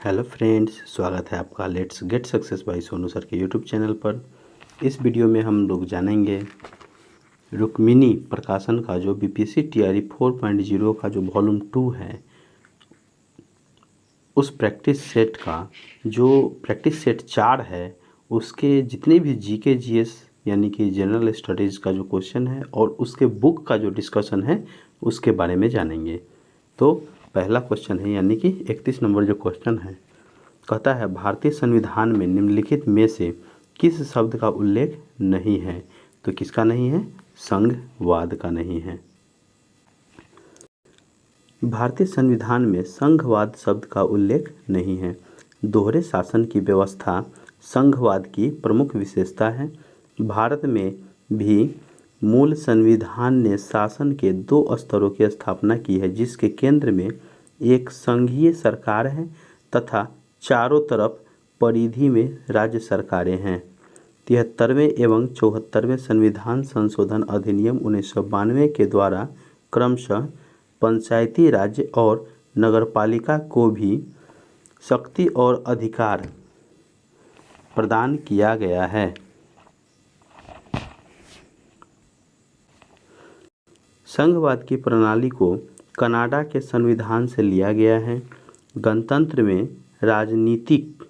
Hello friends, स्वागत है आपका let's get success by Sonu sir के यूट्यूब चैनल पर। इस वीडियो में हम लोग जानेंगे रुक्मिणी प्रकाशन का जो बीपीएससी टीआरई 4.0 का जो वॉल्यूम 2 है, उस प्रैक्टिस सेट का जो प्रैक्टिस सेट 4 है, उसके जितने भी जीके जीएस यानी कि जनरल स्टडीज़ का जो क्वेश्चन है और उसके बुक का जो डिस्कशन है उसके बारे में जानेंगे। तो पहला क्वेश्चन है यानी कि 31 नंबर जो क्वेश्चन है, कहता है भारतीय संविधान में निम्नलिखित में से किस शब्द का उल्लेख नहीं है। तो किसका नहीं है? संघवाद का नहीं है। भारतीय संविधान में संघवाद शब्द का उल्लेख नहीं है। दोहरे शासन की व्यवस्था संघवाद की प्रमुख विशेषता है। भारत में भी मूल संविधान ने शासन के 2 स्तरों की स्थापना की है, जिसके केंद्र में एक संघीय सरकार है तथा चारों तरफ परिधि में राज्य सरकारें हैं। 73वें एवं 74वें संविधान संशोधन अधिनियम 1992 के द्वारा क्रमशः पंचायती राज्य और नगरपालिका को भी शक्ति और अधिकार प्रदान किया गया है। संघवाद की प्रणाली को कनाडा के संविधान से लिया गया है। गणतंत्र में राजनीतिक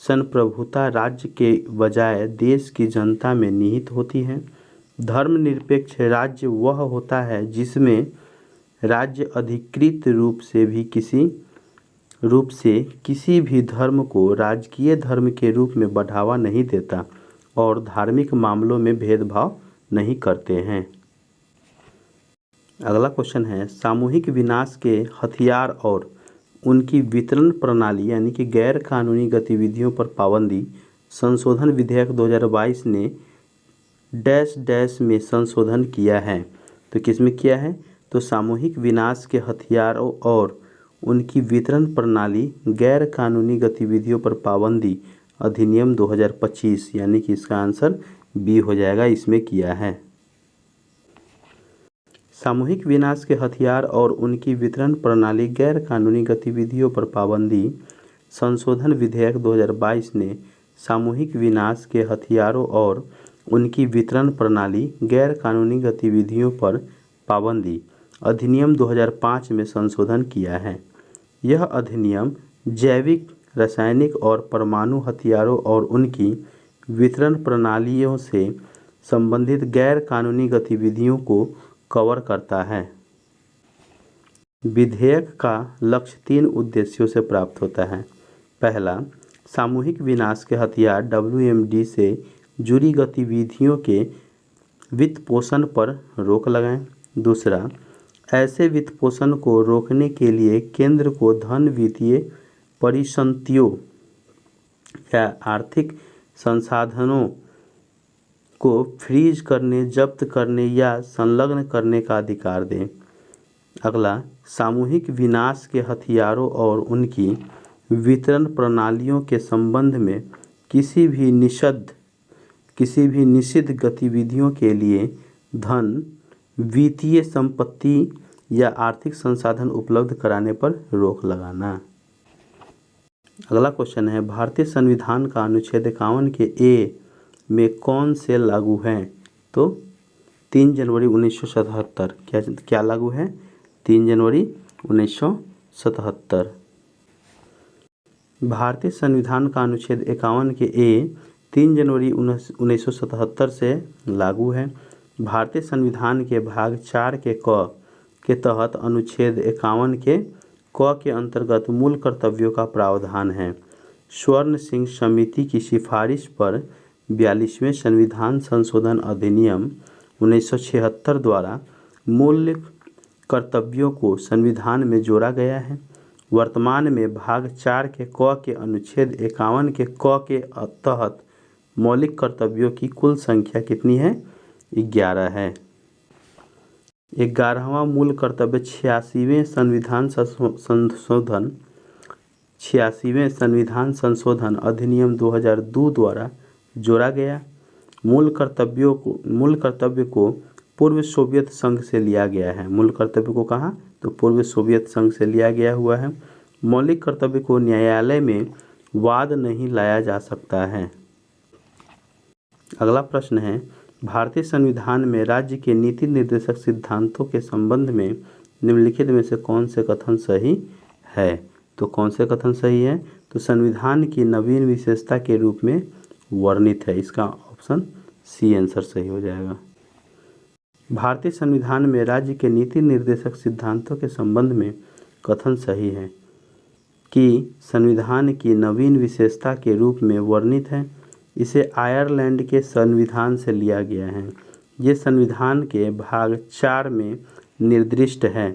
संप्रभुता राज्य के बजाय देश की जनता में निहित होती है। धर्मनिरपेक्ष राज्य वह होता है जिसमें राज्य अधिकृत रूप से किसी भी धर्म को राजकीय धर्म के रूप में बढ़ावा नहीं देता और धार्मिक मामलों में भेदभाव नहीं करते हैं। अगला क्वेश्चन है, सामूहिक विनाश के हथियार और उनकी वितरण प्रणाली यानी कि गैर कानूनी गतिविधियों पर पाबंदी संशोधन विधेयक 2022 ने डैश डैश में संशोधन किया है। तो किस में किया है? तो सामूहिक विनाश के हथियारों और उनकी वितरण प्रणाली गैर कानूनी गतिविधियों पर पाबंदी अधिनियम 2025 यानी कि इसका आंसर बी हो जाएगा, इसमें किया है। सामूहिक विनाश के हथियार और उनकी वितरण प्रणाली गैर कानूनी गतिविधियों पर पाबंदी संशोधन विधेयक 2022 ने सामूहिक विनाश के हथियारों और उनकी वितरण प्रणाली गैर कानूनी गतिविधियों पर पाबंदी अधिनियम 2005 में संशोधन किया है। यह अधिनियम जैविक, रासायनिक और परमाणु हथियारों और उनकी वितरण प्रणालियों से संबंधित गैर कानूनी गतिविधियों को कवर करता है। विधेयक का लक्ष्य 3 उद्देश्यों से प्राप्त होता है। पहला, सामूहिक विनाश के हथियार WMD से जुड़ी गतिविधियों के वित्त पोषण पर रोक लगाएं। दूसरा, ऐसे वित्त पोषण को रोकने के लिए केंद्र को धन वित्तीय परिसंपत्तियों या आर्थिक संसाधनों को फ्रीज करने, जब्त करने या संलग्न करने का अधिकार दें। अगला, सामूहिक विनाश के हथियारों और उनकी वितरण प्रणालियों के संबंध में किसी भी निषिद्ध गतिविधियों के लिए धन, वित्तीय संपत्ति या आर्थिक संसाधन उपलब्ध कराने पर रोक लगाना। अगला क्वेश्चन है, भारतीय संविधान का अनुच्छेद 51 के ए में कौन से लागू हैं? तो 3 जनवरी 1977 क्या लागू है? 3 जनवरी 1977। भारतीय संविधान का अनुच्छेद 51 के ए 3 जनवरी 1977 से लागू है। भारतीय संविधान के भाग 4 के क के तहत अनुच्छेद 51 के क के अंतर्गत मूल कर्तव्यों का प्रावधान है। स्वर्ण सिंह समिति की सिफारिश पर 42वें संविधान संशोधन अधिनियम 1976 द्वारा मूल कर्तव्यों को संविधान में जोड़ा गया है। वर्तमान में भाग 4 के क के अनुच्छेद 51 के क के तहत मौलिक कर्तव्यों की कुल संख्या कितनी है? 11 है। 11वां मूल कर्तव्य 86वें संविधान संशोधन अधिनियम 2002 द्वारा जोड़ा गया। मूल कर्तव्य को पूर्व सोवियत संघ से लिया गया है। मूल कर्तव्य को कहाँ? तो पूर्व सोवियत संघ से लिया गया हुआ है। मौलिक कर्तव्य को न्यायालय में वाद नहीं लाया जा सकता है। अगला प्रश्न है, भारतीय संविधान में राज्य के नीति निर्देशक सिद्धांतों के संबंध में निम्नलिखित में से कौन से कथन सही है? तो कौन से कथन सही है? तो संविधान की नवीन विशेषता के रूप में वर्णित है। इसका ऑप्शन सी आंसर सही हो जाएगा। भारतीय संविधान में राज्य के नीति निर्देशक सिद्धांतों के संबंध में कथन सही है कि संविधान की नवीन विशेषता के रूप में वर्णित है। इसे आयरलैंड के संविधान से लिया गया है। ये संविधान के भाग 4 में निर्दिष्ट है।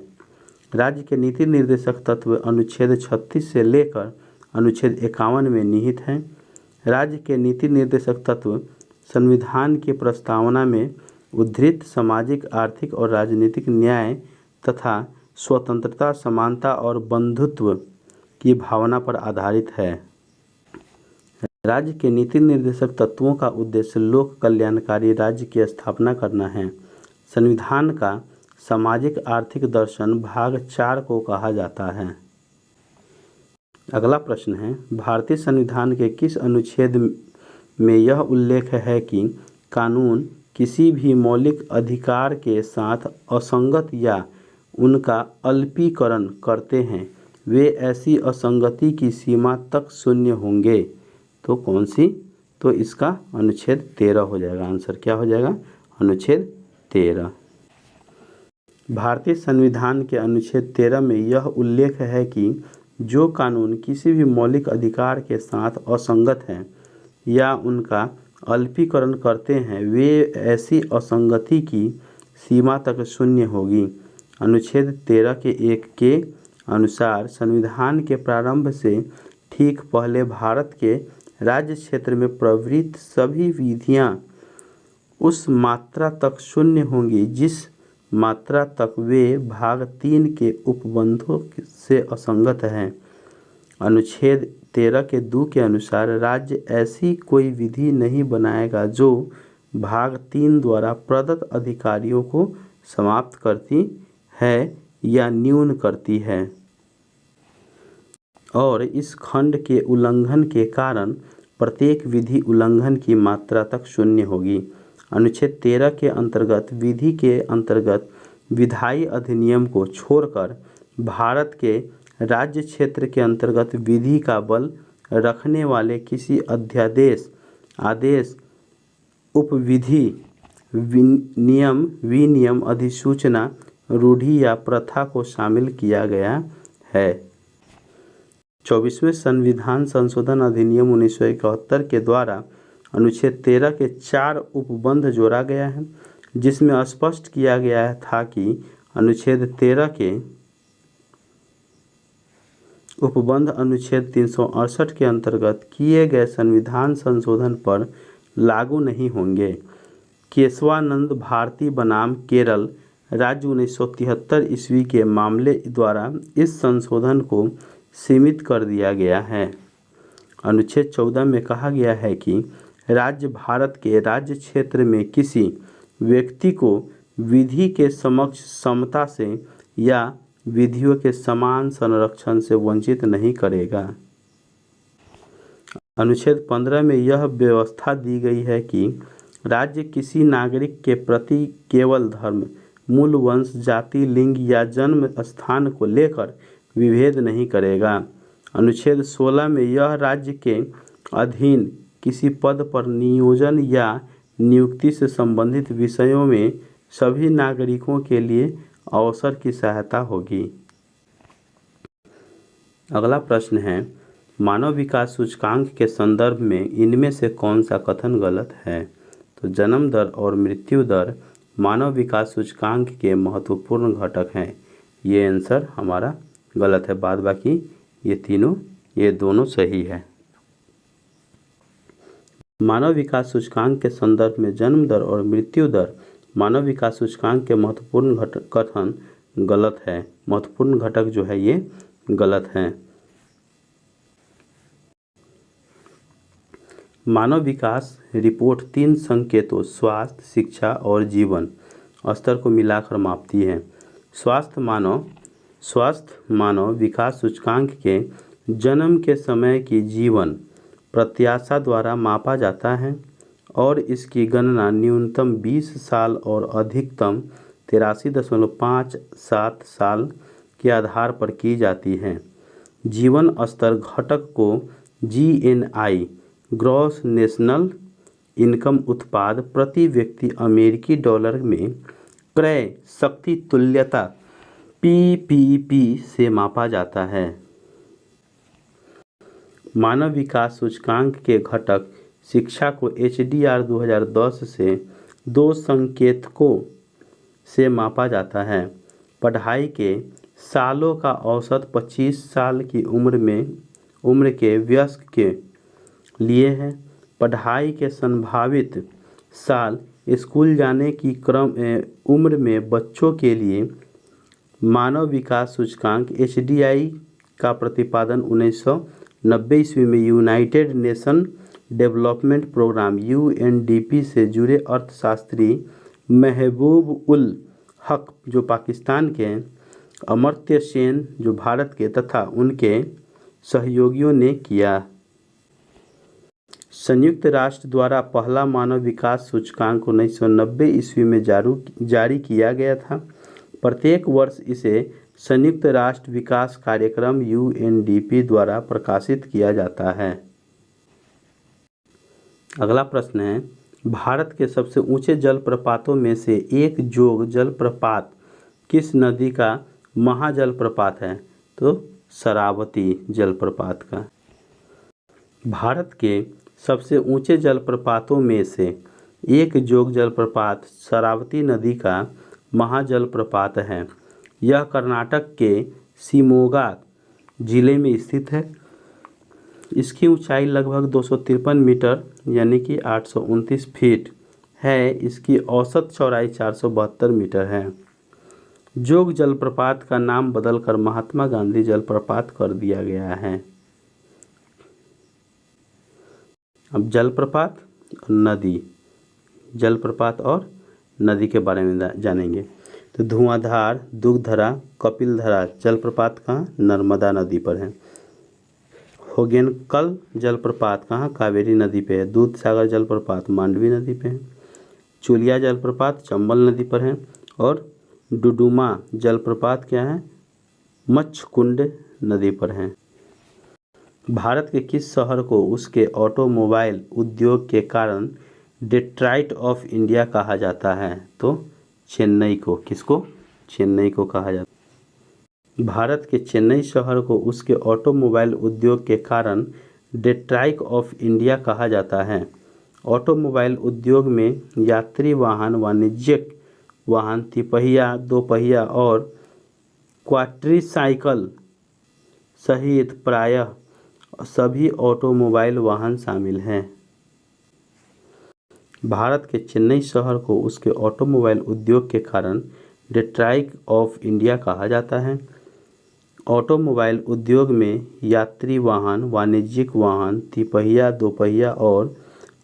राज्य के नीति निर्देशक तत्व अनुच्छेद 36 से लेकर अनुच्छेद 51 में निहित हैं। राज्य के नीति निर्देशक तत्व संविधान की प्रस्तावना में उद्धृत सामाजिक, आर्थिक और राजनीतिक न्याय तथा स्वतंत्रता, समानता और बंधुत्व की भावना पर आधारित है। राज्य के नीति निर्देशक तत्वों का उद्देश्य लोक कल्याणकारी राज्य की स्थापना करना है। संविधान का सामाजिक आर्थिक दर्शन भाग 4 को कहा जाता है। अगला प्रश्न है, भारतीय संविधान के किस अनुच्छेद में यह उल्लेख है कि कानून किसी भी मौलिक अधिकार के साथ असंगत या उनका अल्पीकरण करते हैं, वे ऐसी असंगति की सीमा तक शून्य होंगे? तो कौन सी? तो इसका अनुच्छेद 13 हो जाएगा। आंसर क्या हो जाएगा? अनुच्छेद 13। भारतीय संविधान के अनुच्छेद 13 में यह उल्लेख है कि जो कानून किसी भी मौलिक अधिकार के साथ असंगत हैं या उनका अल्पीकरण करते हैं, वे ऐसी असंगति की सीमा तक शून्य होगी। अनुच्छेद 13 के 1 के अनुसार संविधान के प्रारंभ से ठीक पहले भारत के राज्य क्षेत्र में प्रवृत्त सभी विधियां उस मात्रा तक शून्य होंगी जिस मात्रा तक वे भाग 3 के उपबंधों से असंगत हैं। अनुच्छेद 13 के 2 के अनुसार राज्य ऐसी कोई विधि नहीं बनाएगा जो भाग 3 द्वारा प्रदत्त अधिकारियों को समाप्त करती है या न्यून करती है, और इस खंड के उल्लंघन के कारण प्रत्येक विधि उल्लंघन की मात्रा तक शून्य होगी। अनुच्छेद 13 के अंतर्गत विधि के अंतर्गत विधायी अधिनियम को छोड़कर भारत के राज्य क्षेत्र के अंतर्गत विधि का बल रखने वाले किसी अध्यादेश, आदेश, उपविधि, नियम, विनियम, अधिसूचना, रूढ़ि या प्रथा को शामिल किया गया है। 24वें संविधान संशोधन अधिनियम 1971 के द्वारा अनुच्छेद 13 के 4 उपबंध जोड़ा गया है, जिसमें स्पष्ट किया गया था कि अनुच्छेद 13 के उपबंध अनुच्छेद 368 के अंतर्गत किए गए संविधान संशोधन पर लागू नहीं होंगे। केशवानंद भारती बनाम केरल राज्य 1973 ईस्वी के मामले द्वारा इस संशोधन को सीमित कर दिया गया है। अनुच्छेद 14 में कहा गया है कि राज्य भारत के राज्य क्षेत्र में किसी व्यक्ति को विधि के समक्ष समता से या विधियों के समान संरक्षण से वंचित नहीं करेगा। अनुच्छेद 15 में यह व्यवस्था दी गई है कि राज्य किसी नागरिक के प्रति केवल धर्म, मूल वंश, जाति, लिंग या जन्म स्थान को लेकर विभेद नहीं करेगा। अनुच्छेद 16 में यह राज्य के अधीन किसी पद पर नियोजन या नियुक्ति से संबंधित विषयों में सभी नागरिकों के लिए अवसर की सहायता होगी। अगला प्रश्न है, मानव विकास सूचकांक के संदर्भ में इनमें से कौन सा कथन गलत है? तो जन्म दर और मृत्यु दर मानव विकास सूचकांक के महत्वपूर्ण घटक हैं। ये आंसर हमारा गलत है। बाद बाकी ये दोनों सही है। मानव विकास सूचकांक के संदर्भ में जन्म दर और मृत्यु दर मानव विकास सूचकांक के महत्वपूर्ण कथन गलत है। महत्वपूर्ण घटक जो है ये गलत है। मानव विकास रिपोर्ट 3 संकेतों स्वास्थ्य, शिक्षा और जीवन स्तर को मिलाकर मापती है। स्वास्थ्य मानव स्वास्थ्य मानव विकास सूचकांक के जन्म के समय की जीवन प्रत्याशा द्वारा मापा जाता है और इसकी गणना न्यूनतम 20 साल और अधिकतम 83.57 साल के आधार पर की जाती है। जीवन स्तर घटक को GNI ग्रॉस नेशनल इनकम उत्पाद प्रति व्यक्ति अमेरिकी डॉलर में क्रय शक्ति तुल्यता PPP से मापा जाता है। मानव विकास सूचकांक के घटक शिक्षा को HDR 2010 से 2 संकेतकों से मापा जाता है। पढ़ाई के सालों का औसत 25 साल की उम्र के वयस्क के लिए है। पढ़ाई के संभावित साल स्कूल जाने की उम्र में बच्चों के लिए मानव विकास सूचकांक HDI का प्रतिपादन 1990 ईस्वी में United Nation Development Programme UNDP से जुड़े अर्थशास्त्री महबूब उल हक जो पाकिस्तान के, अमर्त्य सेन जो भारत के तथा उनके सहयोगियों ने किया। संयुक्त राष्ट्र द्वारा पहला मानव विकास सूचकांक 1990 ईस्वी में जारी किया गया था। प्रत्येक वर्ष इसे संयुक्त राष्ट्र विकास कार्यक्रम UNDP द्वारा प्रकाशित किया जाता है। अगला प्रश्न है, भारत के सबसे ऊंचे जलप्रपातों में से एक जोग जलप्रपात किस नदी का महाजलप्रपात है? तो शरावती जलप्रपात का। भारत के सबसे ऊंचे जलप्रपातों में से एक जोग जलप्रपात शरावती नदी का महाजलप्रपात है। यह कर्नाटक के शिमोगा जिले में स्थित है। इसकी ऊंचाई लगभग 253 मीटर यानी कि 829 फीट है। इसकी औसत चौड़ाई 472 मीटर है। जोग जलप्रपात का नाम बदलकर महात्मा गांधी जलप्रपात कर दिया गया है। अब जलप्रपात नदी, जलप्रपात और नदी के बारे में जानेंगे। तो धुआंधार, दुगधरा, कपिलधरा जलप्रपात कहाँ? नर्मदा नदी पर है। होगेनकल जलप्रपात कहाँ? कावेरी नदी पे है। दूधसागर जलप्रपात मांडवी नदी पे है। चुलिया जलप्रपात चंबल नदी पर है। और डुडुमा जलप्रपात क्या है? मच्छकुंड नदी पर है। भारत के किस शहर को उसके ऑटोमोबाइल उद्योग के कारण डेट्रॉइट ऑफ इंडिया कहा जाता है? तो चेन्नई को। किसको? चेन्नई को कहा जाता है। भारत के चेन्नई शहर को उसके ऑटोमोबाइल उद्योग के कारण डेट्रॉइट ऑफ इंडिया कहा जाता है। ऑटोमोबाइल उद्योग में यात्री वाहन, वाणिज्यिक वाहन, तिपहिया, दोपहिया और क्वाड्रीसाइकिल सहित प्रायः सभी ऑटोमोबाइल वाहन शामिल हैं। भारत के चेन्नई शहर को उसके ऑटोमोबाइल उद्योग के कारण डेट्रॉइट ऑफ इंडिया कहा जाता है। ऑटोमोबाइल उद्योग में यात्री वाहन, वाणिज्यिक वाहन, तिपहिया, दोपहिया और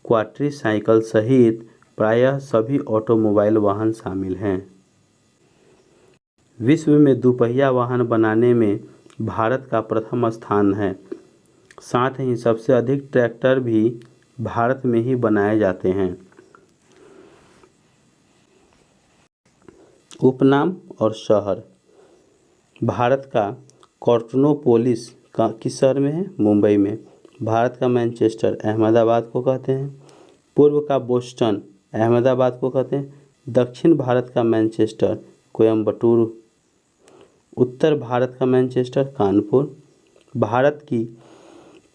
क्वाड्रीसाइकिल सहित प्रायः सभी ऑटोमोबाइल वाहन शामिल हैं। विश्व में दुपहिया वाहन बनाने में भारत का प्रथम स्थान है। साथ ही सबसे अधिक ट्रैक्टर भी भारत में ही बनाए जाते हैं। उपनाम और शहर। भारत का कॉर्टोनोपोलिस किस शहर में है? मुंबई में। भारत का मैनचेस्टर अहमदाबाद को कहते हैं। पूर्व का बोस्टन अहमदाबाद को कहते हैं। दक्षिण भारत का मैनचेस्टर कोयम्बटूर। उत्तर भारत का मैनचेस्टर कानपुर। भारत की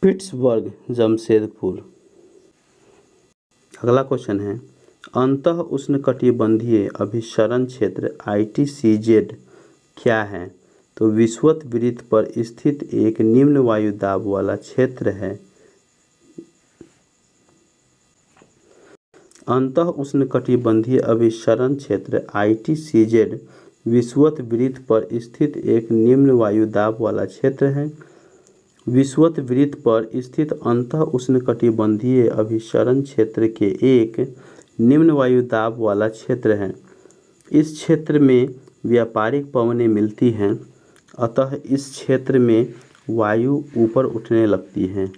पिट्सबर्ग जमशेदपुर। अगला क्वेश्चन है, अंतः उष्णकटिबंधीय अभिसरण क्षेत्र ITCZ क्या है? तो विषुवत पर स्थित एक निम्न वायु दाब वाला क्षेत्र है। अंतः उष्णकटिबंधीय अभिसरण क्षेत्र ITCZ विषुवत पर स्थित एक निम्न वायु दाब वाला क्षेत्र है। विषुवत पर स्थित अंतः उष्णकटिबंधीय अभिसरण क्षेत्र के एक निम्न वायु दाब वाला क्षेत्र है। इस क्षेत्र में व्यापारिक पवनें मिलती हैं। अतः इस क्षेत्र में वायु ऊपर उठने लगती है।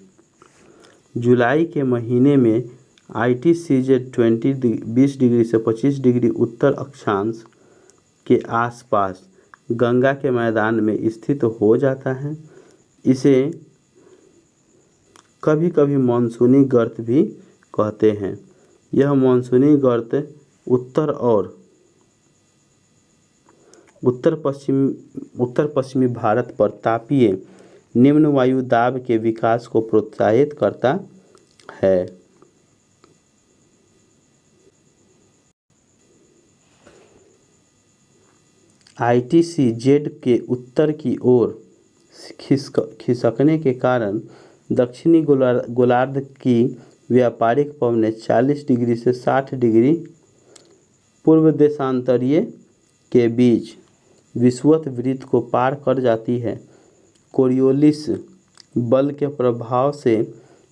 जुलाई के महीने में ITCZ 20 डिग्री से 25 डिग्री उत्तर अक्षांश के आसपास गंगा के मैदान में स्थित हो जाता है। इसे कभी कभी मानसूनी गर्त भी कहते हैं। यह मानसूनी गर्त उत्तर और उत्तर पश्चिमी भारत पर तापीय निम्न वायु दाब के विकास को प्रोत्साहित करता है। ITCZ के उत्तर की ओर खिसकने के कारण दक्षिणी गोलार्ध की व्यापारिक पवनें 40 डिग्री से 60 डिग्री पूर्व देशांतरीय के बीच विषुवत वृत्त को पार कर जाती है। कोरियोलिस बल के प्रभाव से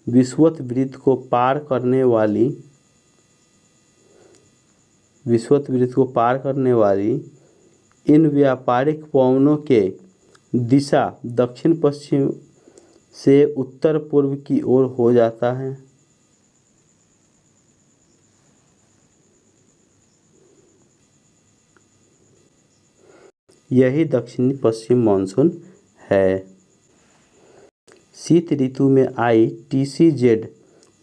विषुवत वृत्त को पार करने वाली इन व्यापारिक पवनों के दिशा दक्षिण पश्चिम से उत्तर पूर्व की ओर हो जाता है। यही दक्षिणी पश्चिम मानसून है। शीत ऋतु में ITCZ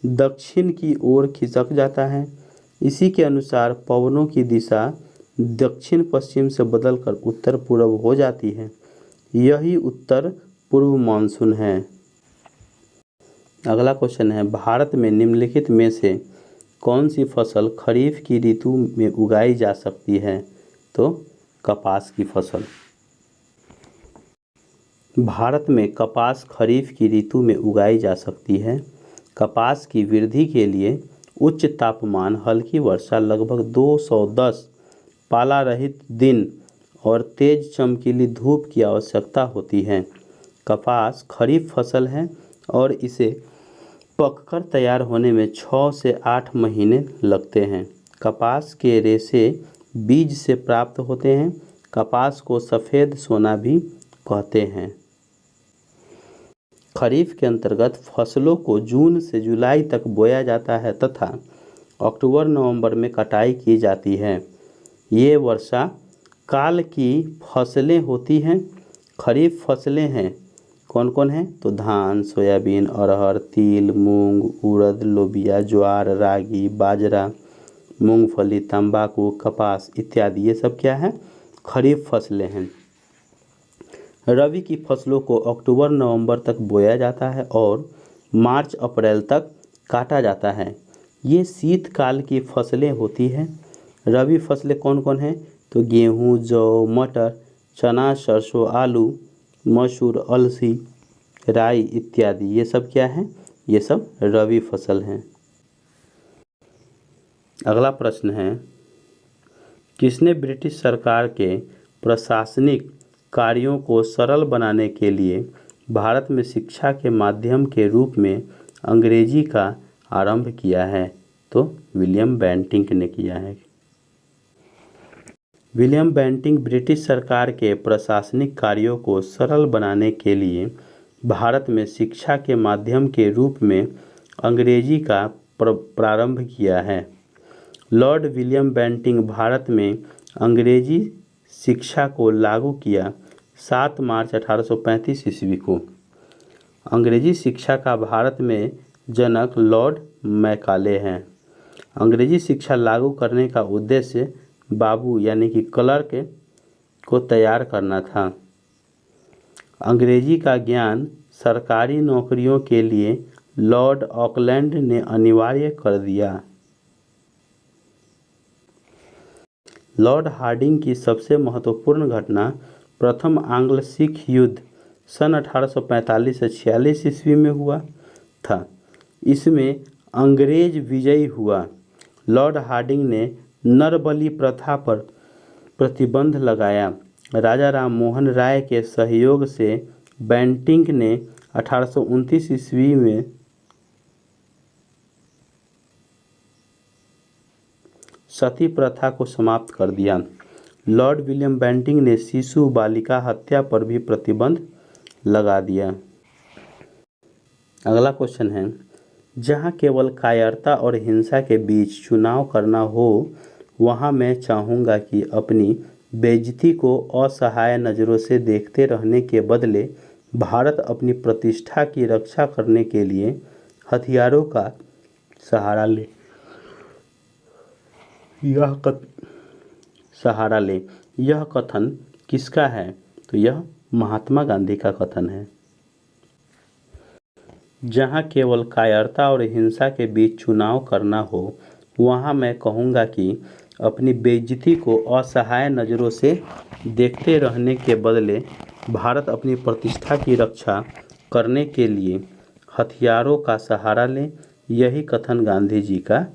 दक्षिण की ओर खिसक जाता है। इसी के अनुसार पवनों की दिशा दक्षिण पश्चिम से बदलकर उत्तर पूर्व हो जाती है। यही उत्तर पूर्व मानसून है। अगला क्वेश्चन है, भारत में निम्नलिखित में से कौन सी फसल खरीफ की ऋतु में उगाई जा सकती है? तो कपास की फसल। भारत में कपास खरीफ की ऋतु में उगाई जा सकती है। कपास की वृद्धि के लिए उच्च तापमान, हल्की वर्षा, लगभग 210 पाला रहित दिन और तेज चमकीली धूप की आवश्यकता होती है। कपास खरीफ फसल है और इसे पककर तैयार होने में 6 से 8 महीने लगते हैं। कपास के रेशे बीज से प्राप्त होते हैं। कपास को सफ़ेद सोना भी कहते हैं। खरीफ के अंतर्गत फसलों को जून से जुलाई तक बोया जाता है तथा अक्टूबर नवंबर में कटाई की जाती है। ये वर्षा काल की फसलें होती हैं। खरीफ फसलें हैं कौन कौन हैं? तो धान, सोयाबीन, अरहर, तिल, मूंग, उड़द, लोबिया, ज्वार, रागी, बाजरा, मूंगफली, तंबाकू, कपास इत्यादि। ये सब क्या है? खरीफ फसलें हैं। रबी की फसलों को अक्टूबर नवंबर तक बोया जाता है और मार्च अप्रैल तक काटा जाता है। ये शीतकाल की फसलें होती हैं। रबी फसलें कौन कौन हैं? तो गेहूँ, जौ, मटर, चना, सरसों, आलू, मसूर, अलसी, राई इत्यादि। ये सब क्या हैं? ये सब रबी फसल हैं। अगला प्रश्न है, किसने ब्रिटिश सरकार के प्रशासनिक कार्यों को सरल बनाने के लिए भारत में शिक्षा के माध्यम के रूप में अंग्रेजी का आरंभ किया है? तो विलियम बेंटिक ने किया है। विलियम बेंटिक ब्रिटिश सरकार के प्रशासनिक कार्यों को सरल बनाने के लिए भारत में शिक्षा के माध्यम के रूप में अंग्रेजी का प्रारंभ किया है। लॉर्ड विलियम बेंटिक भारत में अंग्रेजी शिक्षा को लागू किया 7 मार्च 1835 ईस्वी को। अंग्रेजी शिक्षा का भारत में जनक लॉर्ड मैकाले हैं। अंग्रेजी शिक्षा लागू करने का उद्देश्य बाबू यानी कि क्लर्क को तैयार करना था। अंग्रेजी का ज्ञान सरकारी नौकरियों के लिए लॉर्ड ऑकलैंड ने अनिवार्य कर दिया। लॉर्ड हार्डिंग की सबसे महत्वपूर्ण घटना प्रथम आंग्ल सिख युद्ध सन 1845 से 46 ईस्वी में हुआ था। इसमें अंग्रेज विजयी हुआ। लॉर्ड हार्डिंग ने नरबलि प्रथा पर प्रतिबंध लगाया। राजा राम मोहन राय के सहयोग से बेंटिक ने 1829 ईस्वी में सती प्रथा को समाप्त कर दिया। लॉर्ड विलियम बेंटिंक ने शिशु बालिका हत्या पर भी प्रतिबंध लगा दिया। अगला क्वेश्चन है, जहाँ केवल कायरता और हिंसा के बीच चुनाव करना हो वहाँ मैं चाहूँगा कि अपनी बेइज्जती को असहाय नज़रों से देखते रहने के बदले भारत अपनी प्रतिष्ठा की रक्षा करने के लिए हथियारों का सहारा ले। यह कथन किसका है? तो यह महात्मा गांधी का कथन है। जहाँ केवल कायरता और हिंसा के बीच चुनाव करना हो वहाँ मैं कहूँगा कि अपनी बेइज्जती को असहाय नज़रों से देखते रहने के बदले भारत अपनी प्रतिष्ठा की रक्षा करने के लिए हथियारों का सहारा ले। यही कथन गांधी जी का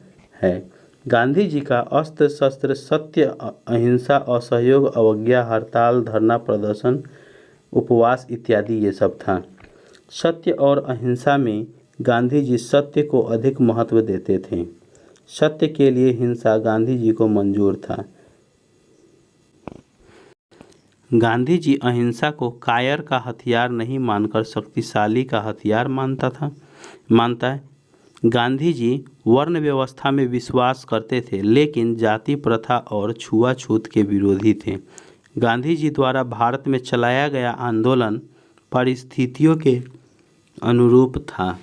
है। गांधी जी का अस्त्र शस्त्र सत्य, अहिंसा, असहयोग, अवज्ञा, हड़ताल, धरना प्रदर्शन, उपवास इत्यादि ये सब था। सत्य और अहिंसा में गांधी जी सत्य को अधिक महत्व देते थे। सत्य के लिए हिंसा गांधी जी को मंजूर था। गांधी जी अहिंसा को कायर का हथियार नहीं मानकर शक्तिशाली का हथियार मानता है। गांधी जी वर्ण व्यवस्था में विश्वास करते थे लेकिन जाति प्रथा और छुआछूत के विरोधी थे। गांधी जी द्वारा भारत में चलाया गया आंदोलन परिस्थितियों के अनुरूप था।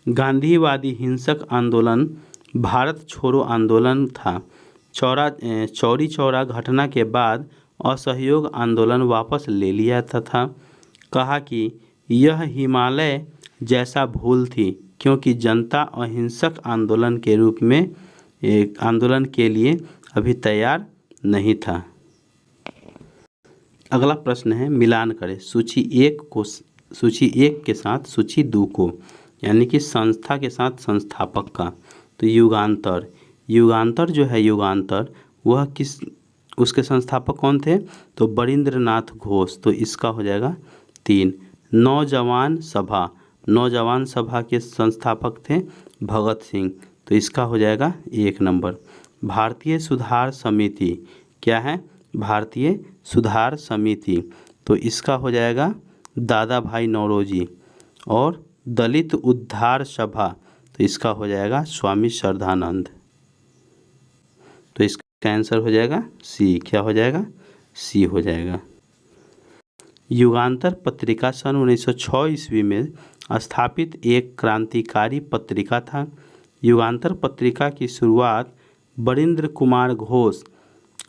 गांधीवादी हिंसक आंदोलन भारत छोड़ो आंदोलन था। चौरी चौरा घटना के बाद असहयोग आंदोलन वापस ले लिया तथा कहा कि यह हिमालय जैसा भूल थी क्योंकि जनता अहिंसक आंदोलन के रूप में एक आंदोलन के लिए अभी तैयार नहीं था। अगला प्रश्न है, मिलान करें सूची एक के साथ सूची 2 को, यानी कि संस्था के साथ संस्थापक का। तो युगांतर जो है वह उसके संस्थापक कौन थे? तो बरिंद्रनाथ घोष। तो इसका हो जाएगा 3। नौजवान सभा के संस्थापक थे भगत सिंह। तो इसका हो जाएगा 1 नंबर। भारतीय सुधार समिति क्या है? भारतीय सुधार समिति। तो इसका हो जाएगा दादा भाई नौरोजी। और दलित उद्धार सभा, तो इसका हो जाएगा स्वामी श्रद्धानंद। तो इसका आंसर हो जाएगा सी। क्या हो जाएगा? सी हो जाएगा। युगांतर पत्रिका सन 1906 ईस्वी में स्थापित एक क्रांतिकारी पत्रिका था। युगांतर पत्रिका की शुरुआत बरिंद्र कुमार घोष,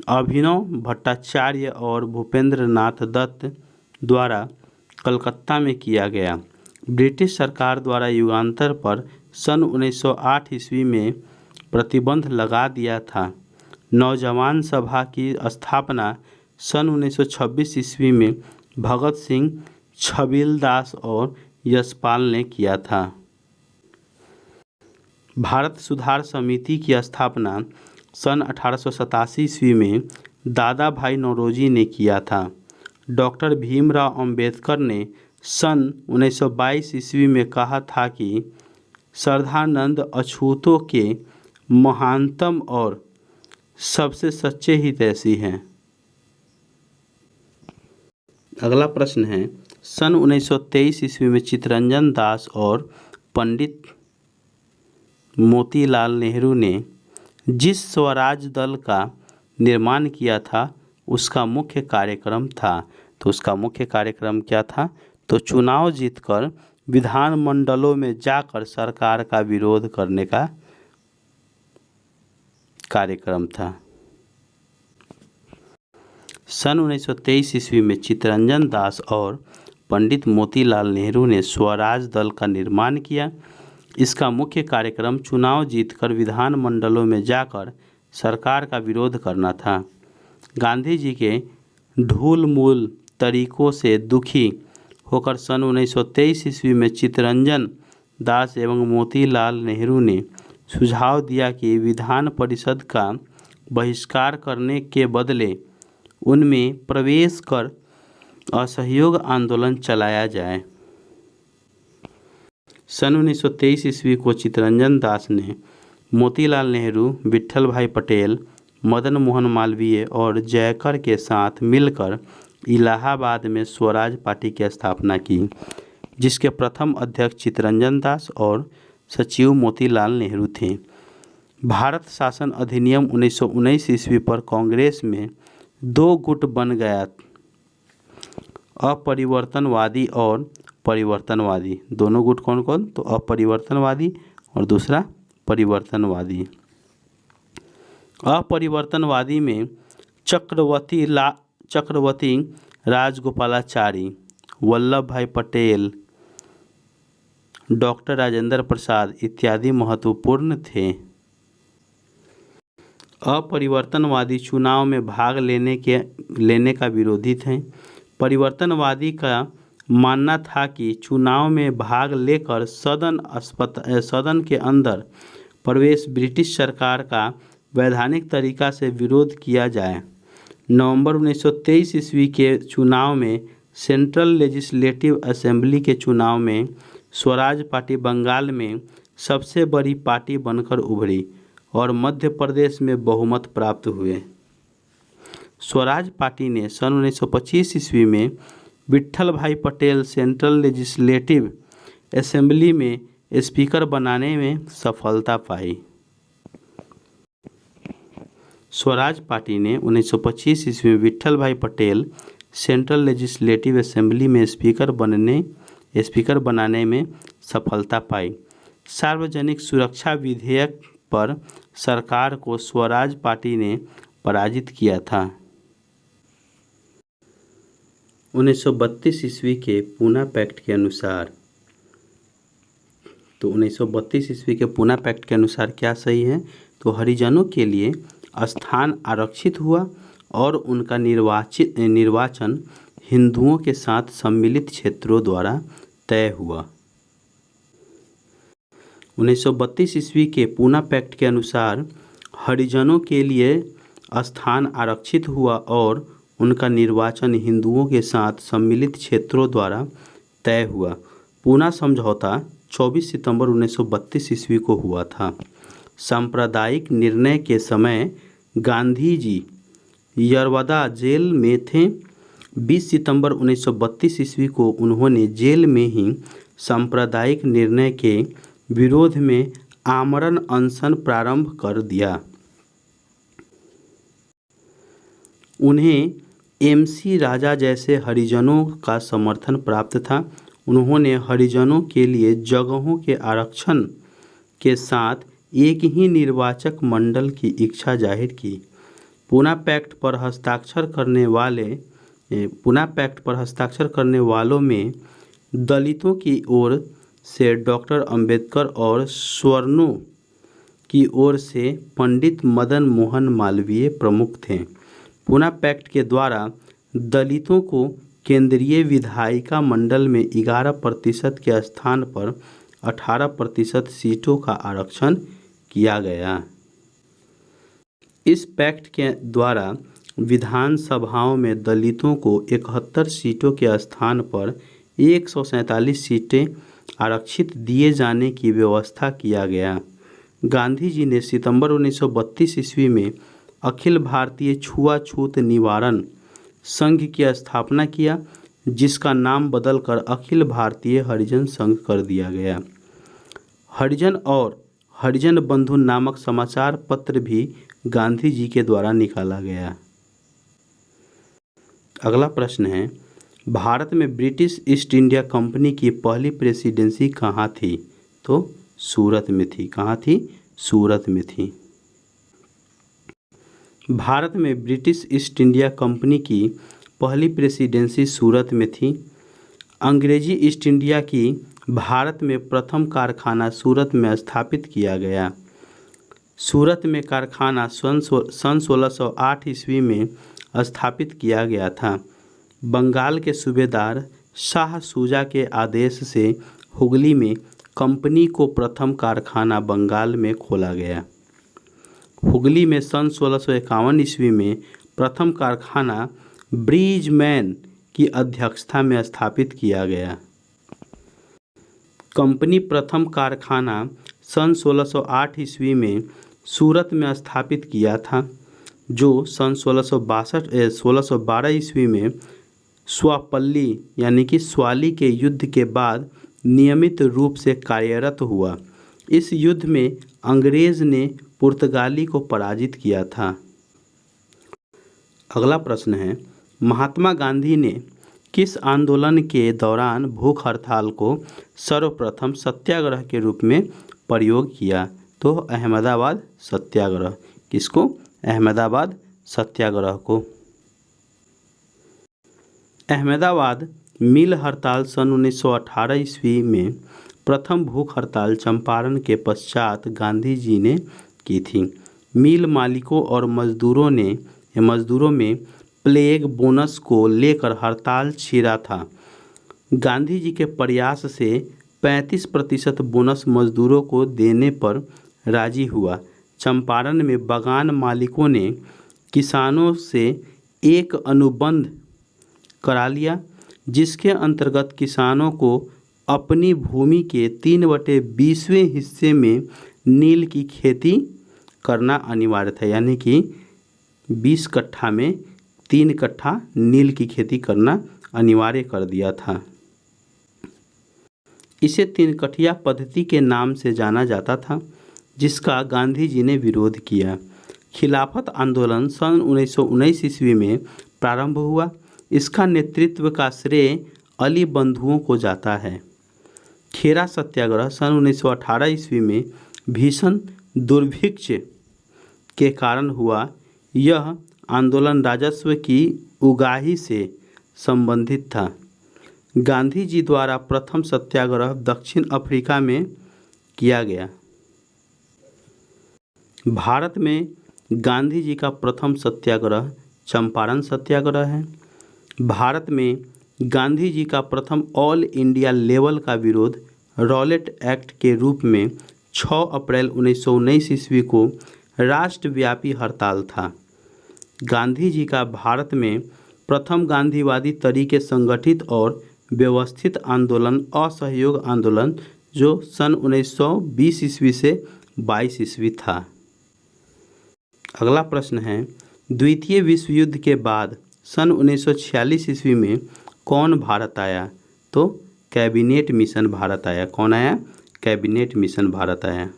अभिनव भट्टाचार्य और भूपेंद्र नाथ दत्त द्वारा कलकत्ता में किया गया। ब्रिटिश सरकार द्वारा युगांतर पर सन 1908 ईस्वी में प्रतिबंध लगा दिया था। नौजवान सभा की स्थापना सन 1926 ईस्वी में भगत सिंह, छबीलदास और यशपाल ने किया था। भारत सुधार समिति की स्थापना सन 1887 ईस्वी में दादा भाई नौरोजी ने किया था। डॉक्टर भीमराव अंबेडकर ने सन 1922 ईस्वी में कहा था कि श्रद्धानंद अछूतों के महानतम और सबसे सच्चे हितैषी हैं। अगला प्रश्न है, सन 1923 ईस्वी में चित्तरंजन दास और पंडित मोतीलाल नेहरू ने जिस स्वराज दल का निर्माण किया था उसका मुख्य कार्यक्रम था। तो उसका मुख्य कार्यक्रम क्या था? तो चुनाव जीतकर विधानमंडलों में जाकर सरकार का विरोध करने का कार्यक्रम था। सन 1923 ईस्वी में चित्तरंजन दास और पंडित मोतीलाल नेहरू ने स्वराज दल का निर्माण किया। इसका मुख्य कार्यक्रम चुनाव जीतकर विधानमंडलों में जाकर सरकार का विरोध करना था। गांधी जी के ढूल-मूल तरीकों से दुखी होकर सन 1923 ईस्वी में चित्तरंजन दास एवं मोतीलाल नेहरू ने सुझाव दिया कि विधान परिषद का बहिष्कार करने के बदले उनमें प्रवेश कर असहयोग आंदोलन चलाया जाए। सन 1923 ईस्वी को चित्तरंजन दास ने मोतीलाल नेहरू, विट्ठल भाई पटेल, मदन मोहन मालवीय और जयकर के साथ मिलकर इलाहाबाद में स्वराज पार्टी की स्थापना की, जिसके प्रथम अध्यक्ष चित्तरंजन दास और सचिव मोतीलाल नेहरू थे। भारत शासन अधिनियम 1919 ईस्वी पर कांग्रेस में दो गुट बन गया, अपरिवर्तनवादी और परिवर्तनवादी। दोनों गुट कौन कौन? तो अपरिवर्तनवादी और दूसरा परिवर्तनवादी। अपरिवर्तनवादी में चक्रवर्ती राजगोपालाचारी, वल्लभ भाई पटेल, डॉक्टर राजेंद्र प्रसाद इत्यादि महत्वपूर्ण थे। अपरिवर्तनवादी चुनाव में भाग लेने का विरोधी थे। परिवर्तनवादी का मानना था कि चुनाव में भाग लेकर सदन के अंदर प्रवेश ब्रिटिश सरकार का वैधानिक तरीका से विरोध किया जाए। नवंबर 1923 ईस्वी के चुनाव में सेंट्रल लेजिस्लेटिव असेंबली के चुनाव में स्वराज पार्टी बंगाल में सबसे बड़ी पार्टी बनकर उभरी और मध्य प्रदेश में बहुमत प्राप्त हुए। स्वराज पार्टी ने सन 1925 ईस्वी में विट्ठल भाई पटेल सेंट्रल लेजिस्लेटिव असेंबली में स्पीकर बनाने में सफलता पाई। स्वराज पार्टी ने 1925 ईस्वी में विट्ठल भाई पटेल सेंट्रल लेजिस्लेटिव असेंबली में स्पीकर बनाने में सफलता पाई। सार्वजनिक सुरक्षा विधेयक पर सरकार को स्वराज पार्टी ने पराजित किया था। 1932 ईस्वी के पूना पैक्ट के अनुसार, तो 1932 ईस्वी के पूना पैक्ट के अनुसार क्या सही है? तो हरिजनों के लिए स्थान आरक्षित हुआ और उनका निर्वाचन हिंदुओं के साथ सम्मिलित क्षेत्रों द्वारा तय हुआ। 1932 ईस्वी के पूना पैक्ट के अनुसार हरिजनों के लिए स्थान आरक्षित हुआ और उनका निर्वाचन हिंदुओं के साथ सम्मिलित क्षेत्रों द्वारा तय हुआ। पूना समझौता 24 सितंबर 1932 ईस्वी को हुआ था। सांप्रदायिक निर्णय के समय गांधी जी यरवदा जेल में थे। 20 सितंबर 1932 ईस्वी को उन्होंने जेल में ही सांप्रदायिक निर्णय के विरोध में आमरण अनशन प्रारंभ कर दिया। उन्हें एमसी राजा जैसे हरिजनों का समर्थन प्राप्त था। उन्होंने हरिजनों के लिए जगहों के आरक्षण के साथ एक ही निर्वाचक मंडल की इच्छा जाहिर की। पूना पैक्ट पर हस्ताक्षर करने वालों में दलितों की ओर से डॉक्टर अंबेडकर और सवर्णों की ओर से पंडित मदन मोहन मालवीय प्रमुख थे। पूना पैक्ट के द्वारा दलितों को केंद्रीय विधायिका मंडल में 11% के स्थान पर 18% सीटों का आरक्षण किया गया। इस पैक्ट के द्वारा विधानसभाओं में दलितों को 71 सीटों के स्थान पर 147 सीटें आरक्षित दिए जाने की व्यवस्था किया गया। गांधी जी ने सितंबर 1932 ईस्वी में अखिल भारतीय छुआछूत निवारण संघ की स्थापना किया, जिसका नाम बदलकर अखिल भारतीय हरिजन संघ कर दिया गया। हरिजन और हरिजन बंधु नामक समाचार पत्र भी गांधी जी के द्वारा निकाला गया। अगला प्रश्न है, भारत में ब्रिटिश ईस्ट इंडिया कंपनी की पहली प्रेसिडेंसी कहाँ थी? तो सूरत में थी। कहाँ थी? सूरत में थी। भारत में ब्रिटिश ईस्ट इंडिया कंपनी की पहली प्रेसिडेंसी सूरत में थी। अंग्रेजी ईस्ट इंडिया की भारत में प्रथम कारखाना सूरत में स्थापित किया गया। सूरत में कारखाना सन 1608 ईस्वी में स्थापित किया गया था। बंगाल के सूबेदार शाह सूजा के आदेश से हुगली में कंपनी को प्रथम कारखाना बंगाल में खोला गया। हुगली में सन 1651 ईस्वी में प्रथम कारखाना ब्रिजमैन की अध्यक्षता में स्थापित किया गया। कंपनी प्रथम कारखाना सन 1608 ईस्वी में सूरत में स्थापित किया था। जो सन 1612 ईस्वी में स्वापल्ली यानी कि स्वाली के युद्ध के बाद नियमित रूप से कार्यरत हुआ। इस युद्ध में अंग्रेज ने पुर्तगाली को पराजित किया था। अगला प्रश्न है, महात्मा गांधी ने किस आंदोलन के दौरान भूख हड़ताल को सर्वप्रथम सत्याग्रह के रूप में प्रयोग किया? तो अहमदाबाद सत्याग्रह। किसको? अहमदाबाद सत्याग्रह को। अहमदाबाद मिल हड़ताल सन 1918 ईस्वी में प्रथम भूख हड़ताल चंपारण के पश्चात गांधी जी ने की थी। मिल मालिकों और मजदूरों में प्लेग बोनस को लेकर हड़ताल छिड़ा था। गांधी जी के प्रयास से 35% बोनस मजदूरों को देने पर राजी हुआ। चंपारण में बागान मालिकों ने किसानों से एक अनुबंध करा लिया, जिसके अंतर्गत किसानों को अपनी भूमि के 3/20वें हिस्से में नील की खेती करना अनिवार्य था। यानी कि 20 कट्ठा में 3 कट्ठा नील की खेती करना अनिवार्य कर दिया था। इसे 3 कठिया पद्धति के नाम से जाना जाता था, जिसका गांधी जी ने विरोध किया। खिलाफत आंदोलन सन 1919 ईस्वी में प्रारंभ हुआ। इसका नेतृत्व का श्रेय अली बंधुओं को जाता है। खेरा सत्याग्रह सन 1918 ईस्वी में भीषण दुर्भिक्ष के कारण हुआ। यह आंदोलन राजस्व की उगाही से संबंधित था। गांधी जी द्वारा प्रथम सत्याग्रह दक्षिण अफ्रीका में किया गया। भारत में गांधी जी का प्रथम सत्याग्रह चंपारण सत्याग्रह है। भारत में गांधी जी का प्रथम ऑल इंडिया लेवल का विरोध रॉलेट एक्ट के रूप में 6 अप्रैल 1919 ईस्वी को राष्ट्रव्यापी हड़ताल था। गांधी जी का भारत में प्रथम गांधीवादी तरीके संगठित और व्यवस्थित आंदोलन असहयोग आंदोलन जो सन 1920 ईस्वी से 22 ईस्वी था। अगला प्रश्न है, द्वितीय विश्व युद्ध के बाद सन 1946 ईस्वी में कौन भारत आया? तो कैबिनेट मिशन भारत आया। कौन आया? कैबिनेट मिशन भारत आया।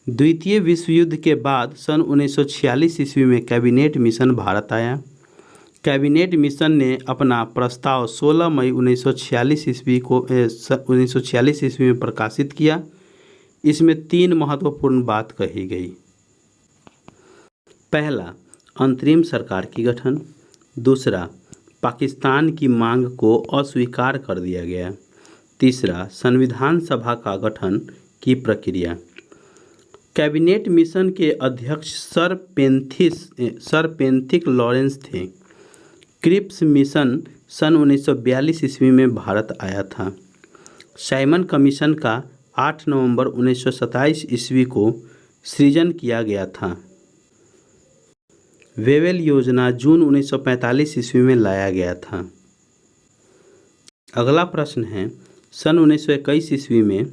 द्वितीय विश्व युद्ध के बाद सन 1946 ईस्वी में कैबिनेट मिशन भारत आया। कैबिनेट मिशन ने अपना प्रस्ताव 16 मई 1946 ईस्वी में प्रकाशित किया। इसमें 3 महत्वपूर्ण बात कही गई। पहला, अंतरिम सरकार की गठन। दूसरा, पाकिस्तान की मांग को अस्वीकार कर दिया गया। तीसरा, संविधान सभा का गठन की प्रक्रिया। कैबिनेट मिशन के अध्यक्ष सर पेंथिक लॉरेंस थे। क्रिप्स मिशन सन 1942 ईस्वी में भारत आया था। साइमन कमीशन का 8 नवंबर 1927 ईस्वी को सृजन किया गया था। वेवेल योजना जून 1945 ईस्वी में लाया गया था। अगला प्रश्न है, सन 1921 ईस्वी में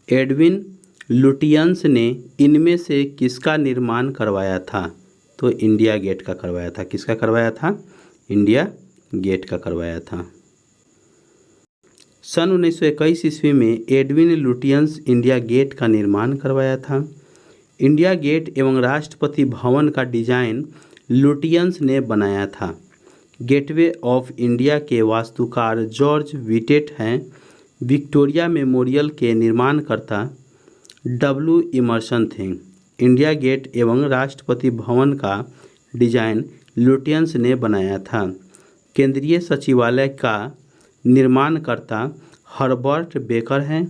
एडविन लुटियंस ने इनमें से किसका निर्माण करवाया था? तो इंडिया गेट का करवाया था। किसका करवाया था? इंडिया गेट का करवाया था। सन 1921 ईस्वी में एडविन लुटियंस इंडिया गेट का निर्माण करवाया था। इंडिया गेट एवं राष्ट्रपति भवन का डिजाइन लुटियंस ने बनाया था। गेटवे ऑफ इंडिया के वास्तुकार जॉर्ज विटेट हैं। विक्टोरिया मेमोरियल के निर्माणकर्ता डब्ल्यू इमर्सन थे। इंडिया गेट एवं राष्ट्रपति भवन का डिजाइन लुटियंस ने बनाया था। केंद्रीय सचिवालय का निर्माणकर्ता हर्बर्ट बेकर हैं।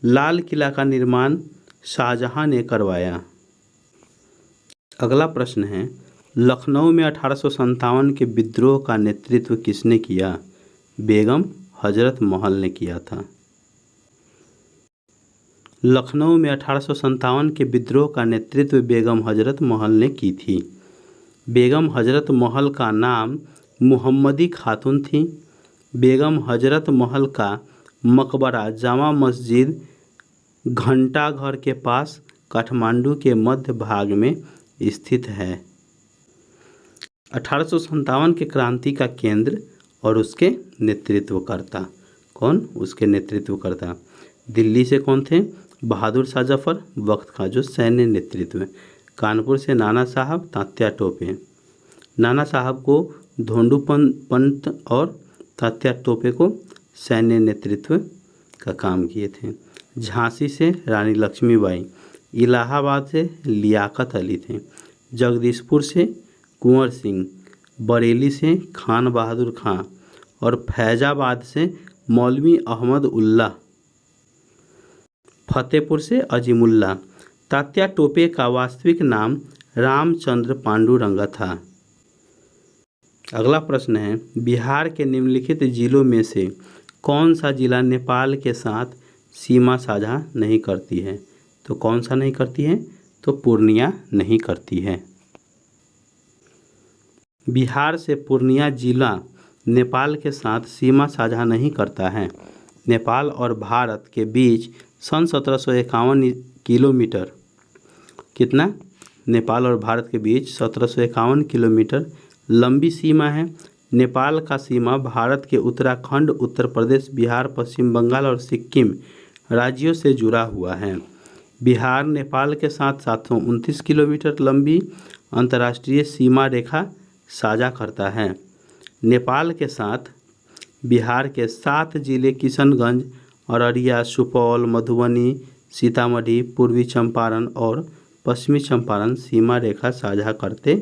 लाल किला का निर्माण शाहजहां ने करवाया। अगला प्रश्न है, लखनऊ में 1857 के विद्रोह का नेतृत्व किसने किया? बेगम हजरत महल ने किया था। लखनऊ में 1857 के विद्रोह का नेतृत्व बेगम हजरत महल ने की थी। बेगम हजरत महल का नाम मुहम्मदी खातून थी। बेगम हजरत महल का मकबरा जामा मस्जिद घंटा घर के पास काठमांडू के मध्य भाग में स्थित है। 1857 के क्रांति का केंद्र और उसके नेतृत्वकर्ता कौन? उसके नेतृत्वकर्ता दिल्ली से कौन थे? बहादुर शाह जफर, वक्त का जो सैन्य नेतृत्व। कानपुर से नाना साहब, तात्या टोपे। नाना साहब को धोंडू पंत और तात्या टोपे को सैन्य नेतृत्व का काम किए थे। झांसी से रानी लक्ष्मीबाई, इलाहाबाद से लियाकत अली थे, जगदीशपुर से कुंवर सिंह, बरेली से खान बहादुर खां और फैजाबाद से मौलवी अहमद उल्ला, फतेहपुर से अजीमुल्ला। तात्या टोपे का वास्तविक नाम रामचंद्र पांडुरंगा था। अगला प्रश्न है, बिहार के निम्नलिखित जिलों में से कौन सा जिला नेपाल के साथ सीमा साझा नहीं करती है? तो कौन सा नहीं करती है? तो पूर्णिया नहीं करती है। बिहार से पूर्णिया जिला नेपाल के साथ सीमा साझा नहीं करता है। नेपाल और भारत के बीच सन 1751 किलोमीटर, कितना? नेपाल और भारत के बीच 1751 किलोमीटर लंबी सीमा है। नेपाल का सीमा भारत के उत्तराखंड, उत्तर प्रदेश, बिहार, पश्चिम बंगाल और सिक्किम राज्यों से जुड़ा हुआ है। बिहार नेपाल के साथ 729 किलोमीटर लंबी अंतर्राष्ट्रीय सीमा रेखा साझा करता है। नेपाल के साथ बिहार के 7 जिले किशनगंज, अररिया, सुपौल, मधुबनी, सीतामढ़ी, पूर्वी चंपारण और पश्चिमी चंपारण सीमा रेखा साझा करते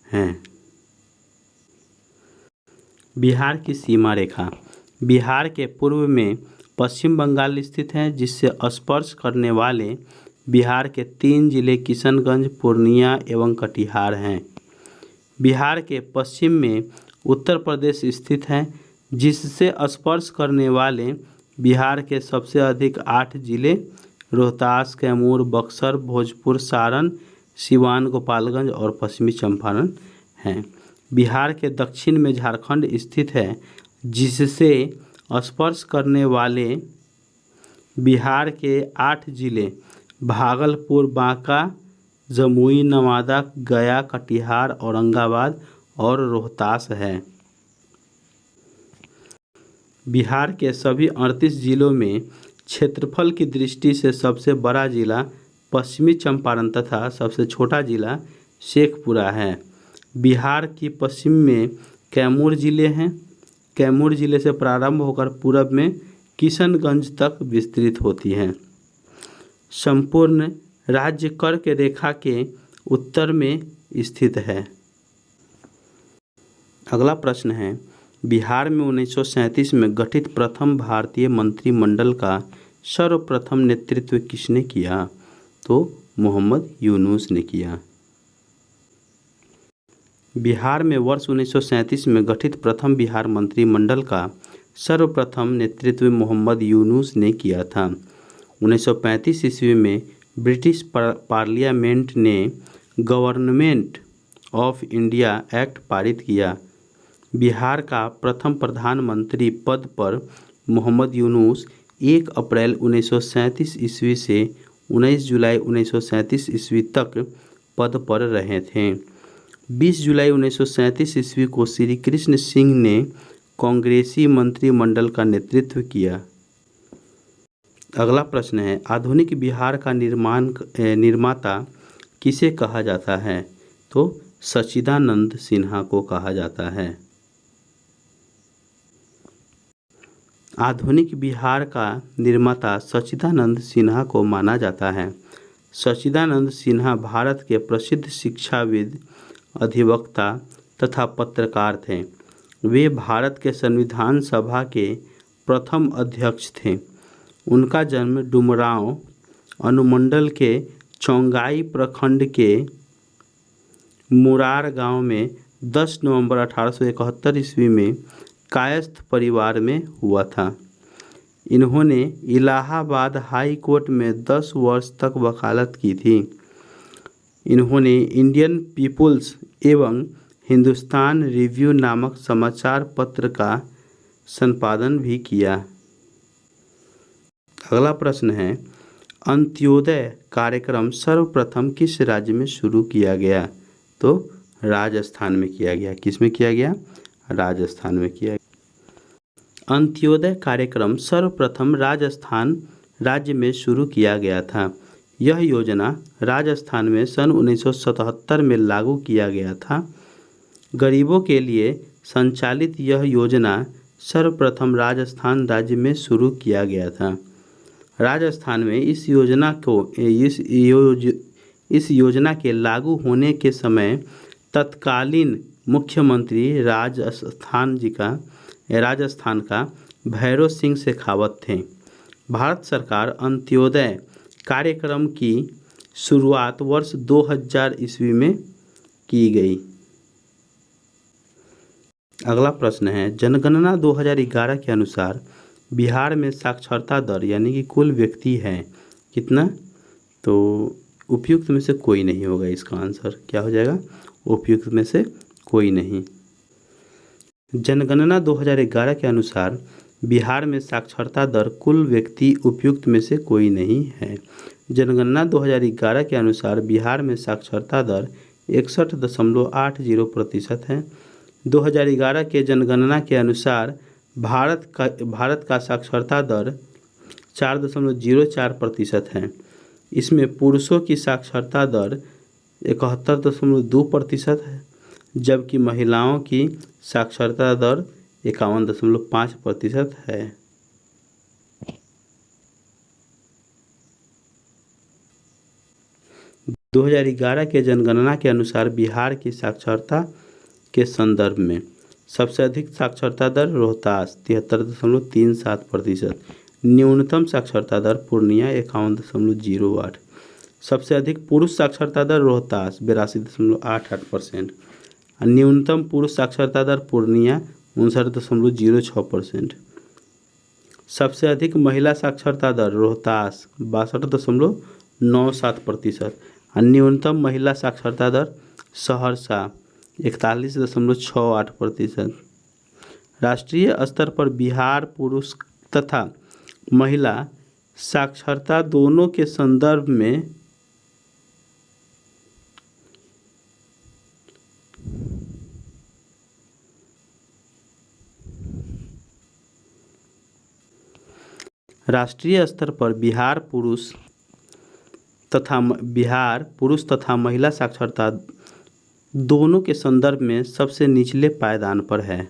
हैं। बिहार की सीमा रेखा बिहार के पूर्व में पश्चिम बंगाल स्थित है, जिससे स्पर्श करने वाले बिहार के 3 जिले किशनगंज, पूर्णिया एवं कटिहार हैं। बिहार के पश्चिम में उत्तर प्रदेश स्थित है, जिससे स्पर्श करने वाले बिहार के सबसे अधिक 8 जिले रोहतास, कैमूर, बक्सर, भोजपुर, सारण, सिवान, गोपालगंज और पश्चिमी चंपारण हैं। बिहार के दक्षिण में झारखंड स्थित है, जिससे स्पर्श करने वाले बिहार के 8 जिले भागलपुर, बांका, जमुई, नवादा, गया, कटिहार, औरंगाबाद और रोहतास है। बिहार के सभी 38 जिलों में क्षेत्रफल की दृष्टि से सबसे बड़ा जिला पश्चिमी चंपारण तथा सबसे छोटा जिला शेखपुरा है। बिहार की पश्चिम में कैमूर जिले हैं। कैमूर जिले से प्रारंभ होकर पूरब में किशनगंज तक विस्तृत होती है। संपूर्ण राज्य कर्क रेखा के उत्तर में स्थित है। अगला प्रश्न है, बिहार में 1937 में गठित प्रथम भारतीय मंत्रिमंडल का सर्वप्रथम नेतृत्व किसने किया? तो मोहम्मद यूनुस ने किया। बिहार में वर्ष 1937 में गठित प्रथम बिहार मंत्रिमंडल का सर्वप्रथम नेतृत्व मोहम्मद यूनुस ने किया था। 1935 ईस्वी में ब्रिटिश पार्लियामेंट ने गवर्नमेंट ऑफ इंडिया एक्ट पारित किया। बिहार का प्रथम प्रधानमंत्री पद पर मोहम्मद यूनुस 1 अप्रैल 1937 ईस्वी से 19 जुलाई 1937 ईस्वी तक पद पर रहे थे। 20 जुलाई 1937 ईस्वी को श्री कृष्ण सिंह ने कांग्रेसी मंत्रिमंडल का नेतृत्व किया। अगला प्रश्न है, आधुनिक बिहार का निर्माता किसे कहा जाता है? तो सच्चिदानंद सिन्हा को कहा जाता है। आधुनिक बिहार का निर्माता सच्चिदानंद सिन्हा को माना जाता है। सच्चिदानंद सिन्हा भारत के प्रसिद्ध शिक्षाविद, अधिवक्ता तथा पत्रकार थे। वे भारत के संविधान सभा के प्रथम अध्यक्ष थे। उनका जन्म डुमरांव अनुमंडल के चौंगाई प्रखंड के मुरार गांव में 10 नवंबर 1871 ईस्वी में कायस्थ परिवार में हुआ था। इन्होंने इलाहाबाद हाई कोर्ट में 10 वर्ष तक वकालत की थी। इन्होंने इंडियन पीपुल्स एवं हिंदुस्तान रिव्यू नामक समाचार पत्र का संपादन भी किया। अगला प्रश्न है, अंत्योदय कार्यक्रम सर्वप्रथम किस राज्य में शुरू किया गया? तो राजस्थान में किया गया। किस में किया गया? राजस्थान में किया गया। अंत्योदय कार्यक्रम सर्वप्रथम राजस्थान राज्य में शुरू किया गया था। यह योजना राजस्थान में सन 1977 में लागू किया गया था। गरीबों के लिए संचालित यह योजना सर्वप्रथम राजस्थान राज्य में शुरू किया गया था। राजस्थान में इस योजना के लागू होने के समय तत्कालीन मुख्यमंत्री राजस्थान का भैरों सिंह शेखावत थे। भारत सरकार अंत्योदय कार्यक्रम की शुरुआत वर्ष 2000 ईस्वी में की गई। अगला प्रश्न है, जनगणना 2011 के अनुसार बिहार में साक्षरता दर यानी कि कुल व्यक्ति है कितना? तो उपयुक्त में से कोई नहीं होगा। इसका आंसर क्या हो जाएगा? उपयुक्त में से कोई नहीं। जनगणना 2011 के अनुसार बिहार में साक्षरता दर कुल व्यक्ति उपयुक्त में से कोई नहीं है। जनगणना 2011 के अनुसार बिहार में साक्षरता दर 61.80% है। 2011 के जनगणना के अनुसार भारत का साक्षरता दर 4.04% है। इसमें पुरुषों की साक्षरता दर 71.2% है, जबकि महिलाओं की साक्षरता दर 51.5% है। दो 2011 के जनगणना के अनुसार बिहार की साक्षरता के संदर्भ में सबसे अधिक साक्षरता दर रोहतास 73.37%, न्यूनतम साक्षरता दर पूर्णिया 51.08, सबसे अधिक पुरुष साक्षरता दर रोहतास 82.88%, न्यूनतम पुरुष साक्षरता दर पूर्णिया 59.06%, सबसे अधिक महिला साक्षरता दर रोहतास 62.97%, न्यूनतम महिला साक्षरता दर सहरसा 41.68%। राष्ट्रीय स्तर पर बिहार पुरुष तथा महिला साक्षरता दोनों के संदर्भ में बिहार पुरुष तथा महिला साक्षरता दोनों के संदर्भ में सबसे निचले पायदान पर है।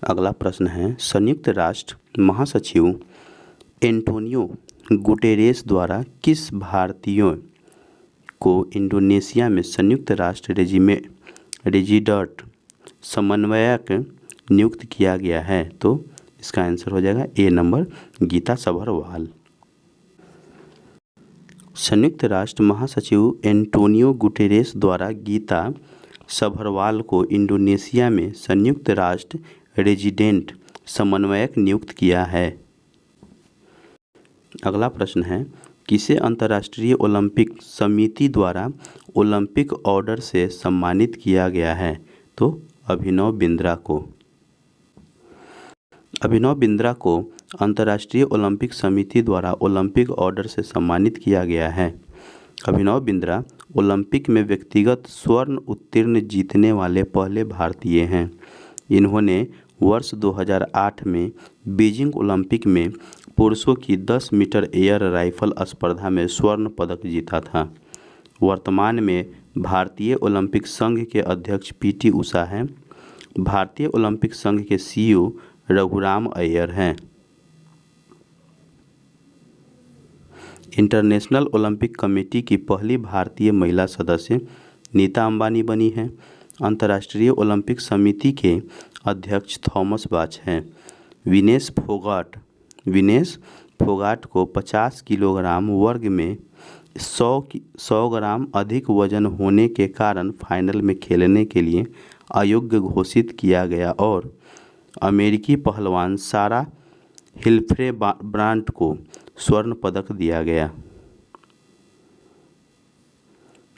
अगला प्रश्न है, संयुक्त राष्ट्र महासचिव एंटोनियो गुटेरेस द्वारा किस भारतीय को इंडोनेशिया में संयुक्त राष्ट्र रेजिडेंट समन्वयक नियुक्त किया गया है? तो इसका आंसर हो जाएगा ए नंबर, गीता सभरवाल। संयुक्त राष्ट्र महासचिव एंटोनियो गुटेरेस द्वारा गीता सभरवाल को इंडोनेशिया में संयुक्त राष्ट्र रेजिडेंट समन्वयक नियुक्त किया है। अगला प्रश्न है, किसे अंतर्राष्ट्रीय ओलंपिक समिति द्वारा ओलंपिक ऑर्डर से सम्मानित किया गया है? तो अभिनव बिंद्रा को अंतर्राष्ट्रीय ओलंपिक समिति द्वारा ओलंपिक ऑर्डर से सम्मानित किया गया है। अभिनव बिंद्रा ओलंपिक में व्यक्तिगत स्वर्ण उत्तीर्ण जीतने वाले पहले भारतीय हैं। इन्होंने वर्ष 2008 में बीजिंग ओलंपिक में पुरुषों की 10 मीटर एयर राइफल स्पर्धा में स्वर्ण पदक जीता था। वर्तमान में भारतीय ओलंपिक संघ के अध्यक्ष पीटी उषा हैं। भारतीय ओलंपिक संघ के सीईओ रघुराम अय्यर हैं। इंटरनेशनल ओलंपिक कमेटी की पहली भारतीय महिला सदस्य नीता अंबानी बनी हैं। अंतर्राष्ट्रीय ओलंपिक समिति के अध्यक्ष थॉमस बाच हैं। विनेश फोगाट को 50 किलोग्राम वर्ग में 100 ग्राम अधिक वजन होने के कारण फाइनल में खेलने के लिए अयोग्य घोषित किया गया और अमेरिकी पहलवान सारा हिल्फेब्रांट को स्वर्ण पदक दिया गया।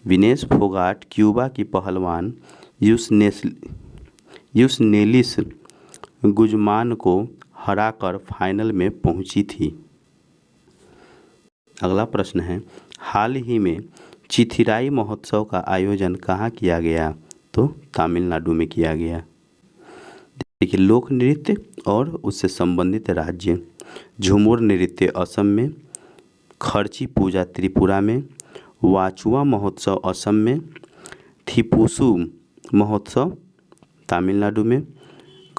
विनेश फोगाट क्यूबा की पहलवान यूसनेलिस गुजमान को हराकर फाइनल में पहुंची थी। अगला प्रश्न है, हाल ही में चिथिराई महोत्सव का आयोजन कहाँ किया गया? तो तमिलनाडु में किया गया। देखिए, लोक नृत्य और उससे संबंधित राज्य, झूमर नृत्य असम में, खर्ची पूजा त्रिपुरा में, वाचुआ महोत्सव असम में, थिपुसु महोत्सव तमिलनाडु में,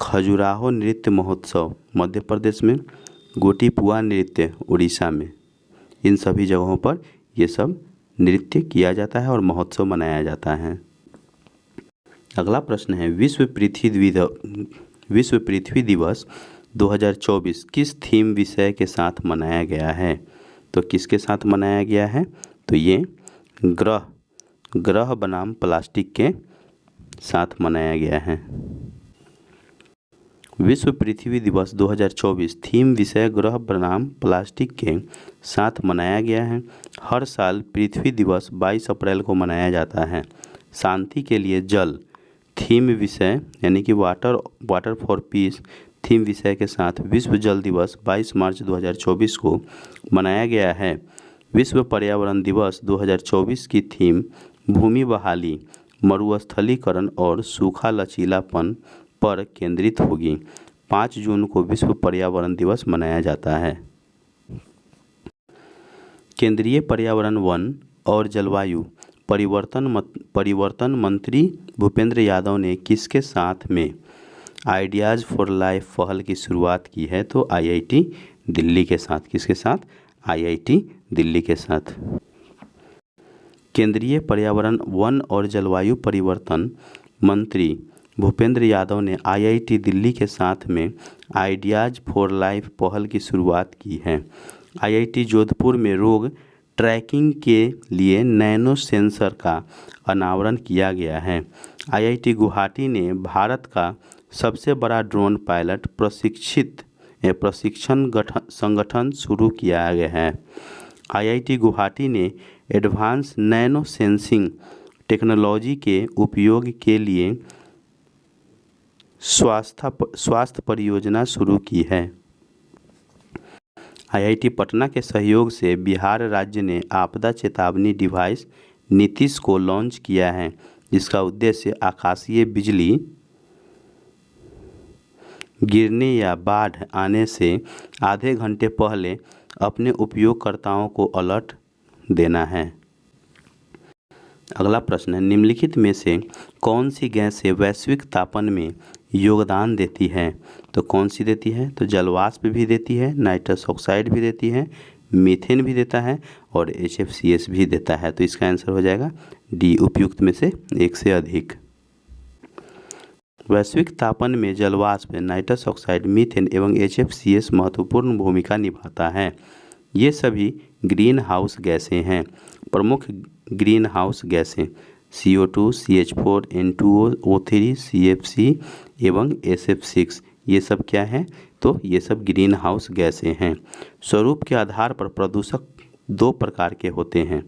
खजुराहो नृत्य महोत्सव मध्य प्रदेश में, गोटीपुआ नृत्य उड़ीसा में। इन सभी जगहों पर ये सब नृत्य किया जाता है और महोत्सव मनाया जाता है। अगला प्रश्न है, विश्व पृथ्वी दिवस 2024 किस थीम विषय के साथ मनाया गया है? तो किसके साथ मनाया गया है? तो ये ग्रह बनाम प्लास्टिक के साथ मनाया गया है। विश्व पृथ्वी दिवस 2024 थीम विषय ग्रह बनाम प्लास्टिक के साथ मनाया गया है। हर साल पृथ्वी दिवस 22 अप्रैल को मनाया जाता है। शांति के लिए जल थीम विषय यानी कि वाटर फॉर पीस थीम विषय के साथ विश्व जल दिवस 22 मार्च 2024 को मनाया गया है। विश्व पर्यावरण दिवस 2024 की थीम भूमि बहाली, मरुस्थलीकरण और सूखा लचीलापन पर केंद्रित होगी। 5 जून को विश्व पर्यावरण दिवस मनाया जाता है। केंद्रीय पर्यावरण, वन और जलवायु परिवर्तन मंत्री भूपेंद्र यादव ने किसके साथ में आइडियाज़ फॉर लाइफ पहल की शुरुआत की है? तो IIT दिल्ली के साथ। किसके साथ? IIT दिल्ली के साथ। केंद्रीय पर्यावरण, वन और जलवायु परिवर्तन मंत्री भूपेंद्र यादव ने IIT दिल्ली के साथ में आइडियाज़ फॉर लाइफ पहल की शुरुआत की है। IIT जोधपुर में रोग ट्रैकिंग के लिए नैनो सेंसर का अनावरण किया गया है। IIT गुवाहाटी ने भारत का सबसे बड़ा ड्रोन पायलट प्रशिक्षण संगठन शुरू किया गया है। IIT गुवाहाटी ने एडवांस नैनो सेंसिंग टेक्नोलॉजी के उपयोग के लिए स्वास्थ्य परियोजना शुरू की है। IIT पटना के सहयोग से बिहार राज्य ने आपदा चेतावनी डिवाइस नीतीश को लॉन्च किया है, जिसका उद्देश्य आकाशीय बिजली गिरने या बाढ़ आने से आधे घंटे पहले अपने उपयोगकर्ताओं को अलर्ट देना है। अगला प्रश्न है, निम्नलिखित में से कौन सी गैस वैश्विक तापन में योगदान देती है? तो कौन सी देती है? तो जलवाष्प भी देती है, नाइट्रस ऑक्साइड भी देती है, मीथेन भी देता है और HFCS भी देता है। तो इसका आंसर हो जाएगा डी, उपयुक्त में से एक से अधिक। वैश्विक तापन में जलवाष्प, नाइट्रस ऑक्साइड, मीथेन एवं HFCS महत्वपूर्ण भूमिका निभाता है। ये सभी ग्रीन हाउस गैसें हैं। प्रमुख ग्रीन हाउस गैसें CO2, CH4, N2O, O3, CFC एवं SF6, ये सब क्या हैं? तो ये सब ग्रीन हाउस गैसें हैं। स्वरूप के आधार पर प्रदूषक 2 प्रकार के होते हैं।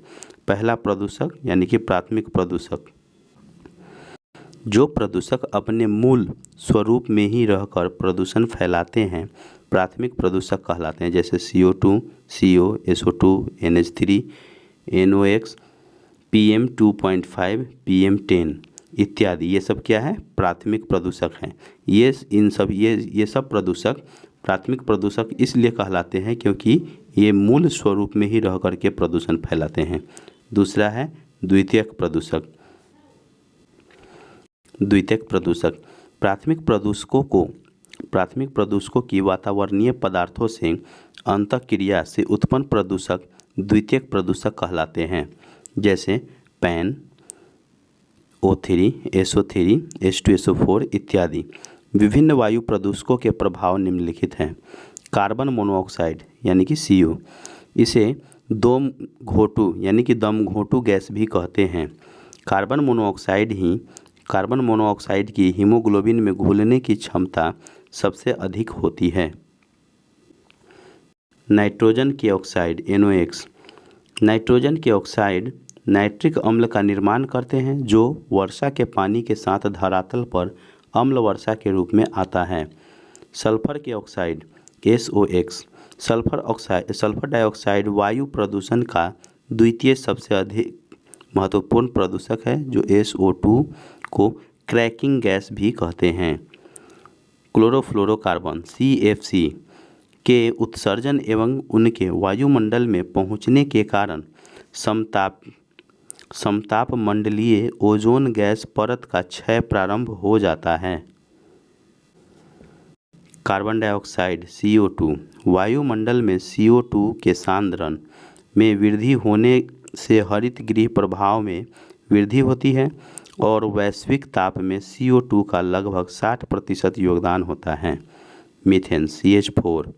पहला प्रदूषक यानी कि प्राथमिक प्रदूषक, जो प्रदूषक अपने मूल स्वरूप में ही रहकर प्रदूषण फैलाते हैं, प्राथमिक प्रदूषक कहलाते हैं। जैसे CO2, CO, SO2, NH3, NOx, PM2.5, PM10 इत्यादि, ये सब क्या है? प्राथमिक प्रदूषक हैं। ये सब प्रदूषक प्राथमिक प्रदूषक इसलिए कहलाते हैं क्योंकि ये मूल स्वरूप में ही रह करके प्रदूषण फैलाते हैं। दूसरा है द्वितीयक प्रदूषक। प्राथमिक प्रदूषकों की वातावरणीय पदार्थों से अंतःक्रिया से उत्पन्न प्रदूषक द्वितीयक प्रदूषक कहलाते हैं। जैसे पैन, O3, SO3, H2SO4 इत्यादि। विभिन्न वायु प्रदूषकों के प्रभाव निम्नलिखित हैं। कार्बन मोनोऑक्साइड यानी कि CO, इसे दम घोंटू गैस भी कहते हैं। कार्बन मोनोऑक्साइड की हीमोग्लोबिन में घुलने की क्षमता सबसे अधिक होती है। नाइट्रोजन के ऑक्साइड NOx, नाइट्रोजन के ऑक्साइड नाइट्रिक अम्ल का निर्माण करते हैं, जो वर्षा के पानी के साथ धरातल पर अम्ल वर्षा के रूप में आता है। सल्फर के ऑक्साइड SOx। सल्फर डाइऑक्साइड वायु प्रदूषण का द्वितीय सबसे अधिक महत्वपूर्ण प्रदूषक है, जो SO2 को क्रैकिंग गैस भी कहते हैं। क्लोरोफ्लोरोकार्बन CFC के उत्सर्जन एवं उनके वायुमंडल में पहुंचने के कारण समताप मंडलीय ओजोन गैस परत का क्षय प्रारंभ हो जाता है। कार्बन डाइऑक्साइड CO2 वायुमंडल में CO2 के सांद्रण में वृद्धि होने से हरित गृह प्रभाव में वृद्धि होती है और वैश्विक ताप में CO2 का लगभग 60% योगदान होता है। मीथेन CH4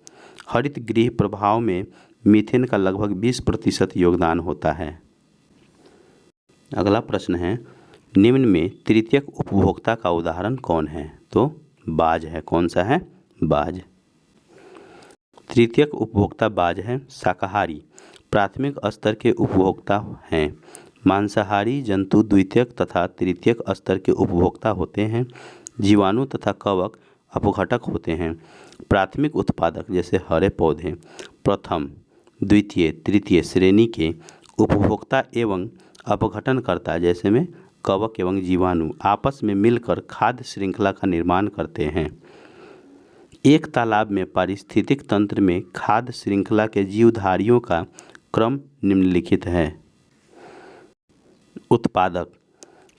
हरित गृह प्रभाव में मीथेन का लगभग 20% योगदान होता है। अगला प्रश्न है, निम्न में तृतीयक उपभोक्ता का उदाहरण कौन है? तो बाज है। कौन सा है? बाज। तृतीयक उपभोक्ता बाज है। शाकाहारी प्राथमिक स्तर के उपभोक्ता हैं। मांसाहारी जंतु द्वितीयक तथा तृतीयक स्तर के उपभोक्ता होते हैं। जीवाणु तथा कवक अपघटक होते हैं। प्राथमिक उत्पादक जैसे हरे पौधे प्रथम, द्वितीय, तृतीय श्रेणी के उपभोक्ता एवं अपघटनकर्ता जैसे में कवक एवं जीवाणु आपस में मिलकर खाद्य श्रृंखला का निर्माण करते हैं। एक तालाब में पारिस्थितिक तंत्र में खाद्य श्रृंखला के जीवधारियों का क्रम निम्नलिखित है। उत्पादक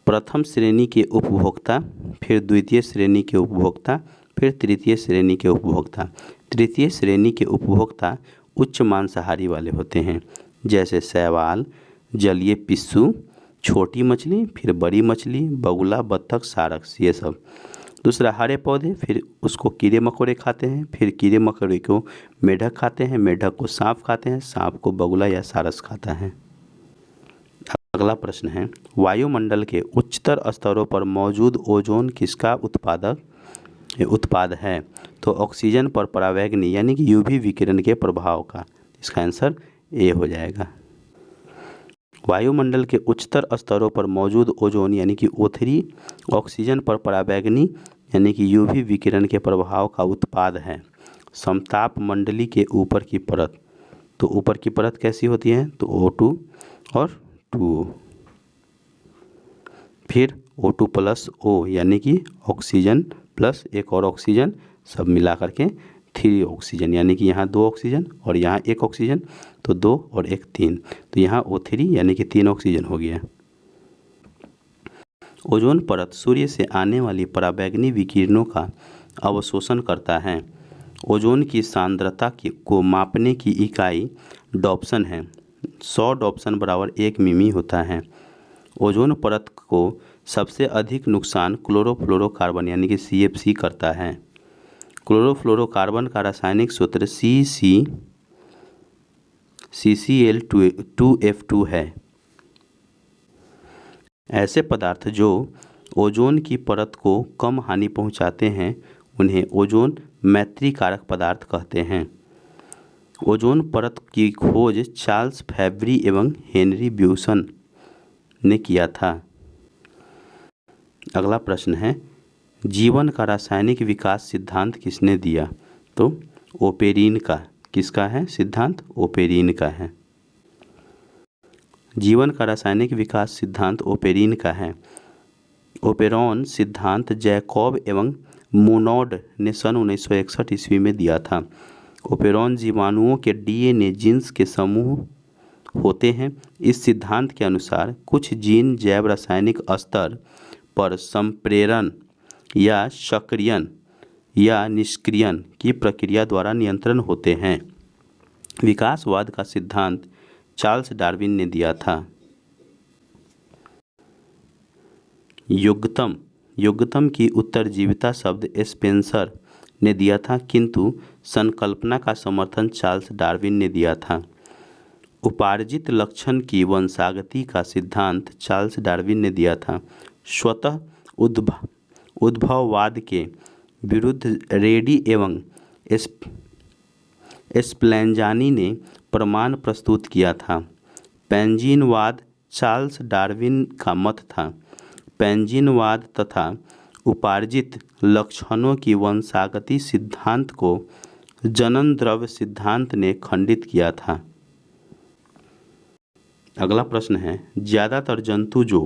प्रथम श्रेणी के उपभोक्ता, फिर द्वितीय श्रेणी के उपभोक्ता, फिर तृतीय श्रेणी के उपभोक्ता। तृतीय श्रेणी के उपभोक्ता उच्च मांसाहारी वाले होते हैं, जैसे शैवाल, जलीय पिस्सू, छोटी मछली, फिर बड़ी मछली, बगुला, बत्तख, सारस, ये सब। दूसरा हरे पौधे, फिर उसको कीड़े मकोड़े खाते हैं, फिर कीड़े मकोड़े को मेढक खाते हैं, मेढक को सांप खाते हैं, सांप को बगुला या सारस खाता है। अगला प्रश्न है, वायुमंडल के उच्चतर स्तरों पर मौजूद ओजोन किसका उत्पाद है? तो ऑक्सीजन पर परावैंगनी यानी कि UV विकिरण के प्रभाव का। इसका आंसर A हो जाएगा। वायुमंडल के उच्चतर स्तरों पर मौजूद ओजोन यानी कि O3 ऑक्सीजन पर परावैंगनी यानी कि UV विकिरण के प्रभाव का उत्पाद है। समताप मंडली के ऊपर की परत, तो ऊपर की परत कैसी होती है? तो O2 और 2O, फिर O2 प्लस O यानी कि ऑक्सीजन प्लस एक और ऑक्सीजन, सब मिला करके 3 ऑक्सीजन, यानी कि यहाँ 2 ऑक्सीजन और यहाँ 1 ऑक्सीजन, तो 2 और 1 3, तो यहाँ O3 यानी कि 3 ऑक्सीजन हो गया। ओजोन परत सूर्य से आने वाली पराबैंगनी विकिरणों का अवशोषण करता है। ओजोन की सांद्रता को मापने की इकाई डॉप्सन है। 100 डॉप्सन बराबर 1 मिमी होता है। ओजोन परत को सबसे अधिक नुकसान क्लोरोफ्लोरोकार्बन यानी कि CFC करता है। क्लोरोफ्लोरोकार्बन का रासायनिक सूत्र CCl2F2 है। ऐसे पदार्थ जो ओजोन की परत को कम हानि पहुंचाते हैं उन्हें ओजोन मैत्री कारक पदार्थ कहते हैं। ओजोन परत की खोज चार्ल्स फैब्री एवं हेनरी ब्यूसन ने किया था। अगला प्रश्न है, जीवन का रासायनिक विकास सिद्धांत किसने दिया? तो ओपेरिन का। किसका है सिद्धांत? ओपेरिन का है। जीवन का रासायनिक विकास सिद्धांत ओपेरिन का है। ओपेरॉन सिद्धांत जैकब एवं मोनोड ने सन 1961 ईस्वी में दिया था। ओपेरॉन जीवाणुओं के DNA जीन्स के समूह होते हैं। इस सिद्धांत के अनुसार कुछ जीन जैव रासायनिक स्तर पर संप्रेरण या सक्रियण या निष्क्रियण की प्रक्रिया द्वारा नियंत्रण होते हैं। विकासवाद का सिद्धांत चार्ल्स डार्विन ने दिया था। युग्मतम की उत्तरजीविता शब्द स्पेंसर ने दिया था, किंतु संकल्पना का समर्थन चार्ल्स डार्विन ने दिया था। उपार्जित लक्षण की वंशागति का सिद्धांत चार्ल्स डार्विन ने दिया था। स्वतः उद्भववाद के विरुद्ध रेडी एवं स्प्लैंजानी ने प्रमाण प्रस्तुत किया था। पैंजीनवाद चार्ल्स डार्विन का मत था। पैंजीनवाद तथा उपार्जित लक्षणों की वंशागति सिद्धांत को जनन द्रव्य सिद्धांत ने खंडित किया था। अगला प्रश्न है, ज़्यादातर जंतु जो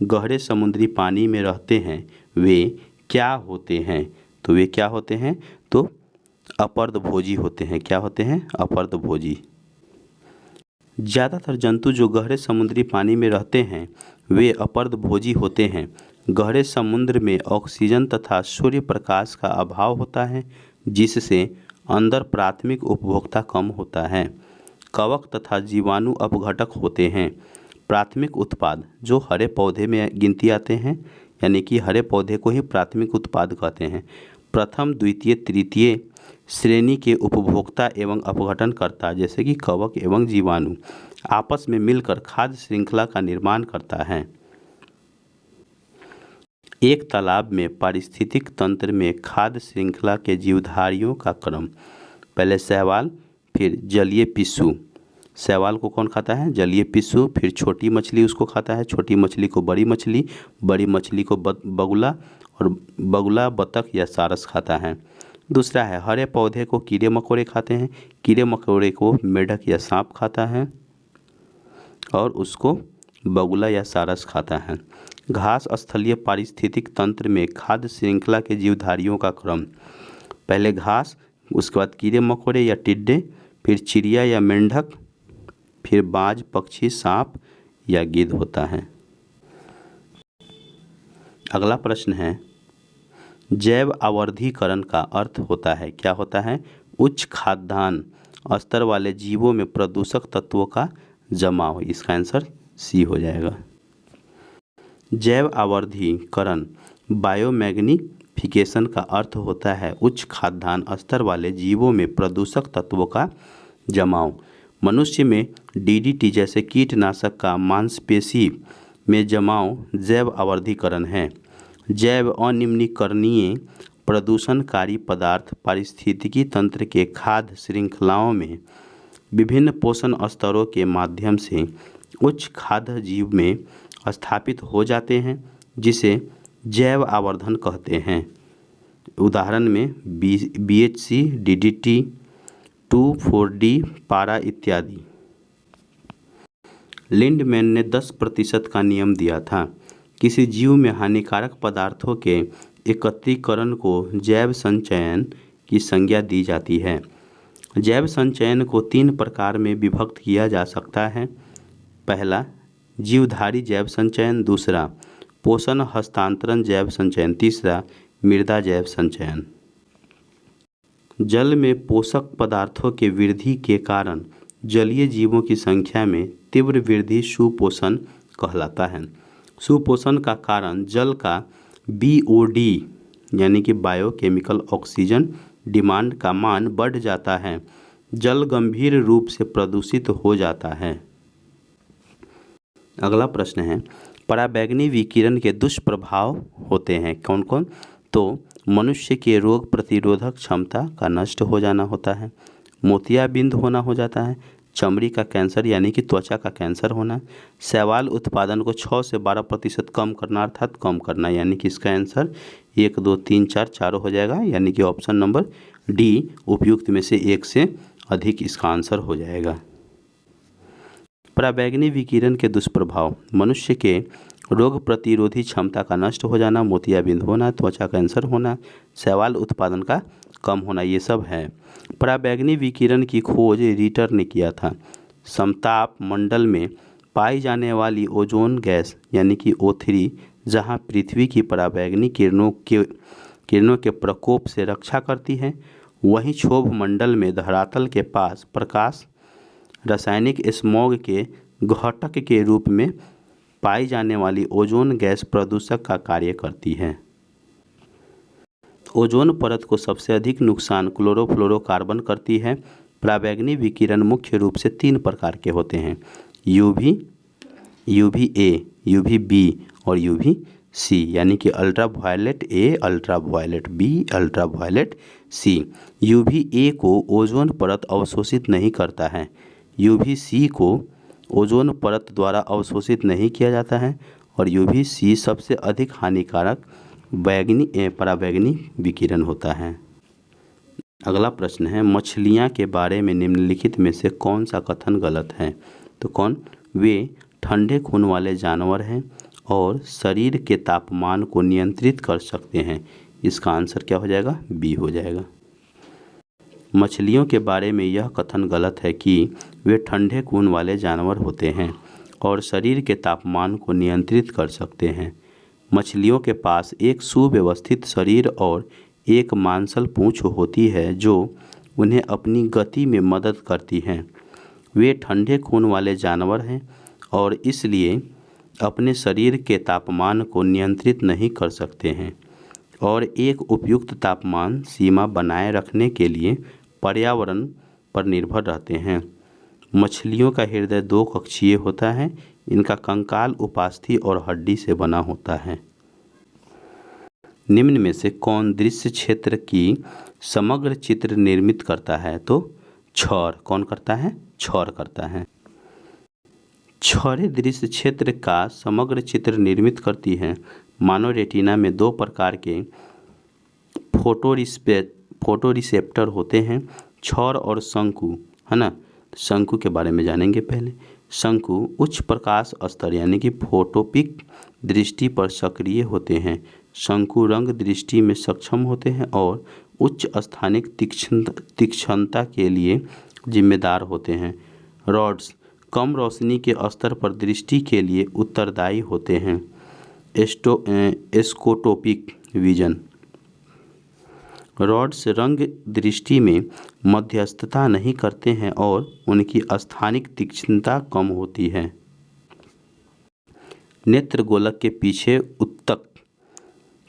गहरे समुद्री पानी में रहते हैं वे क्या होते हैं? तो वे क्या होते हैं? तो अपरदभोजी होते हैं। क्या होते हैं? अपरदभोजी। ज़्यादातर जंतु जो गहरे समुद्री पानी में रहते हैं वे अपरदभोजी होते हैं। गहरे समुद्र में ऑक्सीजन तथा सूर्य प्रकाश का अभाव होता है, जिससे अंदर प्राथमिक उपभोक्ता कम होता है। कवक तथा जीवाणु अपघटक होते हैं। प्राथमिक उत्पाद जो हरे पौधे में गिनती आते हैं, यानी कि हरे पौधे को ही प्राथमिक उत्पाद कहते हैं। प्रथम, द्वितीय, तृतीय श्रेणी के उपभोक्ता एवं अपघटनकर्ता जैसे कि कवक एवं जीवाणु आपस में मिलकर खाद्य श्रृंखला का निर्माण करता है। एक तालाब में पारिस्थितिक तंत्र में खाद्य श्रृंखला के जीवधारियों का क्रम, पहले शैवाल, फिर जलीय पिस्सू। शैवाल को कौन खाता है? जलीय पिस्सू। फिर छोटी मछली उसको खाता है, छोटी मछली को बड़ी मछली, बड़ी मछली को बगुला, और बगुला बतख या सारस खाता है। दूसरा है, हरे पौधे को कीड़े मकोड़े खाते हैं, कीड़े मकोड़े को मेढक या सांप खाता है और उसको बगुला या सारस खाता है। घास स्थलीय पारिस्थितिक तंत्र में खाद्य श्रृंखला के जीवधारियों का क्रम, पहले घास, उसके बाद कीड़े मकोड़े या टिड्डे, फिर चिड़िया या मेंढक, फिर बाज, पक्षी, सांप या गिद्ध होता है। अगला प्रश्न है, जैव आवर्धीकरण का अर्थ होता है, क्या होता है? उच्च खाद्यान्न स्तर वाले जीवों में प्रदूषक तत्वों का जमाव। इसका आंसर सी हो जाएगा। जैव आवर्धीकरण बायोमैग्नीफिकेशन का अर्थ होता है उच्च खाद्यान्न स्तर वाले जीवों में प्रदूषक तत्वों का जमाव। मनुष्य में डीडीटी जैसे कीटनाशक का मांसपेशी में जमाव जैव आवर्धीकरण है। जैव अनिम्नीकरणीय प्रदूषणकारी पदार्थ पारिस्थितिकी तंत्र के खाद्य श्रृंखलाओं में विभिन्न पोषण स्तरों के माध्यम से उच्च खाद्य जीव में स्थापित हो जाते हैं, जिसे जैव आवर्धन कहते हैं। उदाहरण में BHC, DDT, 2,4-D, पारा इत्यादि। लिंडमैन ने 10% का नियम दिया था। किसी जीव में हानिकारक पदार्थों के एकत्रीकरण को जैव संचयन की संज्ञा दी जाती है। जैव संचयन को 3 प्रकार में विभक्त किया जा सकता है। पहला, जीवधारी जैव संचयन। दूसरा, पोषण हस्तांतरण जैव संचयन। तीसरा, मृदा जैव संचयन। जल में पोषक पदार्थों के वृद्धि के कारण जलीय जीवों की संख्या में तीव्र वृद्धि सुपोषण कहलाता है। सुपोषण का कारण जल का BOD यानी कि बायोकेमिकल ऑक्सीजन डिमांड का मान बढ़ जाता है। जल गंभीर रूप से प्रदूषित हो जाता है। अगला प्रश्न है, पराबैंगनी विकिरण के दुष्प्रभाव होते हैं कौन कौन? तो मनुष्य के रोग प्रतिरोधक क्षमता का नष्ट हो जाना होता है, मोतियाबिंद होना हो जाता है, चमड़ी का कैंसर यानी कि त्वचा का कैंसर होना, शैवाल उत्पादन को 6 से 12% कम करना, अर्थात कम करना, यानी कि इसका आंसर 1, 2, 3, 4 चारों हो जाएगा, यानी कि ऑप्शन नंबर डी उपयुक्त में से एक से अधिक इसका आंसर हो जाएगा। पराबैंगनी विकिरण के दुष्प्रभाव, मनुष्य के रोग प्रतिरोधी क्षमता का नष्ट हो जाना, मोतियाबिंद होना, त्वचा कैंसर होना, शैवाल उत्पादन का कम होना, ये सब है। पराबैंगनी विकिरण की खोज रिटर ने किया था। समताप मंडल में पाई जाने वाली ओजोन गैस यानी कि O3 जहां पृथ्वी की पराबैंगनी किरणों के प्रकोप से रक्षा करती है, वहीं क्षोभ मंडल में धरातल के पास प्रकाश रासायनिक स्मॉग के घटक के रूप में पाई जाने वाली ओजोन गैस प्रदूषक का कार्य करती है। ओजोन परत को सबसे अधिक नुकसान क्लोरोफ्लोरोकार्बन करती है। पराबैंगनी विकिरण मुख्य रूप से 3 प्रकार के होते हैं, UVA, UVB और UVC, यानी कि ultraviolet A, ultraviolet B, ultraviolet C। UVA को ओजोन परत अवशोषित नहीं करता है, UVC को ओजोन परत द्वारा अवशोषित नहीं किया जाता है और UVC सबसे अधिक हानिकारक पराबैंगनी विकिरण होता है। अगला प्रश्न है, मछलियाँ के बारे में निम्नलिखित में से कौन सा कथन गलत है? तो कौन? वे ठंडे खून वाले जानवर हैं और शरीर के तापमान को नियंत्रित कर सकते हैं। इसका आंसर क्या हो जाएगा? बी हो जाएगा। मछलियों के बारे में यह कथन गलत है कि वे ठंडे खून वाले जानवर होते हैं और शरीर के तापमान को नियंत्रित कर सकते हैं। मछलियों के पास एक सुव्यवस्थित शरीर और एक मांसल पूंछ होती है जो उन्हें अपनी गति में मदद करती हैं। वे ठंडे खून वाले जानवर हैं और इसलिए अपने शरीर के तापमान को नियंत्रित नहीं कर सकते हैं और एक उपयुक्त तापमान सीमा बनाए रखने के लिए पर्यावरण पर निर्भर रहते हैं। मछलियों का हृदय 2 कक्षीय होता है। इनका कंकाल उपास्थि और हड्डी से बना होता है। निम्न में से कौन दृश्य क्षेत्र की समग्र चित्र निर्मित करता है? तो क्षौर। कौन करता है? क्षौर करता है। क्षौरें दृश्य क्षेत्र का समग्र चित्र निर्मित करती हैं। मानव रेटिना में 2 प्रकार के फोटोरिसेप्टर होते हैं, क्षौर और शंकु, है ना। शंकु के बारे में जानेंगे पहले। शंकु उच्च प्रकाश स्तर यानी कि फोटोपिक दृष्टि पर सक्रिय होते हैं। शंकु रंग दृष्टि में सक्षम होते हैं और उच्च स्थानिक तीक्ष्णता के लिए जिम्मेदार होते हैं। रॉड्स कम रोशनी के स्तर पर दृष्टि के लिए उत्तरदायी होते हैं। एस्कोटोपिक विजन रॉड्स रंग दृष्टि में मध्यस्थता नहीं करते हैं और उनकी स्थानिक तीक्ष्णता कम होती है। नेत्र गोलक के पीछे उत्तक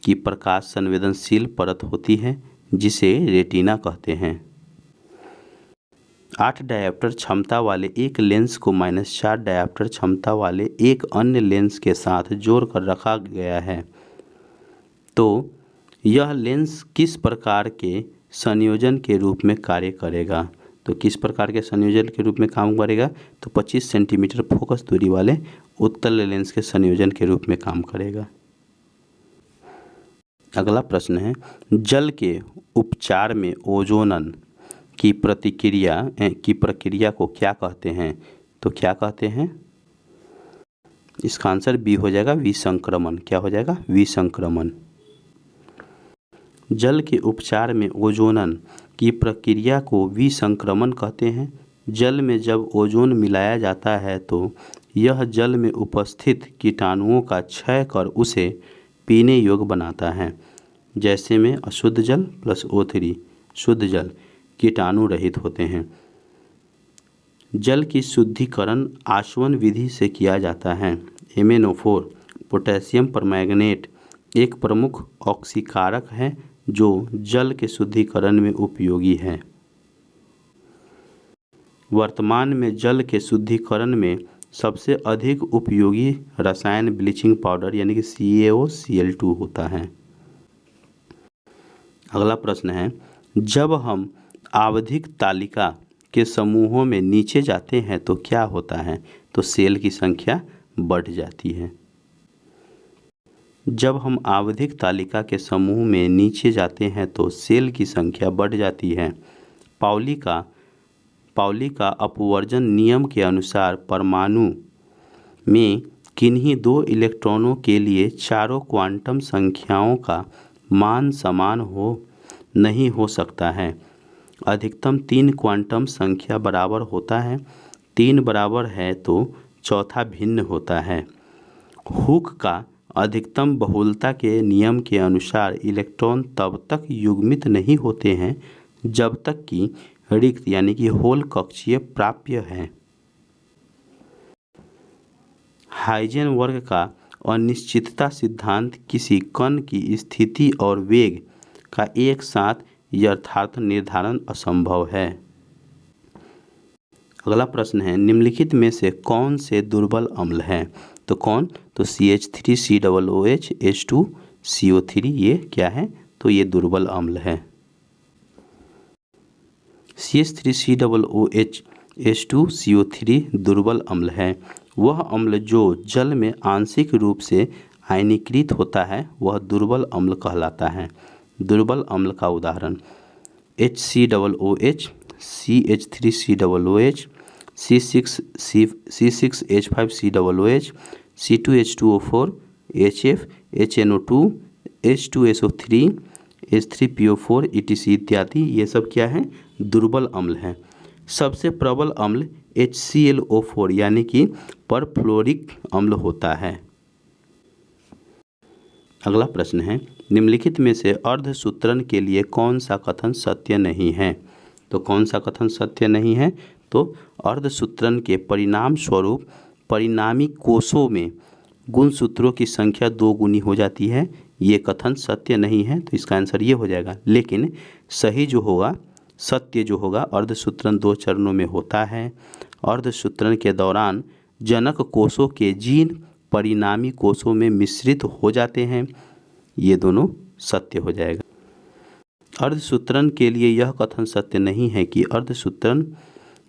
की प्रकाश संवेदनशील परत होती है जिसे रेटिना कहते हैं। 8 डायोप्टर क्षमता वाले एक लेंस को -4 डायोप्टर क्षमता वाले एक अन्य लेंस के साथ जोड़कर रखा गया है। तो यह लेंस किस प्रकार के संयोजन के रूप में कार्य करेगा? तो किस प्रकार के संयोजन के रूप में काम करेगा? तो 25 सेंटीमीटर फोकस दूरी वाले उत्तल लेंस के संयोजन के रूप में काम करेगा। अगला प्रश्न है, जल के उपचार में ओजोनन की प्रक्रिया को क्या कहते हैं? तो क्या कहते हैं? इसका आंसर बी हो जाएगा, विसंक्रमण। क्या हो जाएगा? विसंक्रमण। जल के उपचार में ओजोनन की प्रक्रिया को विसंक्रमण कहते हैं। जल में जब ओजोन मिलाया जाता है तो यह जल में उपस्थित कीटाणुओं का क्षय कर उसे पीने योग्य बनाता है। जैसे में अशुद्ध जल प्लस O3 शुद्ध जल कीटाणु रहित होते हैं। जल की शुद्धिकरण आसवन विधि से किया जाता है। MnO4 पोटेशियम परमैंगनेट एक प्रमुख ऑक्सीकारक है जो जल के शुद्धिकरण में उपयोगी है। वर्तमान में जल के शुद्धिकरण में सबसे अधिक उपयोगी रसायन ब्लीचिंग पाउडर यानी कि CaOCl2 होता है। अगला प्रश्न है, जब हम आवधिक तालिका के समूहों में नीचे जाते हैं तो क्या होता है? तो सेल की संख्या बढ़ जाती है। जब हम आवधिक तालिका के समूह में नीचे जाते हैं तो सेल की संख्या बढ़ जाती है। पाउली का अपवर्जन नियम के अनुसार परमाणु में किन्हीं 2 इलेक्ट्रॉनों के लिए चारों क्वांटम संख्याओं का मान समान नहीं हो सकता है। अधिकतम 3 क्वांटम संख्या बराबर होता है। 3 बराबर है तो चौथा भिन्न होता है। हुक का अधिकतम बहुलता के नियम के अनुसार इलेक्ट्रॉन तब तक युग्मित नहीं होते हैं जब तक कि रिक्त यानी कि होल कक्षीय प्राप्य है। हाइजेनबर्ग का अनिश्चितता सिद्धांत किसी कण की स्थिति और वेग का एक साथ यथार्थ निर्धारण असंभव है। अगला प्रश्न है, निम्नलिखित में से कौन से दुर्बल अम्ल हैं? तो कौन? तो CH3COOH H2CO3 ये क्या है? तो ये दुर्बल अम्ल है। CH3COOH H2CO3 दुर्बल अम्ल है। वह अम्ल जो जल में आंशिक रूप से आयनीकृत होता है वह दुर्बल अम्ल कहलाता है। दुर्बल अम्ल का उदाहरण HCOOH, CH3COOH, C6H5COOH, C2H2O4, HF, HNO2, H2SO3, H3PO4 etc. इत्यादि ये सब क्या है? दुर्बल अम्ल हैं। सबसे प्रबल अम्ल HClO4 यानी कि परफ्लोरिक अम्ल होता है। अगला प्रश्न है, निम्नलिखित में से अर्धसूत्रण के लिए कौन सा कथन सत्य नहीं है? तो कौन सा कथन सत्य नहीं है? तो अर्धसूत्रण के परिणाम स्वरूप परिणामी कोषों में गुणसूत्रों की संख्या 2 गुनी हो जाती है। ये कथन सत्य नहीं है, तो इसका आंसर ये हो जाएगा। लेकिन सही जो होगा, सत्य जो होगा, अर्धसूत्रण 2 चरणों में होता है। अर्धसूत्रण के दौरान जनक कोषों के जीन परिणामी कोषों में मिश्रित हो जाते हैं। ये दोनों सत्य हो जाएगा। अर्धसूत्रण के लिए यह कथन सत्य नहीं है कि अर्धसूत्रण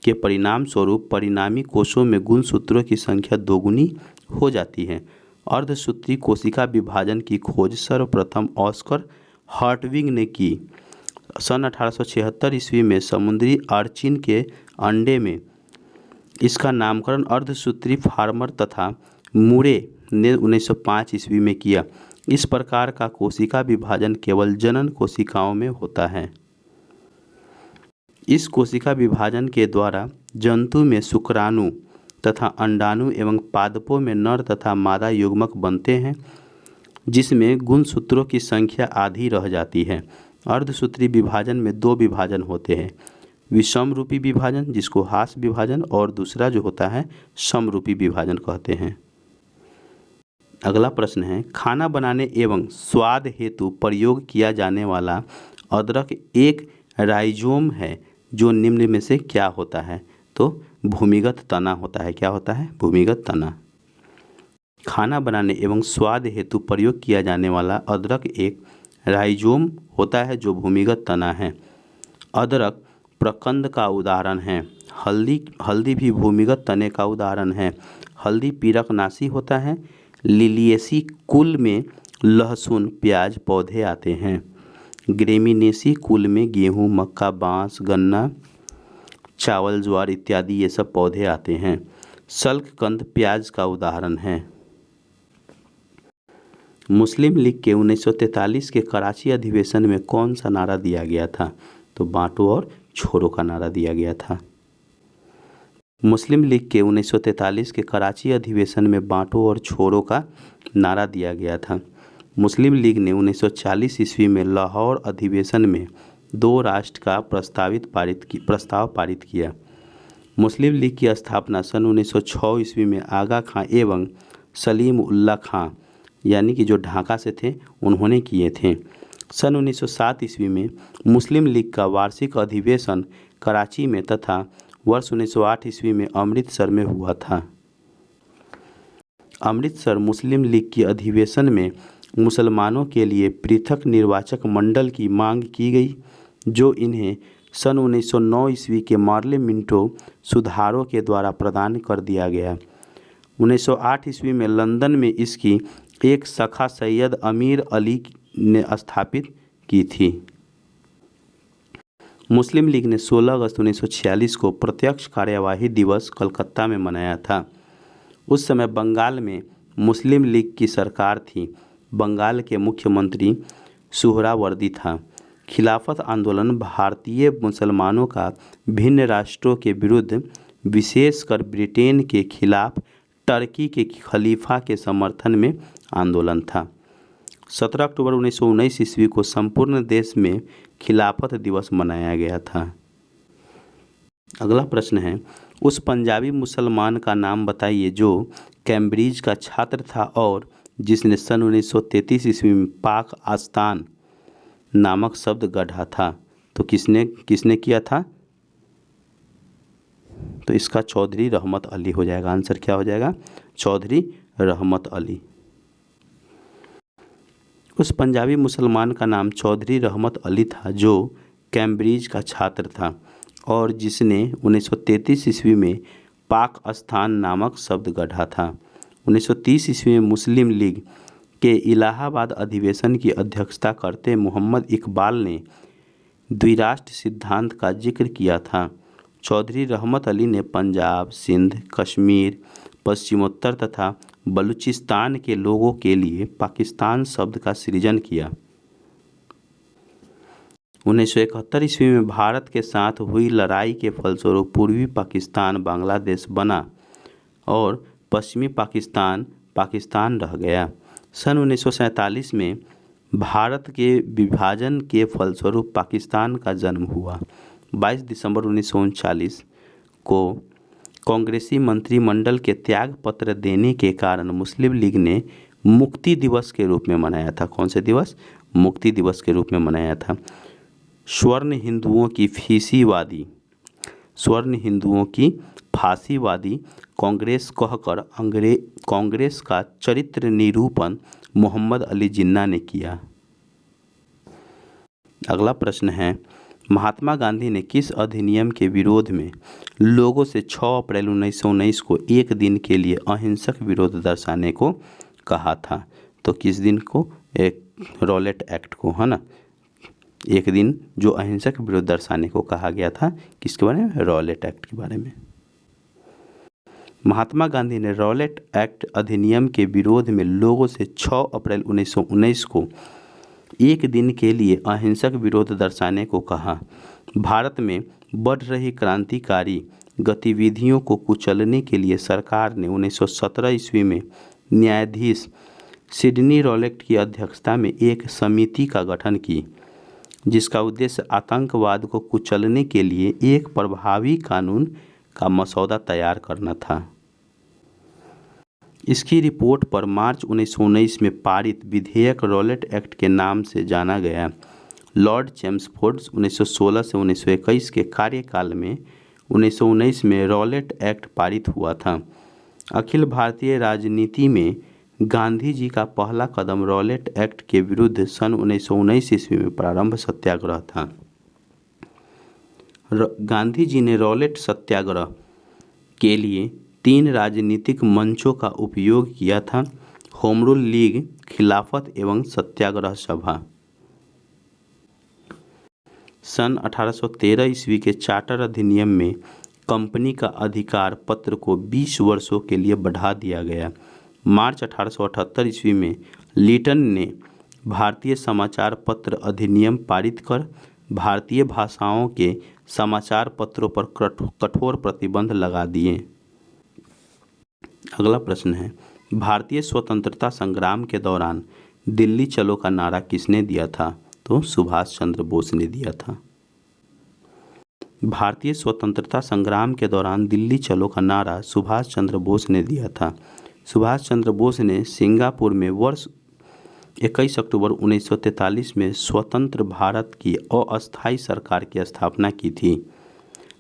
के परिणाम स्वरूप परिणामी कोषों में गुणसूत्रों की संख्या 2 गुनी हो जाती है। अर्धसूत्री कोशिका विभाजन की खोज सर्वप्रथम ऑस्कर हर्टविग ने की। सन 1876 ईस्वी में समुद्री अर्चिन के अंडे में इसका नामकरण अर्धसूत्री फार्मर तथा मुरे ने 1905 ईस्वी में किया। इस प्रकार का कोशिका विभाजन केवल जनन कोशिकाओं में होता है। इस कोशिका विभाजन के द्वारा जंतु में शुक्राणु तथा अंडाणु एवं पादपों में नर तथा मादा युग्मक बनते हैं, जिसमें गुणसूत्रों की संख्या आधी रह जाती है। अर्धसूत्री विभाजन में 2 विभाजन होते हैं, विषमरूपी विभाजन जिसको हास विभाजन, और दूसरा जो होता है समरूपी विभाजन कहते हैं। अगला प्रश्न है, खाना बनाने एवं स्वाद हेतु प्रयोग किया जाने वाला अदरक एक राइजोम है जो निम्न में से क्या होता है? तो भूमिगत तना होता है। क्या होता है? भूमिगत तना। खाना बनाने एवं स्वाद हेतु प्रयोग किया जाने वाला अदरक एक राइजोम होता है जो भूमिगत तना है। अदरक प्रकंद का उदाहरण है। हल्दी भी भूमिगत तने का उदाहरण है। हल्दी पीरकनाशी होता है। लिलिएसी कुल में लहसुन प्याज पौधे आते हैं। ग्रेमिनेसी कुल में गेहूं, मक्का, बांस, गन्ना, चावल, ज्वार इत्यादि ये सब पौधे आते हैं। सल्ककंद प्याज का उदाहरण है। मुस्लिम लीग के 1943 के कराची अधिवेशन में कौन सा नारा दिया गया था? तो बांटो और छोड़ो का नारा दिया गया था। मुस्लिम लीग के 1943 के कराची अधिवेशन में बांटो और छोड़ो का नारा दिया गया था। मुस्लिम लीग ने 1940 ईस्वी में लाहौर अधिवेशन में 2 राष्ट्र का प्रस्ताव पारित किया। मुस्लिम लीग की स्थापना सन 1906 ईस्वी में आगा खां एवं सलीम उल्लाह खां यानी कि जो ढाका से थे उन्होंने किए थे। सन 1907 ईस्वी में मुस्लिम लीग का वार्षिक अधिवेशन कराची में तथा वर्ष 1908 ईस्वी में अमृतसर में हुआ था। अमृतसर मुस्लिम लीग की अधिवेशन में मुसलमानों के लिए पृथक निर्वाचक मंडल की मांग की गई, जो इन्हें सन 1909 ईस्वी के मार्ले मिंटो सुधारों के द्वारा प्रदान कर दिया गया। 1908 ईस्वी में लंदन में इसकी एक शाखा सैयद अमीर अली ने स्थापित की थी। मुस्लिम लीग ने 16 अगस्त 1946 को प्रत्यक्ष कार्यवाही दिवस कलकत्ता में मनाया था। उस समय बंगाल में मुस्लिम लीग की सरकार थी। बंगाल के मुख्यमंत्री सुहरावर्दी था। खिलाफत आंदोलन भारतीय मुसलमानों का भिन्न राष्ट्रों के विरुद्ध, विशेषकर ब्रिटेन के खिलाफ टर्की के खलीफा के समर्थन में आंदोलन था। 17 अक्टूबर 1919 ईस्वी को संपूर्ण देश में खिलाफत दिवस मनाया गया था। अगला प्रश्न है, उस पंजाबी मुसलमान का नाम बताइए जो कैम्ब्रिज का छात्र था और जिसने सन 1933 ईस्वी में पाक आस्तान नामक शब्द गढ़ा था। तो किसने किया था? तो इसका चौधरी रहमत अली हो जाएगा। आंसर क्या हो जाएगा? चौधरी रहमत अली। उस पंजाबी मुसलमान का नाम चौधरी रहमत अली था जो कैम्ब्रिज का छात्र था और जिसने 1933 ईस्वी में पाक स्थान नामक शब्द गढ़ा था। 1930 ईस्वी में मुस्लिम लीग के इलाहाबाद अधिवेशन की अध्यक्षता करते मोहम्मद इकबाल ने द्विराष्ट्र सिद्धांत का जिक्र किया था। चौधरी रहमत अली ने पंजाब, सिंध, कश्मीर, पश्चिमोत्तर तथा बलूचिस्तान के लोगों के लिए पाकिस्तान शब्द का सृजन किया। 1971 ईस्वी में भारत के साथ हुई लड़ाई के फलस्वरूप पूर्वी पाकिस्तान बांग्लादेश बना और पश्चिमी पाकिस्तान पाकिस्तान रह गया। सन 1947 में भारत के विभाजन के फलस्वरूप पाकिस्तान का जन्म हुआ। 22 दिसंबर 1939 को कांग्रेसी मंत्रिमंडल के त्याग पत्र देने के कारण मुस्लिम लीग ने मुक्ति दिवस के रूप में मनाया था। कौन से दिवस? मुक्ति दिवस के रूप में मनाया था। स्वर्ण हिंदुओं की फांसीवादी कांग्रेस कहकर कांग्रेस का चरित्र निरूपण मोहम्मद अली जिन्ना ने किया। अगला प्रश्न है, महात्मा गांधी ने किस अधिनियम के विरोध में लोगों से 6 अप्रैल 1919 को एक दिन के लिए अहिंसक विरोध दर्शाने को कहा था? तो किस दिन को? एक रॉलेट एक्ट को, है ना। एक दिन जो अहिंसक विरोध दर्शाने को कहा गया था, किसके बारे में? रॉलेट एक्ट के बारे में। महात्मा गांधी ने रॉलेट एक्ट अधिनियम के विरोध में लोगों से 6 अप्रैल 1919 को एक दिन के लिए अहिंसक विरोध दर्शाने को कहा। भारत में बढ़ रही क्रांतिकारी गतिविधियों को कुचलने के लिए सरकार ने 1917 ईस्वी में न्यायाधीश सिडनी रॉलेट की अध्यक्षता में एक समिति का गठन की, जिसका उद्देश्य आतंकवाद को कुचलने के लिए एक प्रभावी कानून का मसौदा तैयार करना था। इसकी रिपोर्ट पर मार्च 1919 में पारित विधेयक रॉलेट एक्ट के नाम से जाना गया। लॉर्ड चेम्सफोर्ड 1916 से 1921 के कार्यकाल में 1919 में रॉलेट एक्ट पारित हुआ था। अखिल भारतीय राजनीति में गांधी जी का पहला कदम रॉलेट एक्ट के विरुद्ध सन 1919 ईस्वी में प्रारंभ सत्याग्रह था। गांधी जी ने रॉलेट सत्याग्रह के लिए 3 राजनीतिक मंचों का उपयोग किया था: होम रूल लीग, खिलाफत एवं सत्याग्रह सभा। सन 1813 ईस्वी के चार्टर अधिनियम में कंपनी का अधिकार पत्र को 20 वर्षों के लिए बढ़ा दिया गया। मार्च 1878 ईस्वी में लिटन ने भारतीय समाचार पत्र अधिनियम पारित कर भारतीय भाषाओं के समाचार पत्रों पर कठोर प्रतिबंध लगा दिए। अगला प्रश्न है, भारतीय स्वतंत्रता संग्राम के दौरान दिल्ली चलो का नारा किसने दिया था? तो सुभाष चंद्र बोस ने दिया था। भारतीय स्वतंत्रता संग्राम के दौरान दिल्ली चलो का नारा सुभाष चंद्र बोस ने दिया था। सुभाष चंद्र बोस ने सिंगापुर में वर्ष 21 अक्टूबर 1943 में स्वतंत्र भारत की अस्थायी सरकार की स्थापना की थी।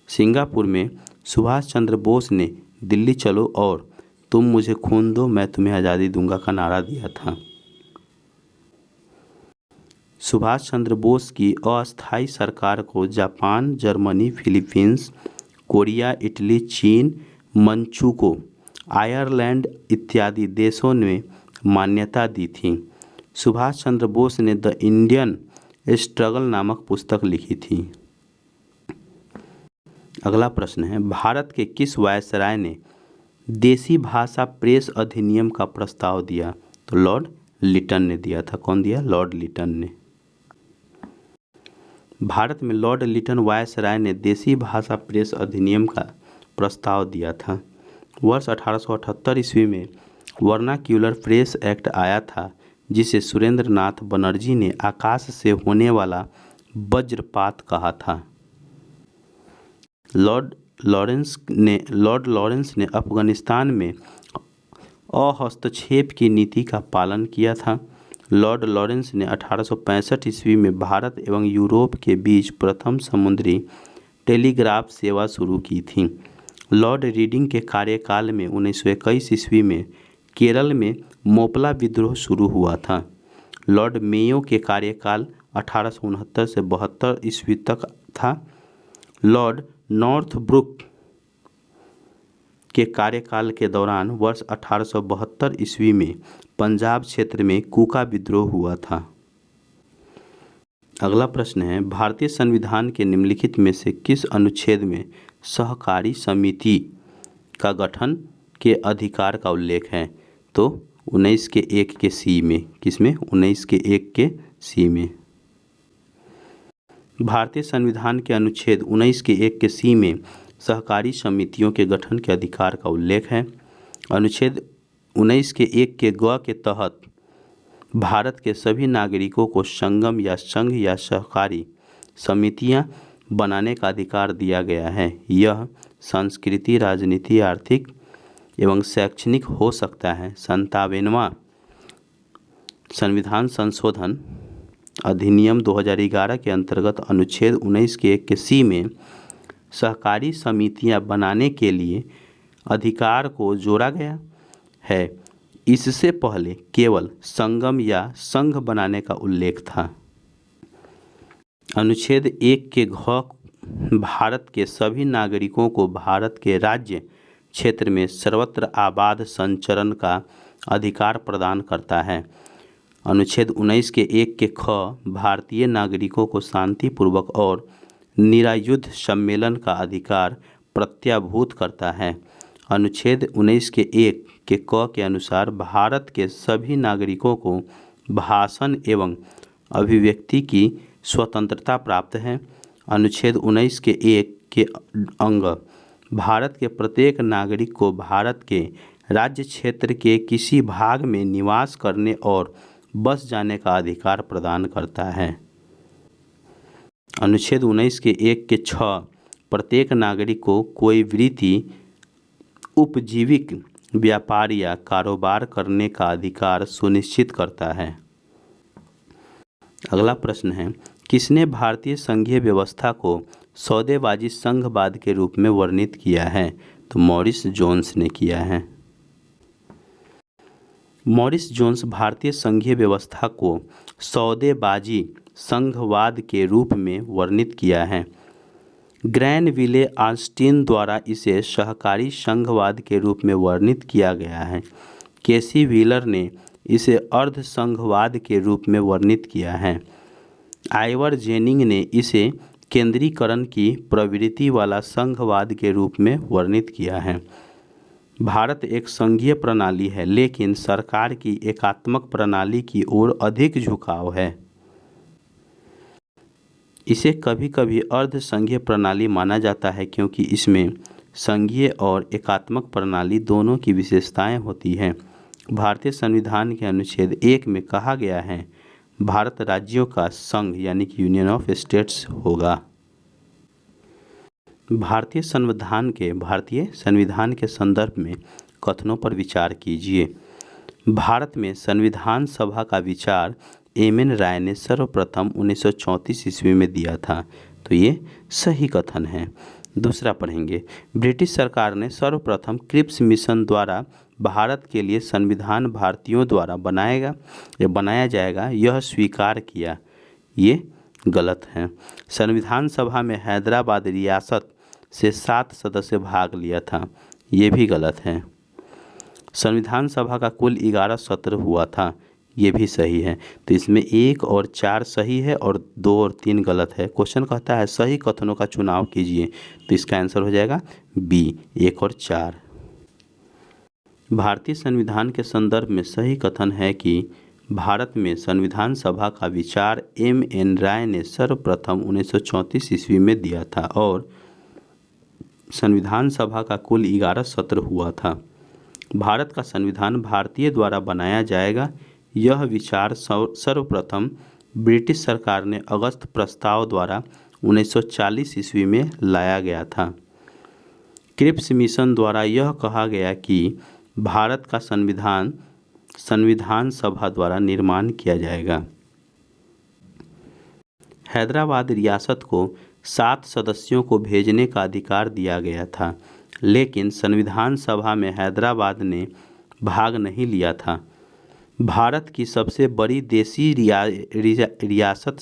सिंगापुर में सुभाष चंद्र बोस ने दिल्ली चलो और तुम मुझे खून दो मैं तुम्हें आज़ादी दूंगा का नारा दिया था। सुभाष चंद्र बोस की अस्थायी सरकार को Japan, Germany, Philippines, Korea, Italy, चीन, मंचूको, आयरलैंड इत्यादि देशों ने मान्यता दी थी। सुभाष चंद्र बोस ने द इंडियन स्ट्रगल नामक पुस्तक लिखी थी। अगला प्रश्न है, भारत के किस वायसराय ने देसी भाषा प्रेस अधिनियम का प्रस्ताव दिया? तो लॉर्ड लिटन ने दिया था। कौन दिया? लॉर्ड लिटन ने। भारत में लॉर्ड लिटन वायसराय ने देसी भाषा प्रेस अधिनियम का प्रस्ताव दिया था। वर्ष 1878 ईस्वी में वर्नाक्यूलर प्रेस एक्ट आया था, जिसे सुरेंद्र नाथ बनर्जी ने आकाश से होने वाला वज्रपात कहा था। लॉर्ड लॉरेंस ने अफगानिस्तान में अहस्तक्षेप की नीति का पालन किया था। लॉर्ड लॉरेंस ने 1865 ईस्वी में भारत एवं यूरोप के बीच प्रथम समुद्री टेलीग्राफ सेवा शुरू की थी। लॉर्ड रीडिंग के कार्यकाल में 1921 ईस्वी में केरल में मोपला विद्रोह शुरू हुआ था। लॉर्ड मेयो के कार्यकाल 1869 से 72 ईस्वी तक था। लॉर्ड नॉर्थब्रुक के कार्यकाल के दौरान वर्ष 1872 ईस्वी में पंजाब क्षेत्र में कूका विद्रोह हुआ था। अगला प्रश्न है, भारतीय संविधान के निम्नलिखित में से किस अनुच्छेद में सहकारी समिति का गठन के अधिकार का उल्लेख है? तो 19 के 1 के सी में। किसमें? 19 के 1 के सी में। भारतीय संविधान के अनुच्छेद 19 के 1 के सी में सहकारी समितियों के गठन के अधिकार का उल्लेख है। अनुच्छेद 19 के 1 के ग के तहत भारत के सभी नागरिकों को संगम या संघ या सहकारी समितियां बनाने का अधिकार दिया गया है। यह संस्कृति, राजनीति, आर्थिक एवं शैक्षणिक हो सकता है। 57वां संविधान संशोधन अधिनियम 2011 के अंतर्गत अनुच्छेद 19 के 1 के सी में सहकारी समितियां बनाने के लिए अधिकार को जोड़ा गया है। इससे पहले केवल संगम या संघ बनाने का उल्लेख था। अनुच्छेद 1 के घ भारत के सभी नागरिकों को भारत के राज्य क्षेत्र में सर्वत्र आबाद संचरण का अधिकार प्रदान करता है। अनुच्छेद 19 के 1 के ख भारतीय नागरिकों को शांतिपूर्वक और निरायुध सम्मेलन का अधिकार प्रत्याभूत करता है। अनुच्छेद 19 के 1 के क के अनुसार भारत के सभी नागरिकों को भाषण एवं अभिव्यक्ति की स्वतंत्रता प्राप्त है। अनुच्छेद 19 के 1 के अंग भारत के प्रत्येक नागरिक को भारत के राज्य क्षेत्र के किसी भाग में निवास करने और बस जाने का अधिकार प्रदान करता है। अनुच्छेद 19 के 1 के 6 प्रत्येक नागरिक को कोई वृत्ति, उपजीविक व्यापार या कारोबार करने का अधिकार सुनिश्चित करता है। अगला प्रश्न है, किसने भारतीय संघीय व्यवस्था को सौदेबाजी संघवाद के रूप में वर्णित किया है? तो मॉरिस जोन्स ने किया है। मॉरिस जोन्स भारतीय संघीय व्यवस्था को सौदेबाजी संघवाद के रूप में वर्णित किया है। ग्रैनविले ऑस्टिन द्वारा इसे सहकारी संघवाद के रूप में वर्णित किया गया है। केसी व्हीलर ने इसे अर्ध संघवाद के रूप में वर्णित किया है। आइवर जेनिंग ने इसे केंद्रीकरण की प्रवृत्ति वाला संघवाद के रूप में वर्णित किया है। भारत एक संघीय प्रणाली है, लेकिन सरकार की एकात्मक प्रणाली की ओर अधिक झुकाव है। इसे कभी कभी अर्ध संघीय प्रणाली माना जाता है क्योंकि इसमें संघीय और एकात्मक प्रणाली दोनों की विशेषताएं होती हैं। भारतीय संविधान के अनुच्छेद 1 में कहा गया है, भारत राज्यों का संघ यानी कि यूनियन ऑफ स्टेट्स होगा। भारतीय संविधान के संदर्भ में कथनों पर विचार कीजिए। भारत में संविधान सभा का विचार एम.एन. राय ने सर्वप्रथम 1934 ईस्वी में दिया था, तो ये सही कथन है। दूसरा पढ़ेंगे, ब्रिटिश सरकार ने सर्वप्रथम क्रिप्स मिशन द्वारा भारत के लिए संविधान भारतीयों द्वारा बनाया जाएगा यह स्वीकार किया, ये गलत है। संविधान सभा में हैदराबाद रियासत से 7 सदस्य भाग लिया था, ये भी गलत है। संविधान सभा का कुल 11 सत्र हुआ था, ये भी सही है। तो इसमें 1 और 4 सही है और 2 और 3 गलत है। क्वेश्चन कहता है सही कथनों का चुनाव कीजिए, तो इसका आंसर हो जाएगा बी, 1 और 4। भारतीय संविधान के संदर्भ में सही कथन है कि भारत में संविधान सभा का विचार एम.एन. राय ने सर्वप्रथम 1934 ईस्वी में दिया था और संविधान सभा का कुल 11 सत्र हुआ था। भारत का संविधान भारतीय द्वारा बनाया जाएगा यह विचार सर्वप्रथम ब्रिटिश सरकार ने अगस्त प्रस्ताव द्वारा 1940 ईस्वी में लाया गया था। क्रिप्स मिशन द्वारा यह कहा गया कि भारत का संविधान सभा द्वारा निर्माण किया जाएगा। हैदराबाद रियासत को 7 सदस्यों को भेजने का अधिकार दिया गया था, लेकिन संविधान सभा में हैदराबाद ने भाग नहीं लिया था। भारत की सबसे बड़ी देशी रियासत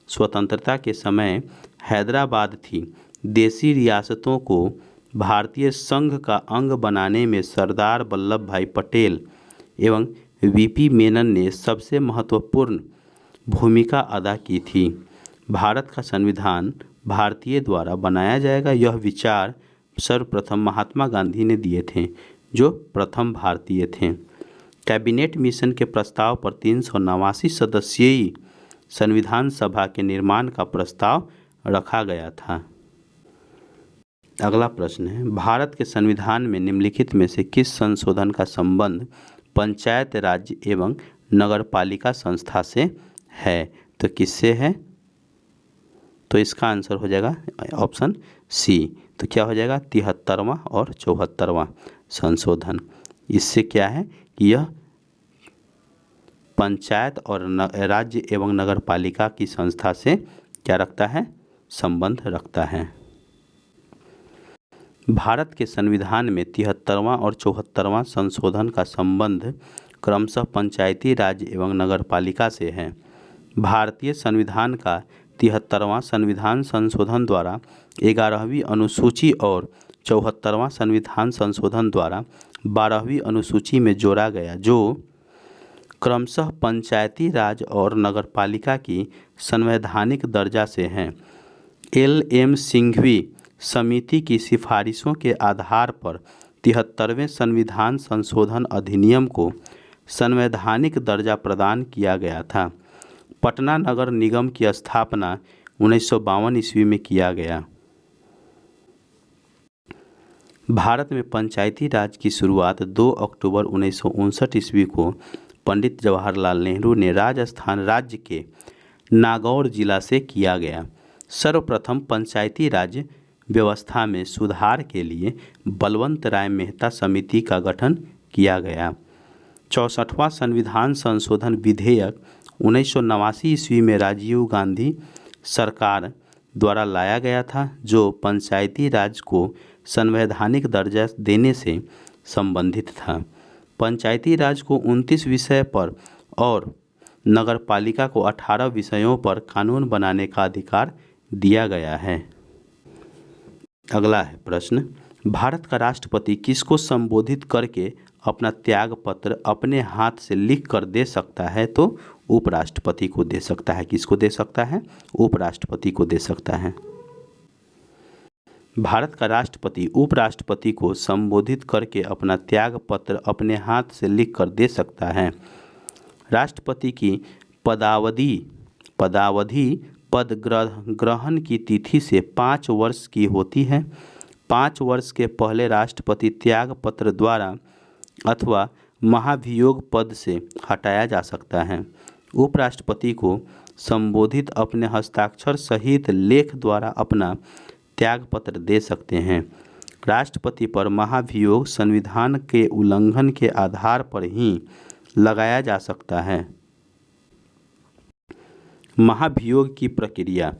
स्वतंत्रता के समय हैदराबाद थी। देशी रियासतों को भारतीय संघ का अंग बनाने में सरदार वल्लभ भाई पटेल एवं वीपी मेनन ने सबसे महत्वपूर्ण भूमिका अदा की थी। भारत का संविधान भारतीय द्वारा बनाया जाएगा, यह विचार सर्वप्रथम महात्मा गांधी ने दिए थे, जो प्रथम भारतीय थे। कैबिनेट मिशन के प्रस्ताव पर 389 सदस्यीय संविधान सभा के निर्माण का प्रस्ताव रखा गया था। अगला प्रश्न है, भारत के संविधान में निम्नलिखित में से किस संशोधन का संबंध पंचायत राज्य एवं नगरपालिका संस्था से है? तो किससे है? तो इसका आंसर हो जाएगा ऑप्शन सी। तो क्या हो जाएगा? 73वां और 74वां संशोधन। इससे क्या है कि यह पंचायत और राज्य एवं नगरपालिका की संस्था से क्या रखता है? संबंध रखता है। भारत के संविधान में 73वां और 74वां संशोधन का संबंध क्रमशः पंचायती राज एवं नगरपालिका से है। भारतीय संविधान का 73वां संविधान संशोधन द्वारा 11वीं अनुसूची और 74वां संविधान संशोधन द्वारा 12वीं अनुसूची में जोड़ा गया, जो क्रमशः पंचायती राज और नगरपालिका की संवैधानिक दर्जा से हैं। एल.एम. सिंघवी समिति की सिफारिशों के आधार पर 73वें संविधान संशोधन अधिनियम को संवैधानिक दर्जा प्रदान किया गया था। पटना नगर निगम की स्थापना 1952 ईस्वी में किया गया। भारत में पंचायती राज की शुरुआत 2 अक्टूबर 1959 ईस्वी को पंडित जवाहरलाल नेहरू ने राजस्थान राज्य के नागौर जिला से किया गया। सर्वप्रथम पंचायती राज व्यवस्था में सुधार के लिए बलवंत राय मेहता समिति का गठन किया गया। 64वां संविधान संशोधन विधेयक 1989 ईस्वी में राजीव गांधी सरकार द्वारा लाया गया था, जो पंचायती राज को संवैधानिक दर्जा देने से संबंधित था। पंचायती राज को 29 विषय पर और नगरपालिका को 18 विषयों पर कानून बनाने का अधिकार दिया गया है। अगला है प्रश्न, भारत का राष्ट्रपति किसको संबोधित करके अपना त्याग पत्र अपने हाथ से लिख कर दे सकता है? तो उपराष्ट्रपति को दे सकता है। किसको दे सकता है? उपराष्ट्रपति को दे सकता है। भारत का राष्ट्रपति उपराष्ट्रपति को संबोधित करके अपना त्याग पत्र अपने हाथ से लिख कर दे सकता है। राष्ट्रपति की पदावधि पद ग्रहण की तिथि से 5 वर्ष की होती है। 5 वर्ष के पहले राष्ट्रपति त्याग पत्र द्वारा अथवा महाभियोग पद से हटाया जा सकता है। उपराष्ट्रपति को संबोधित अपने हस्ताक्षर सहित लेख द्वारा अपना त्याग पत्र दे सकते हैं। राष्ट्रपति पर महाभियोग संविधान के उल्लंघन के आधार पर ही लगाया जा सकता है। महाभियोग की प्रक्रिया।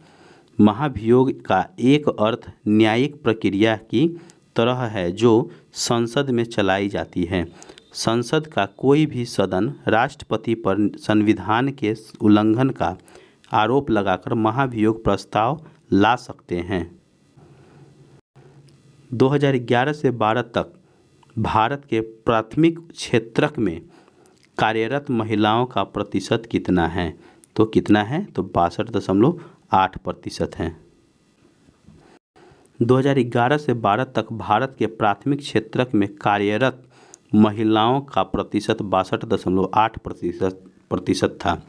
महाभियोग का एक अर्थ न्यायिक प्रक्रिया की तरह है जो संसद में चलाई जाती है। संसद का कोई भी सदन राष्ट्रपति पर संविधान के उल्लंघन का आरोप लगाकर महाभियोग प्रस्ताव ला सकते हैं। 2011 से 12 तक भारत के प्राथमिक क्षेत्रक में कार्यरत महिलाओं का प्रतिशत कितना है? तो कितना है? तो 62.8% है। 2011 से 12 तक भारत के प्राथमिक क्षेत्रक में कार्यरत महिलाओं का प्रतिशत 62.8% था।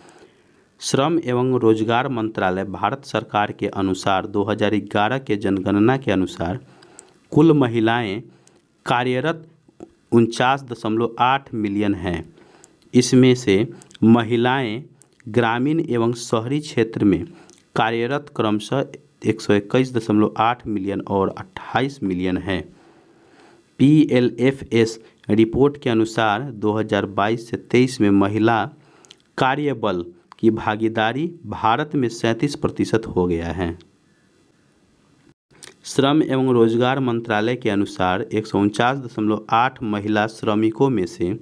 श्रम एवं रोजगार मंत्रालय भारत सरकार के अनुसार 2011 के जनगणना के अनुसार कुल महिलाएं कार्यरत 49.8 मिलियन हैं। इसमें से महिलाएं ग्रामीण एवं शहरी क्षेत्र में कार्यरत क्रमशः 121.8 मिलियन और 28 मिलियन है। PLFS रिपोर्ट के अनुसार 2022 से 23 में महिला कार्यबल की भागीदारी भारत में 37% हो गया है। श्रम एवं रोजगार मंत्रालय के अनुसार 149.8 महिला श्रमिकों में से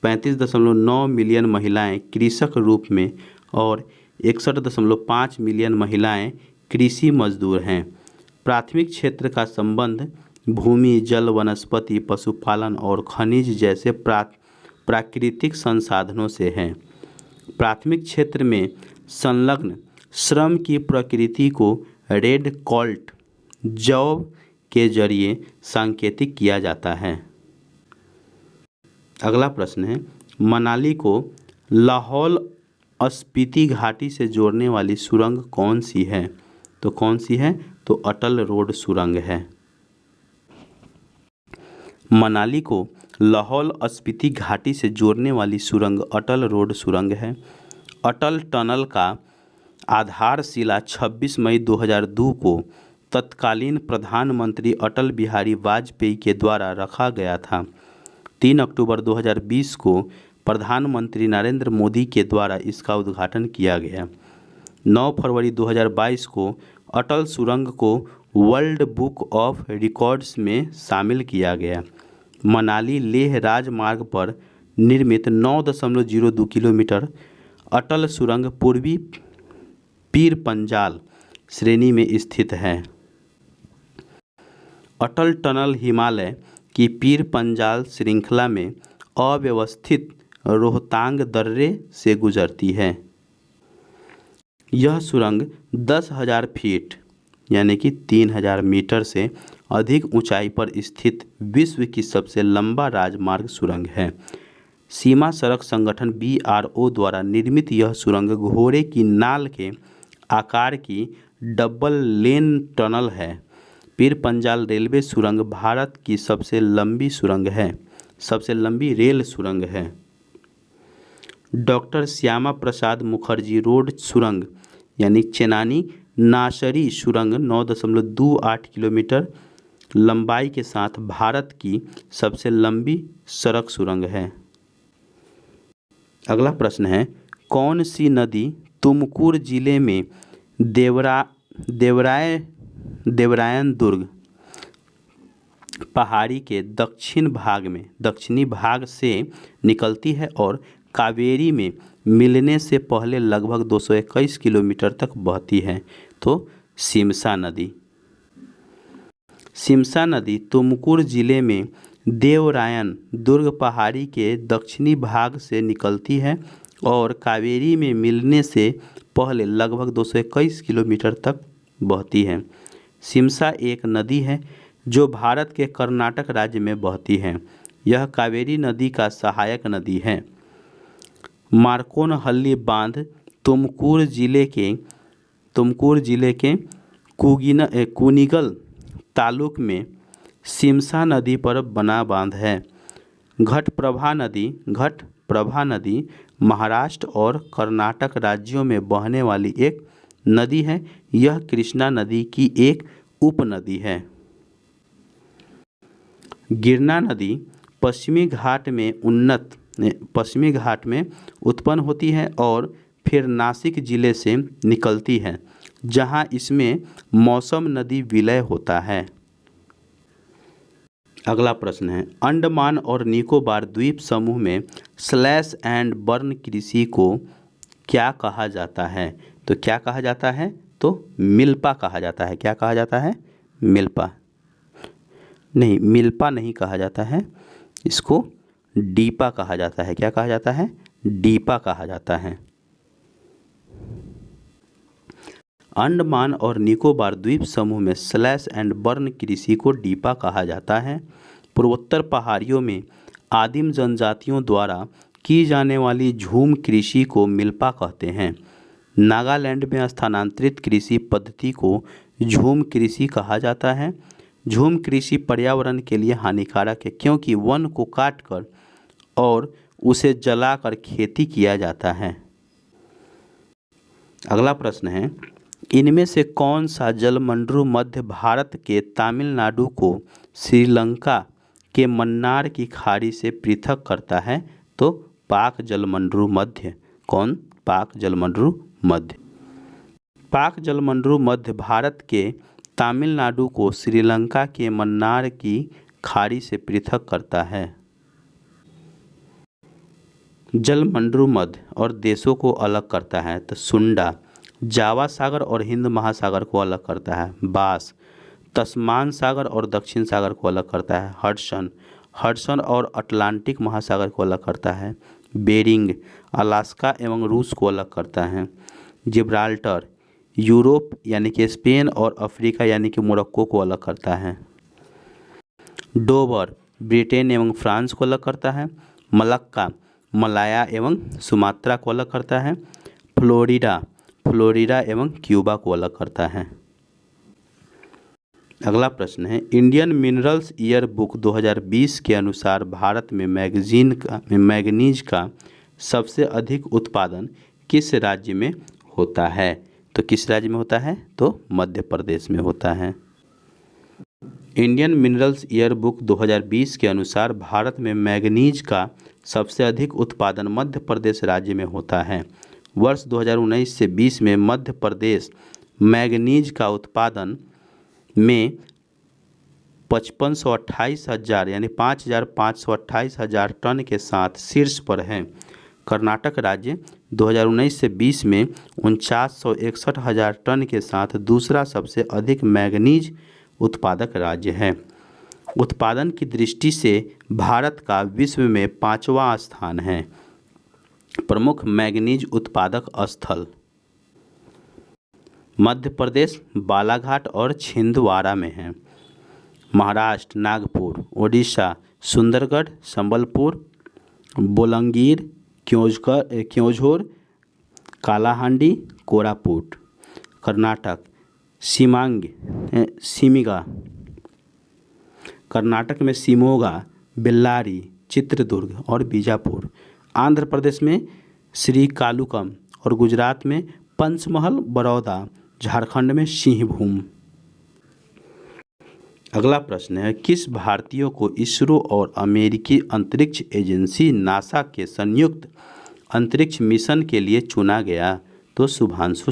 35.9 मिलियन महिलाएं कृषक रूप में और 61.5 मिलियन महिलाएं कृषि मजदूर हैं। प्राथमिक क्षेत्र का संबंध भूमि, जल, वनस्पति, पशुपालन और खनिज जैसे प्राकृतिक संसाधनों से है। प्राथमिक क्षेत्र में संलग्न श्रम की प्रकृति को रेड कॉल्ट जॉब के जरिए सांकेतिक किया जाता है। अगला प्रश्न है, मनाली को लाहौल स्पीति घाटी से जोड़ने वाली सुरंग कौन सी है? तो कौन सी है? तो अटल रोड सुरंग है। मनाली को लाहौल स्पीति घाटी से जोड़ने वाली सुरंग अटल रोड सुरंग है। अटल टनल का आधारशिला 26 मई 2002 को तत्कालीन प्रधानमंत्री अटल बिहारी वाजपेयी के द्वारा रखा गया था। 3 अक्टूबर 2020 को प्रधानमंत्री नरेंद्र मोदी के द्वारा इसका उद्घाटन किया गया। 9 फरवरी 2022 को अटल सुरंग को वर्ल्ड बुक ऑफ रिकॉर्ड्स में शामिल किया गया। मनाली लेह राजमार्ग पर निर्मित 9.02 किलोमीटर अटल सुरंग पूर्वी पीर पंजाल श्रेणी में स्थित है। अटल टनल हिमालय की पीर पंजाल श्रृंखला में अव्यवस्थित रोहतांग दर्रे से गुजरती है। यह सुरंग 10,000 फीट यानी कि 3,000 मीटर से अधिक ऊंचाई पर स्थित विश्व की सबसे लंबा राजमार्ग सुरंग है। सीमा सड़क संगठन BRO द्वारा निर्मित यह सुरंग घोड़े की नाल के आकार की डबल लेन टनल है। पीर पंजाल रेलवे सुरंग भारत की सबसे लंबी सुरंग है, सबसे लंबी रेल सुरंग है। डॉक्टर श्यामा प्रसाद मुखर्जी रोड सुरंग यानी चेनानी नासरी सुरंग 9.28 किलोमीटर लंबाई के साथ भारत की सबसे लंबी सड़क सुरंग है। अगला प्रश्न है, कौन सी नदी तुमकुर जिले में देवरायन दुर्ग पहाड़ी के दक्षिणी भाग से निकलती है और कावेरी में मिलने से पहले लगभग 221 किलोमीटर तक बहती है? तो सिमसा नदी। सिमसा नदी तुमकुर जिले में देवरायन दुर्ग पहाड़ी के दक्षिणी भाग से निकलती है और कावेरी में मिलने से पहले लगभग 221 किलोमीटर तक बहती है। सिमसा एक नदी है जो भारत के कर्नाटक राज्य में बहती है। यह कावेरी नदी का सहायक नदी है। मार्कोनहल्ली बांध तुमकुर जिले के कुनिगल तालुक में सिमसा नदी पर बना बांध है। घटप्रभा नदी महाराष्ट्र और कर्नाटक राज्यों में बहने वाली एक नदी है। यह कृष्णा नदी की एक उपनदी है। गिरना नदी पश्चिमी घाट में उत्पन्न होती है और फिर नासिक जिले से निकलती है, जहां इसमें मौसम नदी विलय होता है। अगला प्रश्न है, अंडमान और निकोबार द्वीप समूह में स्लैश एंड बर्न कृषि को क्या कहा जाता है? तो क्या कहा जाता है? तो मिल्पा कहा जाता है। क्या कहा जाता है? मिल्पा नहीं, मिल्पा नहीं कहा जाता है, इसको डीपा कहा जाता है। क्या कहा जाता है? डीपा कहा जाता है। अंडमान और निकोबार द्वीप समूह में स्लैश एंड बर्न कृषि को डीपा कहा जाता है। पूर्वोत्तर पहाड़ियों में आदिम जनजातियों द्वारा की जाने वाली झूम कृषि को मिल्पा कहते हैं। नागालैंड में स्थानांतरित कृषि पद्धति को झूम कृषि कहा जाता है। झूम कृषि पर्यावरण के लिए हानिकारक है क्योंकि वन को काटकर और उसे जलाकर खेती किया जाता है। अगला प्रश्न है, इनमें से कौन सा जलमंडरू मध्य भारत के तमिलनाडु को श्रीलंका के मन्नार की खाड़ी से पृथक करता है? तो पाक जलमंडरू मध्य। कौन? पाक जलमंडरू मध्य। पाक जलमंडरू मध्य भारत के तमिलनाडु को श्रीलंका के मन्नार की खाड़ी से पृथक करता है। जलमंडरू मध्य और देशों को अलग करता है तो सुंडा। जावा सागर और हिंद महासागर को अलग करता है बास। तस्मान सागर और दक्षिण सागर को अलग करता है। हडसन और अटलांटिक महासागर को अलग करता है। बेरिंग अलास्का एवं रूस को अलग करता है। जिब्राल्टर यूरोप यानी कि स्पेन और अफ्रीका यानी कि मोरक्को को अलग करता है। डोवर ब्रिटेन एवं फ्रांस को अलग करता है। मलक्का मलाया एवं सुमात्रा को अलग करता है। फ्लोरिडा एवं क्यूबा को अलग करता है। अगला प्रश्न है, इंडियन मिनरल्स ईयर बुक 2020 के अनुसार भारत में मैग्नीज का सबसे अधिक उत्पादन किस राज्य में होता है? तो किस राज्य में होता है? तो मध्य प्रदेश में होता है। इंडियन मिनरल्स ईयर बुक 2020 के अनुसार भारत में मैग्नीज का सबसे अधिक उत्पादन मध्य प्रदेश राज्य में होता है। वर्ष 2019 से 20 में मध्य प्रदेश मैग्नीज का उत्पादन में 5528,000 यानी 5,528,000 टन के साथ शीर्ष पर है। कर्नाटक राज्य 2019 से 20 में 4961,000 टन के साथ दूसरा सबसे अधिक मैग्नीज उत्पादक राज्य है। उत्पादन की दृष्टि से भारत का विश्व में 5वां स्थान है। प्रमुख मैग्नीज उत्पादक स्थल मध्य प्रदेश बालाघाट और छिंदवाड़ा में है। महाराष्ट्र नागपुर, ओडिशा सुंदरगढ़, संबलपुर, बोलांगीर, क्योंझर, कालाहांडी, कोरापुट। कर्नाटक सीमिगा, कर्नाटक में शिमोगा, बेल्लारी, चित्रदुर्ग और बीजापुर। आंध्र प्रदेश में श्रीकाकुलम और गुजरात में पंचमहल, बड़ौदा। झारखंड में सिंहभूम। अगला प्रश्न है, किस भारतीय को इसरो और अमेरिकी अंतरिक्ष एजेंसी नासा के संयुक्त अंतरिक्ष मिशन के लिए चुना गया? तो शुभांशु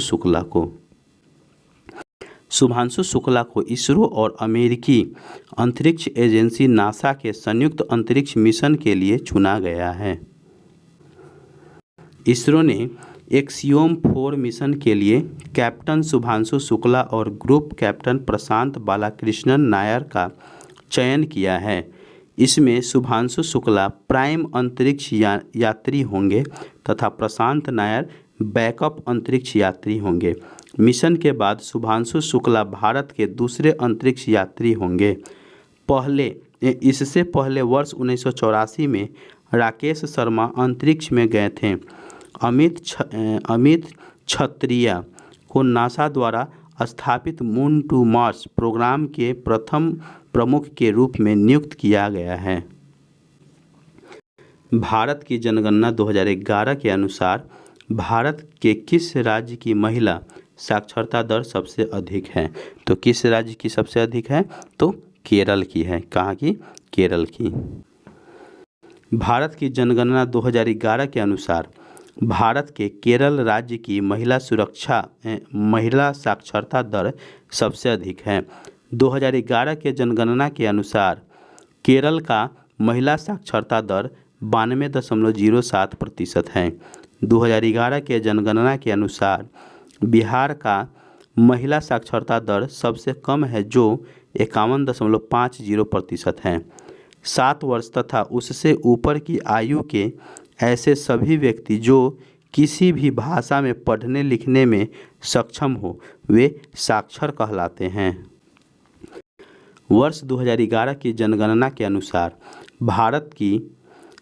शुक्ला को इसरो और अमेरिकी अंतरिक्ष एजेंसी नासा के संयुक्त अंतरिक्ष मिशन के लिए चुना गया है। इसरो ने एक्सियोम 4 मिशन के लिए कैप्टन शुभांशु शुक्ला और ग्रुप कैप्टन प्रशांत बालाकृष्णन नायर का चयन किया है। इसमें शुभांशु शुक्ला प्राइम अंतरिक्ष यात्री होंगे तथा प्रशांत नायर बैकअप अंतरिक्ष यात्री होंगे। मिशन के बाद शुभांशु शुक्ला भारत के दूसरे अंतरिक्ष यात्री होंगे। इससे पहले वर्ष 1984 में राकेश शर्मा अंतरिक्ष में गए थे। अमित छत्रिया को नासा द्वारा स्थापित मून टू मार्स प्रोग्राम के प्रथम प्रमुख के रूप में नियुक्त किया गया है। भारत की जनगणना 2011 के अनुसार भारत के किस राज्य की महिला साक्षरता दर सबसे अधिक है? तो किस राज्य की सबसे अधिक है? तो केरल की है। कहाँ की? केरल की। भारत की जनगणना 2011 के अनुसार भारत के केरल राज्य की महिला साक्षरता दर सबसे अधिक है। 2011 के जनगणना के अनुसार केरल का महिला साक्षरता दर 92.07% है। 2011 के जनगणना के अनुसार बिहार का महिला साक्षरता दर सबसे कम है जो 51.50% है। 7 वर्ष तथा उससे ऊपर की आयु के ऐसे सभी व्यक्ति जो किसी भी भाषा में पढ़ने लिखने में सक्षम हो वे साक्षर कहलाते हैं। वर्ष 2011 की जनगणना के अनुसार भारत की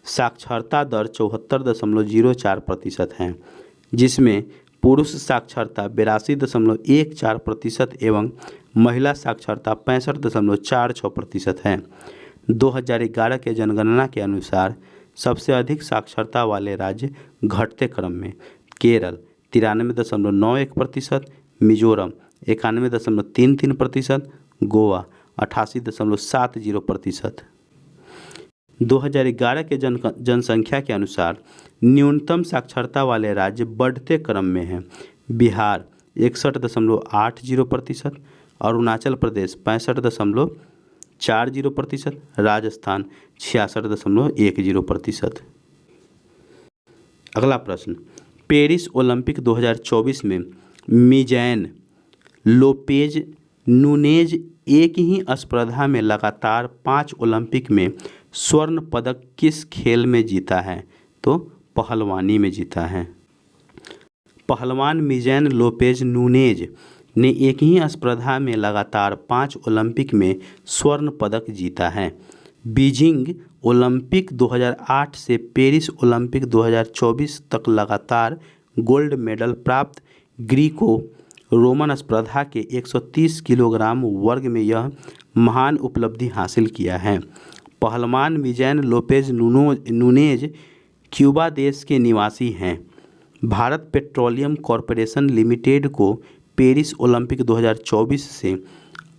साक्षरता दर 74.04% है, जिसमें पुरुष साक्षरता 82.14% एवं महिला साक्षरता 65.46% है। 2011 के जनगणना के अनुसार सबसे अधिक साक्षरता वाले राज्य घटते क्रम में केरल 93.91%, मिजोरम 91.33%, गोवा 88.70%। 2011 के जनसंख्या के अनुसार न्यूनतम साक्षरता वाले राज्य बढ़ते क्रम में हैं। बिहार 61.80%, अरुणाचल प्रदेश 65.40%, राजस्थान 66.10%। अगला प्रश्न, पेरिस ओलंपिक 2024 में मिजैन लोपेज नूनेज एक ही स्पर्धा में लगातार 5 ओलंपिक में स्वर्ण पदक किस खेल में जीता है? तो पहलवानी में जीता है। पहलवान मिजेन लोपेज नूनेज ने एक ही स्पर्धा में लगातार 5 ओलंपिक में स्वर्ण पदक जीता है। बीजिंग ओलंपिक 2008 से पेरिस ओलंपिक 2024 तक लगातार गोल्ड मेडल प्राप्त ग्रीको रोमन स्पर्धा के 130 किलोग्राम वर्ग में यह महान उपलब्धि हासिल किया है। पहलवान मिजेन लोपेज नूनेज क्यूबा देश के निवासी हैं। भारत पेट्रोलियम कॉरपोरेशन लिमिटेड को पेरिस ओलंपिक 2024 से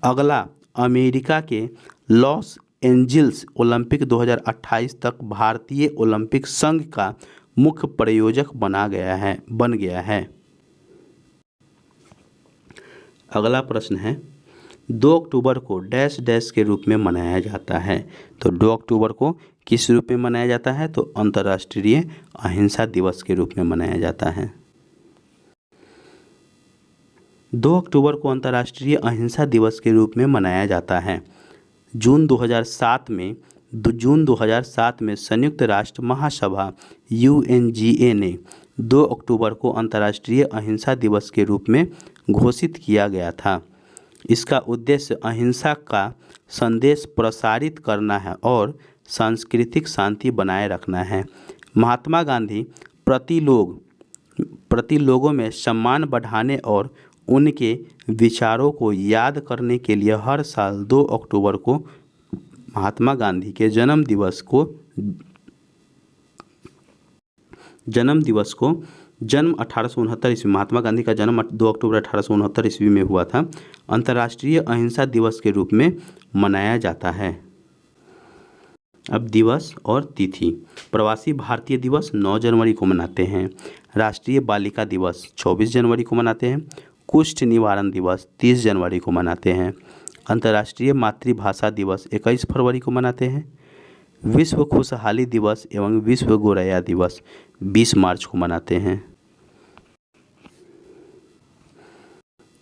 अगला अमेरिका के लॉस एंजिल्स ओलंपिक 2028 तक भारतीय ओलंपिक संघ का मुख्य प्रायोजक बन गया है। अगला प्रश्न है 2 अक्टूबर को डैश डैश के रूप में मनाया जाता है। तो 2 अक्टूबर को किस रूप में मनाया जाता है? तो अंतर्राष्ट्रीय अहिंसा दिवस के रूप में मनाया जाता है। 2 अक्टूबर को अंतर्राष्ट्रीय अहिंसा दिवस के रूप में मनाया जाता है। जून 2007 में संयुक्त राष्ट्र महासभा UNGA ने 2 अक्टूबर को अंतर्राष्ट्रीय अहिंसा दिवस के रूप में घोषित किया गया था। इसका उद्देश्य अहिंसा का संदेश प्रसारित करना है और सांस्कृतिक शांति बनाए रखना है। महात्मा गांधी प्रति लोगों में सम्मान बढ़ाने और उनके विचारों को याद करने के लिए हर साल 2 अक्टूबर को महात्मा गांधी के जन्म दिवस को जन्म 1869 ईस्वी, महात्मा गांधी का जन्म 2 अक्टूबर 1869 ईस्वी में हुआ था, अंतर्राष्ट्रीय अहिंसा दिवस के रूप में मनाया जाता है। अब दिवस और तिथि। प्रवासी भारतीय दिवस 9 जनवरी को मनाते हैं। राष्ट्रीय बालिका दिवस 24 जनवरी को मनाते हैं। कुष्ठ निवारण दिवस 30 जनवरी को मनाते हैं। अंतर्राष्ट्रीय मातृभाषा दिवस 21 फरवरी को मनाते हैं। विश्व खुशहाली दिवस एवं विश्व गोरैया दिवस 20 मार्च को मनाते हैं।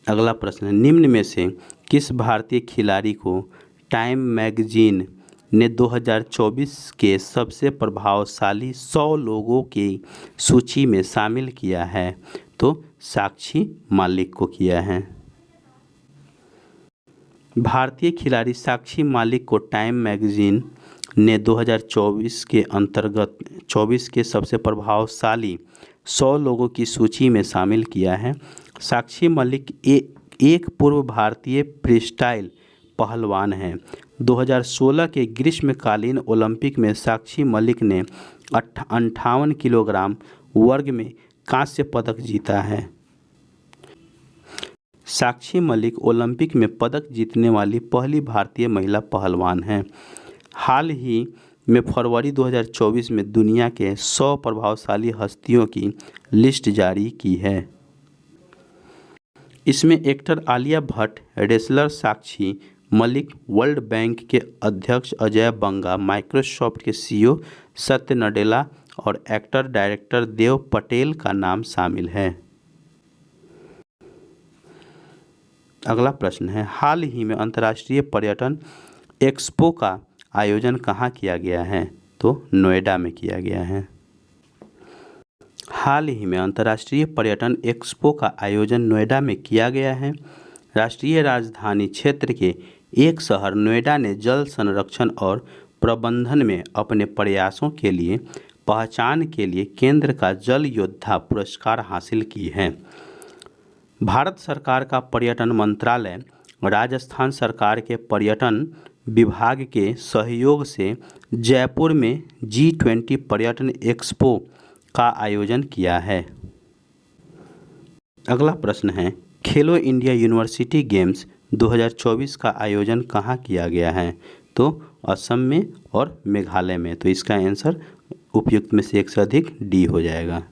अगला प्रश्न है निम्न में से किस भारतीय खिलाड़ी को टाइम मैगजीन ने 2024 के सबसे प्रभावशाली 100 लोगों की सूची में शामिल किया है? तो साक्षी मालिक को किया है। भारतीय खिलाड़ी साक्षी मालिक को टाइम मैगजीन ने 2024 के सबसे प्रभावशाली 100 लोगों की सूची में शामिल किया है। साक्षी मलिक एक पूर्व भारतीय फ्रीस्टाइल पहलवान हैं। 2016 के ग्रीष्मकालीन ओलंपिक में साक्षी मलिक ने 58 किलोग्राम वर्ग में कांस्य पदक जीता है। साक्षी मलिक ओलंपिक में पदक जीतने वाली पहली भारतीय महिला पहलवान हैं। हाल ही में फरवरी 2024 में दुनिया के 100 प्रभावशाली हस्तियों की लिस्ट जारी की है। इसमें actor Alia Bhatt, wrestler Sakshi Malik, world bank के अध्यक्ष अजय बंगा, माइक्रोसॉफ्ट के CEO सत्य नडेला और एक्टर डायरेक्टर देव पटेल का नाम शामिल है। अगला प्रश्न है हाल ही में अंतर्राष्ट्रीय पर्यटन एक्सपो का आयोजन कहाँ किया गया है? तो नोएडा में किया गया है। हाल ही में अंतर्राष्ट्रीय पर्यटन एक्सपो का आयोजन नोएडा में किया गया है। राष्ट्रीय राजधानी क्षेत्र के एक शहर नोएडा ने जल संरक्षण और प्रबंधन में अपने प्रयासों के लिए पहचान के लिए केंद्र का जल योद्धा पुरस्कार हासिल की है। भारत सरकार का पर्यटन मंत्रालय राजस्थान सरकार के पर्यटन विभाग के सहयोग से जयपुर में G20 पर्यटन एक्सपो का आयोजन किया है। अगला प्रश्न है खेलो इंडिया यूनिवर्सिटी गेम्स 2024 का आयोजन कहाँ किया गया है? तो असम में और मेघालय में। तो इसका आंसर उपयुक्त में से एक से अधिक डी हो जाएगा।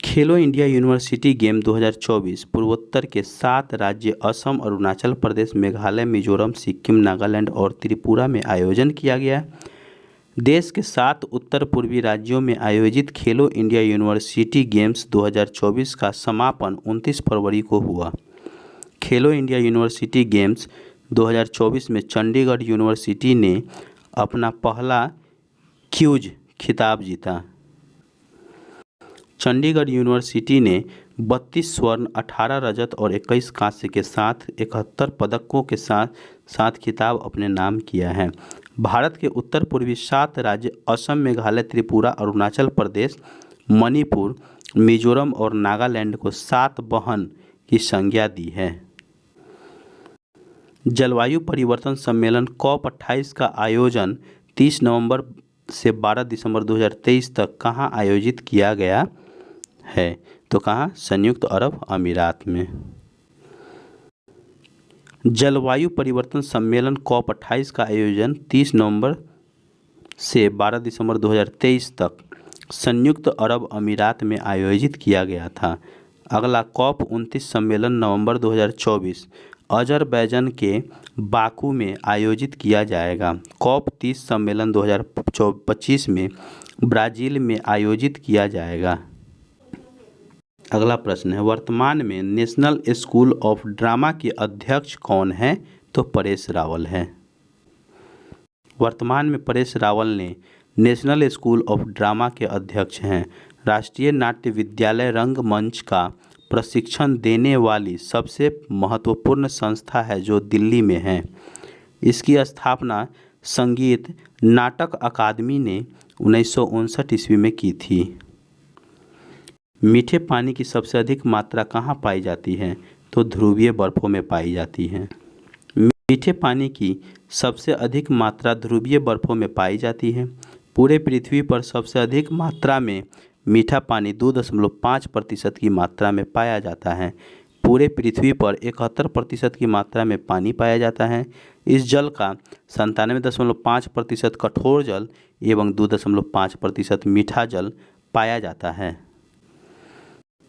खेलो इंडिया यूनिवर्सिटी गेम 2024 पूर्वोत्तर के 7 राज्य असम, अरुणाचल प्रदेश, मेघालय, मिजोरम, सिक्किम, नागालैंड और त्रिपुरा में आयोजन किया गया। देश के 7 उत्तर पूर्वी राज्यों में आयोजित खेलो इंडिया यूनिवर्सिटी गेम्स 2024 का समापन 29 फरवरी को हुआ। खेलो इंडिया यूनिवर्सिटी गेम्स 2024 में चंडीगढ़ यूनिवर्सिटी ने अपना पहला क्यूज खिताब जीता। चंडीगढ़ यूनिवर्सिटी ने 32 स्वर्ण, 18 रजत और 21 कांस्य के साथ 71 पदकों के साथ खिताब अपने नाम किया है। भारत के उत्तर पूर्वी 7 राज्य असम, मेघालय, त्रिपुरा, अरुणाचल प्रदेश, मणिपुर, मिजोरम और नागालैंड को 7 बहन की संज्ञा दी है। जलवायु परिवर्तन सम्मेलन COP 28 का आयोजन 30 नवंबर से 12 दिसंबर 2023 तक कहाँ आयोजित किया गया है? तो कहाँ? संयुक्त अरब अमीरात में। जलवायु परिवर्तन सम्मेलन COP 28 का आयोजन 30 नवंबर से 12 दिसंबर 2023 तक संयुक्त अरब अमीरात में आयोजित किया गया था। अगला COP 29 सम्मेलन नवंबर 2024 अजरबैजान के बाकू में आयोजित किया जाएगा। COP 30 सम्मेलन 2025 में ब्राज़ील में आयोजित किया जाएगा। अगला प्रश्न है, वर्तमान में नेशनल स्कूल ऑफ ड्रामा के अध्यक्ष कौन है? तो परेश रावल है। वर्तमान में परेश रावल ने नेशनल स्कूल ऑफ ड्रामा के अध्यक्ष हैं। राष्ट्रीय नाट्य विद्यालय रंगमंच का प्रशिक्षण देने वाली सबसे महत्वपूर्ण संस्था है जो दिल्ली में है। इसकी स्थापना संगीत नाटक अकादमी ने 1959 ईस्वी में की थी। मीठे पानी की सबसे अधिक मात्रा कहाँ पाई जाती है? तो ध्रुवीय बर्फ़ों में पाई जाती है। मीठे पानी की सबसे अधिक मात्रा ध्रुवीय बर्फ़ों में पाई जाती है। पूरे पृथ्वी पर सबसे अधिक मात्रा में मीठा पानी 2.5% की मात्रा में पाया जाता है। पूरे पृथ्वी पर 71% की मात्रा में पानी पाया जाता है। इस जल का 97.5% कठोर जल एवं 2.5% मीठा जल पाया जाता है।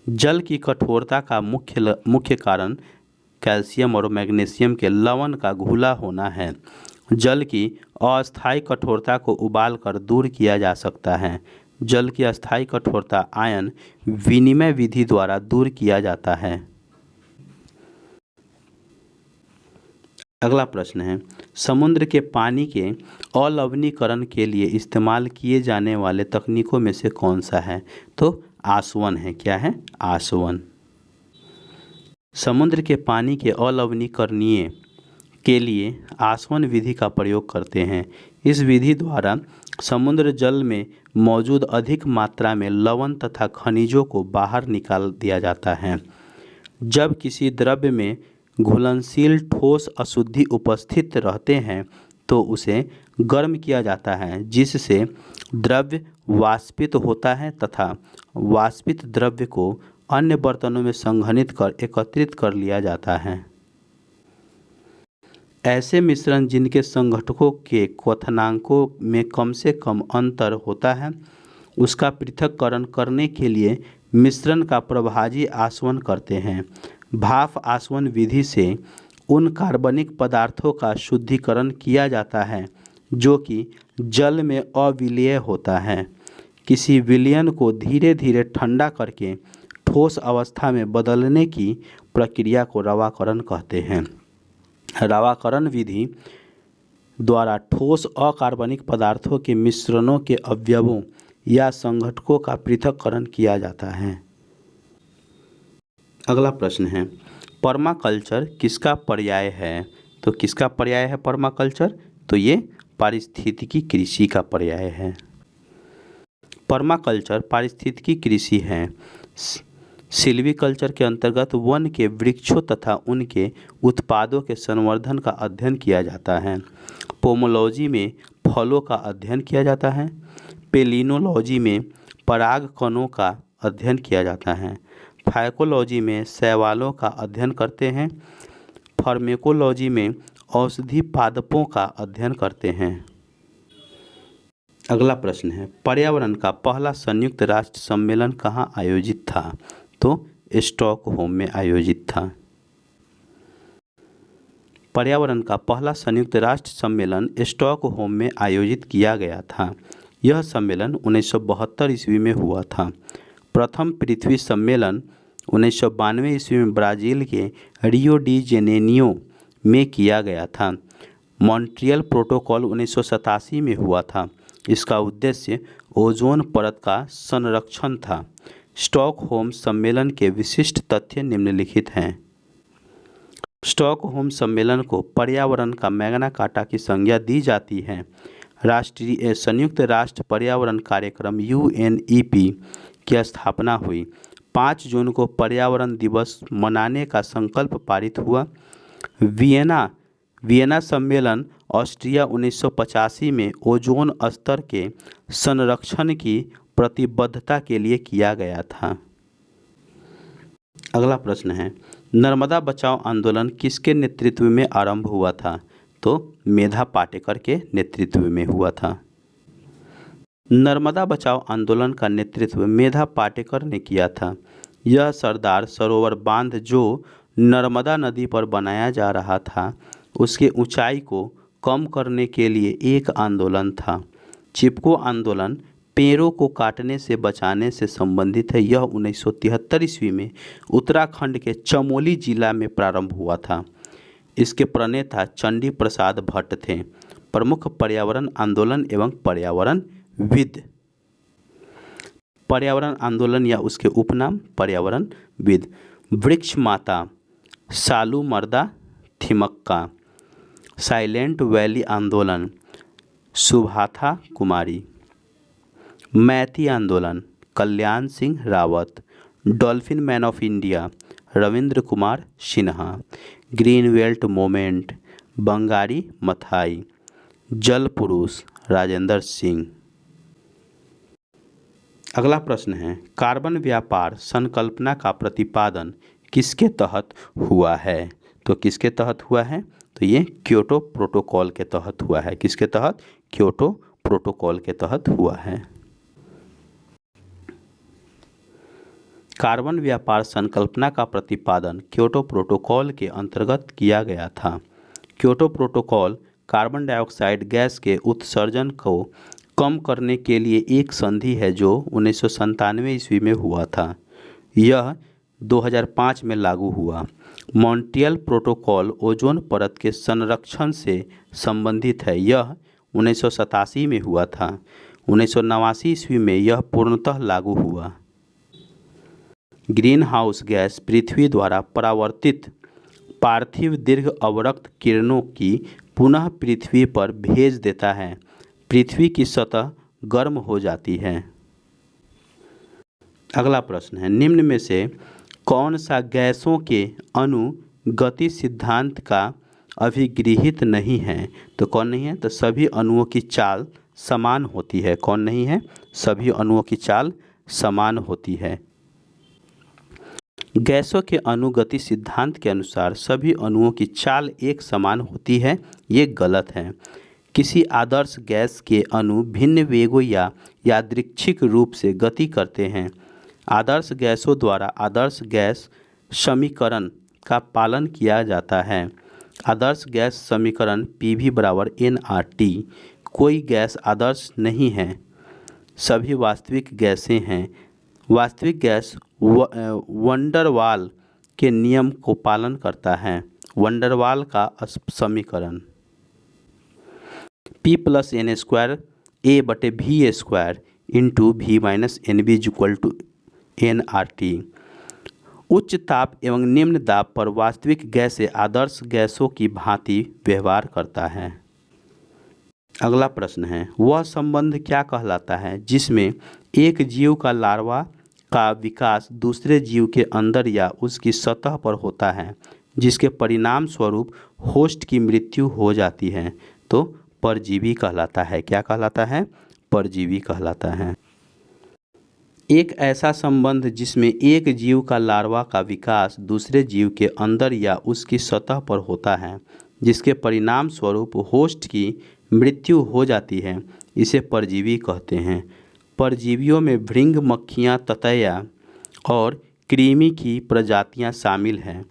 जल की कठोरता का मुख्य कारण कैल्शियम और मैग्नीशियम के लवण का घुला होना है। जल की अस्थायी कठोरता को उबाल कर दूर किया जा सकता है। जल की अस्थायी कठोरता आयन विनिमय विधि द्वारा दूर किया जाता है। अगला प्रश्न है, समुद्र के पानी के अलवणीकरण के लिए इस्तेमाल किए जाने वाले तकनीकों में से कौन सा है? तो आसवन है। क्या है? आसवन। समुद्र के पानी के अलवणीकरणीय के लिए आसवन विधि का प्रयोग करते हैं। इस विधि द्वारा समुद्र जल में मौजूद अधिक मात्रा में लवण तथा खनिजों को बाहर निकाल दिया जाता है। जब किसी द्रव्य में घुलनशील ठोस अशुद्धि उपस्थित रहते हैं तो उसे गर्म किया जाता है, जिससे द्रव्य वाष्पित होता है तथा वाष्पित द्रव्य को अन्य बर्तनों में संघनित कर एकत्रित कर लिया जाता है। ऐसे मिश्रण जिनके संघटकों के क्वथनांकों में कम से कम अंतर होता है, उसका पृथक्करण करने के लिए मिश्रण का प्रभाजी आसवन करते हैं। भाप आसवन विधि से उन कार्बनिक पदार्थों का शुद्धिकरण किया जाता है जो कि जल में अविलीय होता है। किसी विलयन को धीरे धीरे ठंडा करके ठोस अवस्था में बदलने की प्रक्रिया को रवाकरण कहते हैं। रवाकरण विधि द्वारा ठोस अकार्बनिक पदार्थों के मिश्रणों के अवयवों या संघटकों का पृथक्करण किया जाता है। अगला प्रश्न है, पर्माकल्चर किसका पर्याय है? तो किसका पर्याय है पर्माकल्चर? तो ये पारिस्थितिकी कृषि का पर्याय है। पर्माकल्चर पारिस्थितिकी कृषि है। सिल्वीकल्चर के अंतर्गत वन के वृक्षों तथा उनके उत्पादों के संवर्धन का अध्ययन किया जाता है। पोमोलॉजी में फलों का अध्ययन किया जाता है। पेलिनोलॉजी में पराग कणों का अध्ययन किया जाता है। फाइकोलॉजी में शैवालों का अध्ययन करते हैं। फार्मेकोलॉजी में औषधि पादपों का अध्ययन करते हैं। अगला प्रश्न है, पर्यावरण का पहला संयुक्त राष्ट्र सम्मेलन कहाँ आयोजित था? तो स्टॉकहोम में आयोजित था। पर्यावरण का पहला संयुक्त राष्ट्र सम्मेलन स्टॉकहोम में आयोजित किया गया था। यह सम्मेलन 1972 ईस्वी में हुआ था। प्रथम पृथ्वी सम्मेलन 1992 ईस्वी में ब्राज़ील के रियो डी जेनेरियो में किया गया था। मॉन्ट्रियल प्रोटोकॉल 1987 में हुआ था। इसका उद्देश्य ओजोन परत का संरक्षण था। स्टॉकहोम सम्मेलन के विशिष्ट तथ्य निम्नलिखित हैं। स्टॉकहोम सम्मेलन को पर्यावरण का मैग्ना कार्टा की संज्ञा दी जाती है। राष्ट्रीय संयुक्त राष्ट्र पर्यावरण कार्यक्रम UNEP की स्थापना हुई। 5 जून को पर्यावरण दिवस मनाने का संकल्प पारित हुआ। वियना सम्मेलन ऑस्ट्रिया 1985 में ओजोन स्तर के संरक्षण की प्रतिबद्धता के लिए किया गया था। अगला प्रश्न है, नर्मदा बचाओ आंदोलन किसके नेतृत्व में आरंभ हुआ था? तो मेधा पाटेकर के नेतृत्व में हुआ था। नर्मदा बचाओ आंदोलन का नेतृत्व मेधा पाटेकर ने किया था। यह सरदार सरोवर बांध जो नर्मदा नदी पर बनाया जा रहा था, उसके ऊंचाई को कम करने के लिए एक आंदोलन था। चिपको आंदोलन पेड़ों को काटने से बचाने से संबंधित है। यह 1973 ईस्वी में उत्तराखंड के चमोली जिला में प्रारंभ हुआ था। इसके प्रणेता चंडी प्रसाद भट्ट थे। प्रमुख पर्यावरण आंदोलन एवं पर्यावरणविद। पर्यावरण आंदोलन या उसके उपनाम पर्यावरणविद। वृक्ष माता, सालूमर्दा थिमक्का। साइलेंट वैली आंदोलन, सुभाथा कुमारी। मैती आंदोलन, Kalyan Singh Rawat. Dolphin man of India, Ravindra Kumar Sinha. Green belt movement, Wangari Maathai. जल पुरुष, राजेंद्र सिंह। अगला प्रश्न है, कार्बन व्यापार संकल्पना का प्रतिपादन किसके तहत हुआ है? तो किसके तहत हुआ है? तो ये क्योटो प्रोटोकॉल के तहत हुआ है। किसके तहत? क्योटो प्रोटोकॉल के तहत हुआ है। कार्बन व्यापार संकल्पना का प्रतिपादन क्योटो प्रोटोकॉल के अंतर्गत किया गया था। Kyoto protocol carbon dioxide gas के उत्सर्जन को कम करने के लिए एक संधि है जो 1997 ईस्वी में हुआ था। यह 2005 में लागू हुआ। मॉन्ट्रियल प्रोटोकॉल ओजोन परत के संरक्षण से संबंधित है। यह 1987 में हुआ था। 1989 ईस्वी में यह पूर्णतः लागू हुआ। ग्रीन हाउस गैस पृथ्वी द्वारा परावर्तित पार्थिव दीर्घ अवरक्त किरणों की पुनः पृथ्वी पर भेज देता है। पृथ्वी की सतह गर्म हो जाती है। अगला प्रश्न है, निम्न में से कौन सा गैसों के अणु गति सिद्धांत का अभिगृहित नहीं है? तो कौन नहीं है? तो सभी अणुओं की चाल समान होती है। कौन नहीं है? सभी अणुओं की चाल समान होती है। गैसों के अणु गति सिद्धांत के अनुसार सभी अणुओं की चाल एक समान होती है। ये गलत है। किसी आदर्श गैस के अणु भिन्न वेगों या यादृच्छिक रूप से गति करते हैं। आदर्श गैसों द्वारा आदर्श गैस समीकरण का पालन किया जाता है। आदर्श गैस समीकरण PV = nRT। कोई गैस आदर्श नहीं है, सभी वास्तविक गैसें हैं। वास्तविक गैस वंडरवाल के नियम को पालन करता है। वंडरवाल का समीकरण P + n² A/V² × V - NV = nRT। उच्च ताप एवं निम्न दाब पर वास्तविक गैसें आदर्श गैसों की भांति व्यवहार करता है। अगला प्रश्न है, वह संबंध क्या कहलाता है जिसमें एक जीव का लार्वा का विकास दूसरे जीव के अंदर या उसकी सतह पर होता है, जिसके परिणाम स्वरूप होस्ट की मृत्यु हो जाती है? तो परजीवी कहलाता है। क्या कहलाता है? परजीवी कहलाता है। एक ऐसा संबंध जिसमें एक जीव का लार्वा का विकास दूसरे जीव के अंदर या उसकी सतह पर होता है, जिसके परिणाम स्वरूप होस्ट की मृत्यु हो जाती है, इसे परजीवी कहते हैं। परजीवियों में भृंग, मक्खियाँ, ततैया और कृमि की प्रजातियाँ शामिल हैं।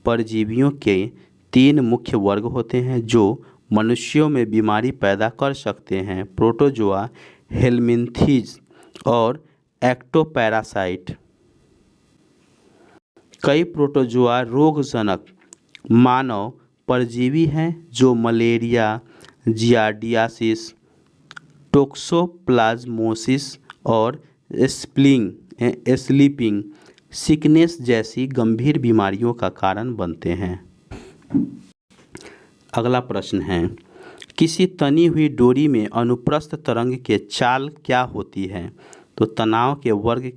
परजीवियों के 3 मुख्य वर्ग होते हैं जो मनुष्यों में बीमारी पैदा कर सकते हैं: प्रोटोजोआ, हेलमिंथीज और एक्टोपैरासाइट। कई प्रोटोजोआ रोगजनक मानव परजीवी हैं जो मलेरिया, जियार्डियासिस, टोक्सोप्लाज्मोसिस और स्लीपिंग सिकनेस जैसी गंभीर बीमारियों का कारण बनते हैं। अगला प्रश्न है, किसी तनी हुई डोरी में अनुप्रस्थ तरंग के चाल क्या होती है? तो तनाव के वर्ग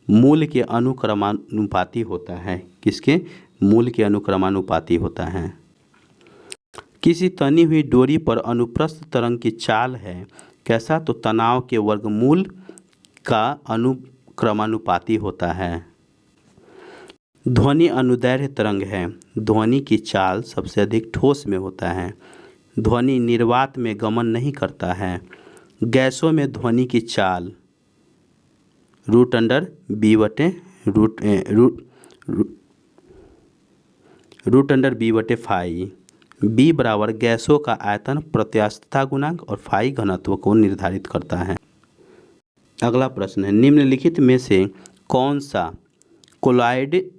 मूल के अनुक्रमानुपाती होता है। किसके? मूल के अनुक्रमानुपाती होता है। किसी तनी हुई डोरी पर अनुप्रस्थ तरंग की चाल है कैसा? तो तनाव के वर्गमूल का अनुक्रमानुपाती होता है। ध्वनि अनुदैर्ध्य तरंग है। ध्वनि की चाल सबसे अधिक ठोस में होता है। ध्वनि निर्वात में गमन नहीं करता है। गैसों में ध्वनि की चाल √b/फाई। b बराबर गैसों का आयतन, प्रत्यास्थता गुणांक और फाई घनत्व को निर्धारित करता है। अगला प्रश्न है, निम्नलिखित में से कौन सा कोलॉइड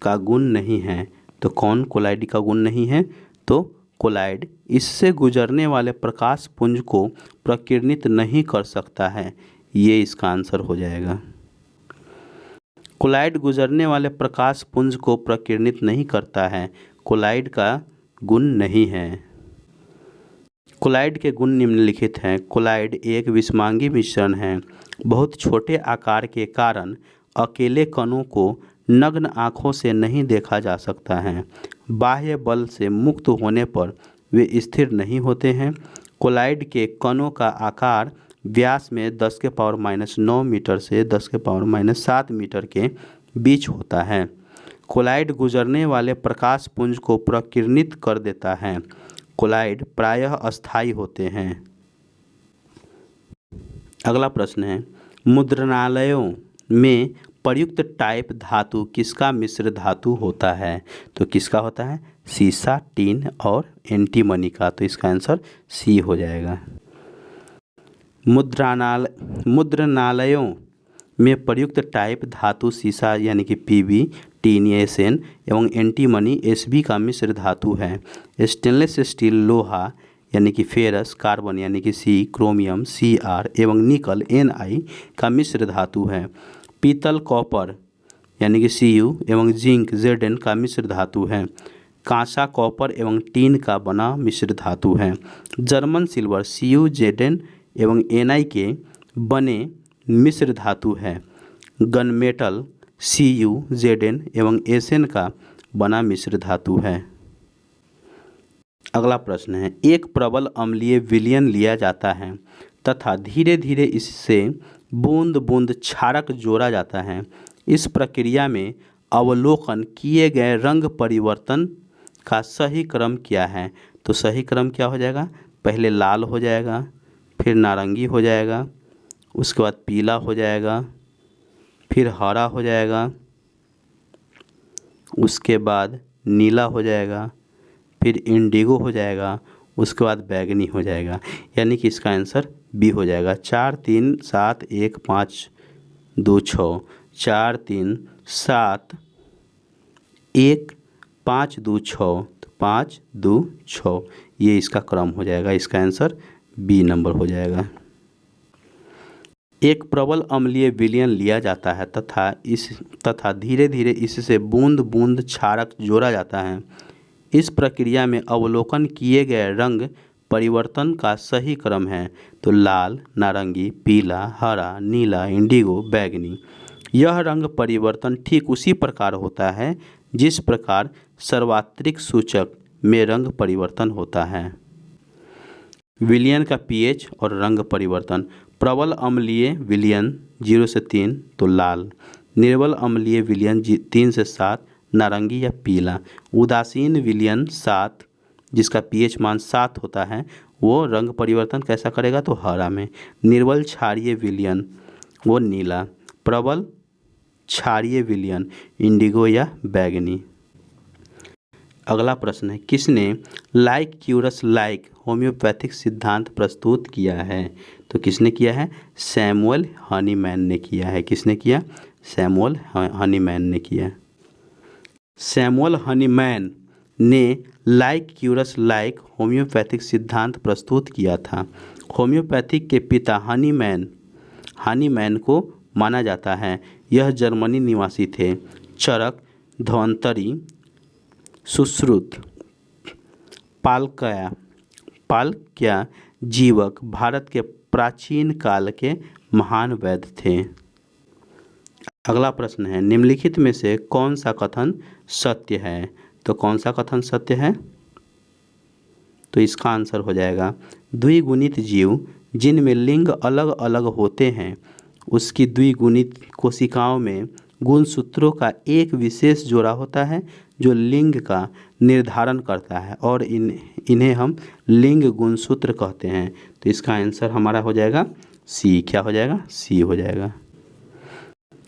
का गुण नहीं है? तो कौन कोलॉइड का गुण नहीं है? तो कोलॉइड इससे गुजरने वाले प्रकाश पुंज को प्रकीर्णित नहीं कर सकता है। ये इसका आंसर हो जाएगा। कोलॉइड गुजरने वाले प्रकाश पुंज को प्रकीर्णित नहीं करता है, कोलॉइड का गुण नहीं है। कोलॉइड के गुण निम्नलिखित हैं। कोलॉइड एक विषमांगी मिश्रण है। बहुत छोटे आकार के कारण अकेले कणों को नग्न आँखों से नहीं देखा जा सकता है। बाह्य बल से मुक्त होने पर वे स्थिर नहीं होते हैं। कोलॉइड के कणों का आकार व्यास में 10⁻⁹ मीटर से 10⁻⁷ मीटर के बीच होता है। कोलॉइड गुजरने वाले प्रकाश पुंज को प्रकीर्णित कर देता है। कोलॉइड प्रायः अस्थायी होते हैं। अगला प्रश्न है, मुद्रणालयों में प्रयुक्त टाइप धातु किसका मिश्र धातु होता है? तो किसका होता है? सीसा, टीन और एंटीमनी का। तो इसका आंसर सी हो जाएगा। मुद्रणालयों में प्रयुक्त टाइप धातु सीसा यानी कि पीबी, टीन या एसएन एवं एंटीमनी एसबी का मिश्र धातु है। स्टेनलेस स्टील लोहा यानी कि फेरस, कार्बन यानी कि सी, क्रोमियम सीआर एवं निकल एनआई का मिश्र धातु है। पीतल कॉपर यानी कि सीयू एवं जिंक जेडन का मिश्र धातु है। कांसा कॉपर एवं टीन का बना मिश्र धातु है। जर्मन सिल्वर सीयू जेडन एवं एनआई के बने मिश्र धातु है। गनमेटल सीयू जेडन एवं एसएन का बना मिश्र धातु है। अगला प्रश्न है, एक प्रबल अम्लीय विलयन लिया जाता है तथा धीरे धीरे इससे बूंद बूंद क्षारक जोड़ा जाता है। इस प्रक्रिया में अवलोकन किए गए रंग परिवर्तन का सही क्रम क्या है? तो सही क्रम क्या हो जाएगा? पहले लाल हो जाएगा, फिर नारंगी हो जाएगा, उसके बाद पीला हो जाएगा, फिर हरा हो जाएगा, उसके बाद नीला हो जाएगा, फिर इंडिगो हो जाएगा, उसके बाद बैगनी हो जाएगा। यानी कि इसका आंसर बी हो जाएगा। 4 3 7 1 5 2 6 4 3 7 1 5 2 6 5 2 6 ये इसका क्रम हो जाएगा। इसका आंसर बी नंबर हो जाएगा। एक प्रबल अम्लीय विलयन लिया जाता है तथा धीरे धीरे इससे बूंद बूंद क्षारक जोड़ा जाता है। इस प्रक्रिया में अवलोकन किए गए रंग परिवर्तन का सही क्रम है। तो लाल, नारंगी, पीला, हरा, नीला, इंडिगो, बैगनी। यह रंग परिवर्तन ठीक उसी प्रकार होता है जिस प्रकार सार्वत्रिक सूचक में रंग परिवर्तन होता है। विलयन का पीएच और रंग परिवर्तन। प्रबल अम्लीय विलयन 0 से 3 तो लाल, निर्बल अम्लीय विलयन 3 से 7 नारंगी या पीला, उदासीन विलयन 7 जिसका पीएच मान 7 होता है वो रंग परिवर्तन कैसा करेगा? तो हरा में। निर्बल क्षारीय विलयन वो नीला, प्रबल क्षारीय विलयन इंडिगो या बैगनी। अगला प्रश्न है, किसने लाइक क्यूरस लाइक होम्योपैथिक सिद्धांत प्रस्तुत किया है? तो किसने किया है? सैमुअल हनीमैन ने किया है। किसने किया? सैमुअल हनीमैन ने किया। सैमुअल हनीमैन ने लाइक क्यूरस लाइक होम्योपैथिक सिद्धांत प्रस्तुत किया था। होम्योपैथिक के पिता हनीमैन को माना जाता है। यह जर्मनी निवासी थे। चरक, धन्वंतरि, सुश्रुत, पालक्या जीवक भारत के प्राचीन काल के महान वैद्य थे। अगला प्रश्न है, निम्नलिखित में से कौन सा कथन सत्य है? तो कौन सा कथन सत्य है? तो इसका आंसर हो जाएगा, द्विगुणित जीव जिनमें लिंग अलग अलग होते हैं उसकी द्विगुणित कोशिकाओं में गुणसूत्रों का एक विशेष जोड़ा होता है जो लिंग का निर्धारण करता है और इन्हें हम लिंग गुणसूत्र कहते हैं। तो इसका आंसर हमारा हो जाएगा सी। क्या हो जाएगा? सी हो जाएगा।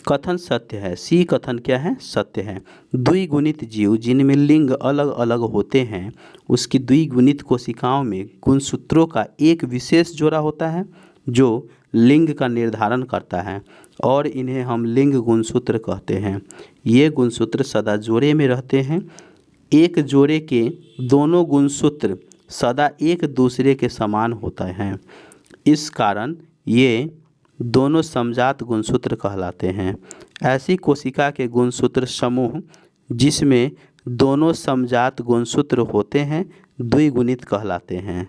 कथन सत्य है। सी कथन क्या है? सत्य है। द्विगुणित जीव जिनमें लिंग अलग अलग होते हैं उसकी द्विगुणित कोशिकाओं में गुणसूत्रों का एक विशेष जोड़ा होता है जो लिंग का निर्धारण करता है और इन्हें हम लिंग गुणसूत्र कहते हैं। ये गुणसूत्र सदा जोड़े में रहते हैं। एक जोड़े के दोनों गुणसूत्र सदा एक दूसरे के समान होते हैं। इस कारण ये दोनों समजात गुणसूत्र कहलाते हैं। ऐसी कोशिका के गुणसूत्र समूह जिसमें दोनों समजात गुणसूत्र होते हैं द्विगुणित कहलाते हैं।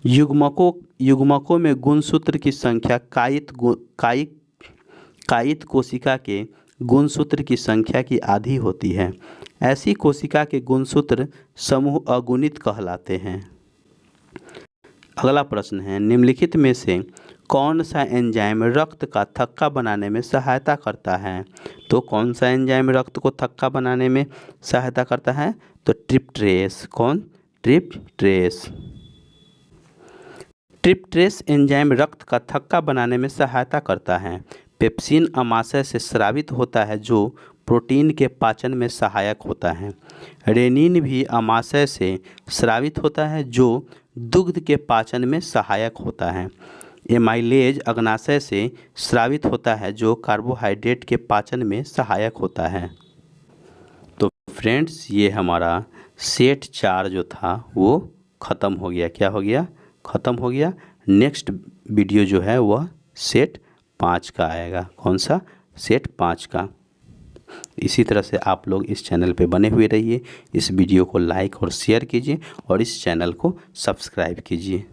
युग्मकों में गुणसूत्र की संख्या कायित कोशिका के गुणसूत्र की संख्या की आधी होती है। ऐसी कोशिका के गुणसूत्र समूह अगुणित कहलाते हैं। अगला प्रश्न है, निम्नलिखित में से कौन सा एंजाइम रक्त का थक्का बनाने में सहायता करता है? तो कौन सा एंजाइम रक्त को थक्का बनाने में सहायता करता है? तो ट्रिप्टरेस। कौन? ट्रिप्टरेस। ट्रिप्टरेस एंजाइम रक्त का थक्का बनाने में सहायता करता है। पेप्सिन अमाशय से स्रावित होता है जो प्रोटीन के पाचन में सहायक होता है। रेनिन भी अमाशय से स्रावित होता है जो दुग्ध के पाचन में सहायक होता है। एमाइलेज अग्नाशय से स्रावित होता है जो कार्बोहाइड्रेट के पाचन में सहायक होता है। तो फ्रेंड्स, ये हमारा सेट 4 जो था वो ख़त्म हो गया। क्या हो गया? ख़त्म हो गया। नेक्स्ट वीडियो जो है वह सेट 5 का आएगा। कौन सा? सेट 5 का। इसी तरह से आप लोग इस चैनल पे बने हुए रहिए। इस वीडियो को लाइक और शेयर कीजिए और इस चैनल को सब्सक्राइब कीजिए।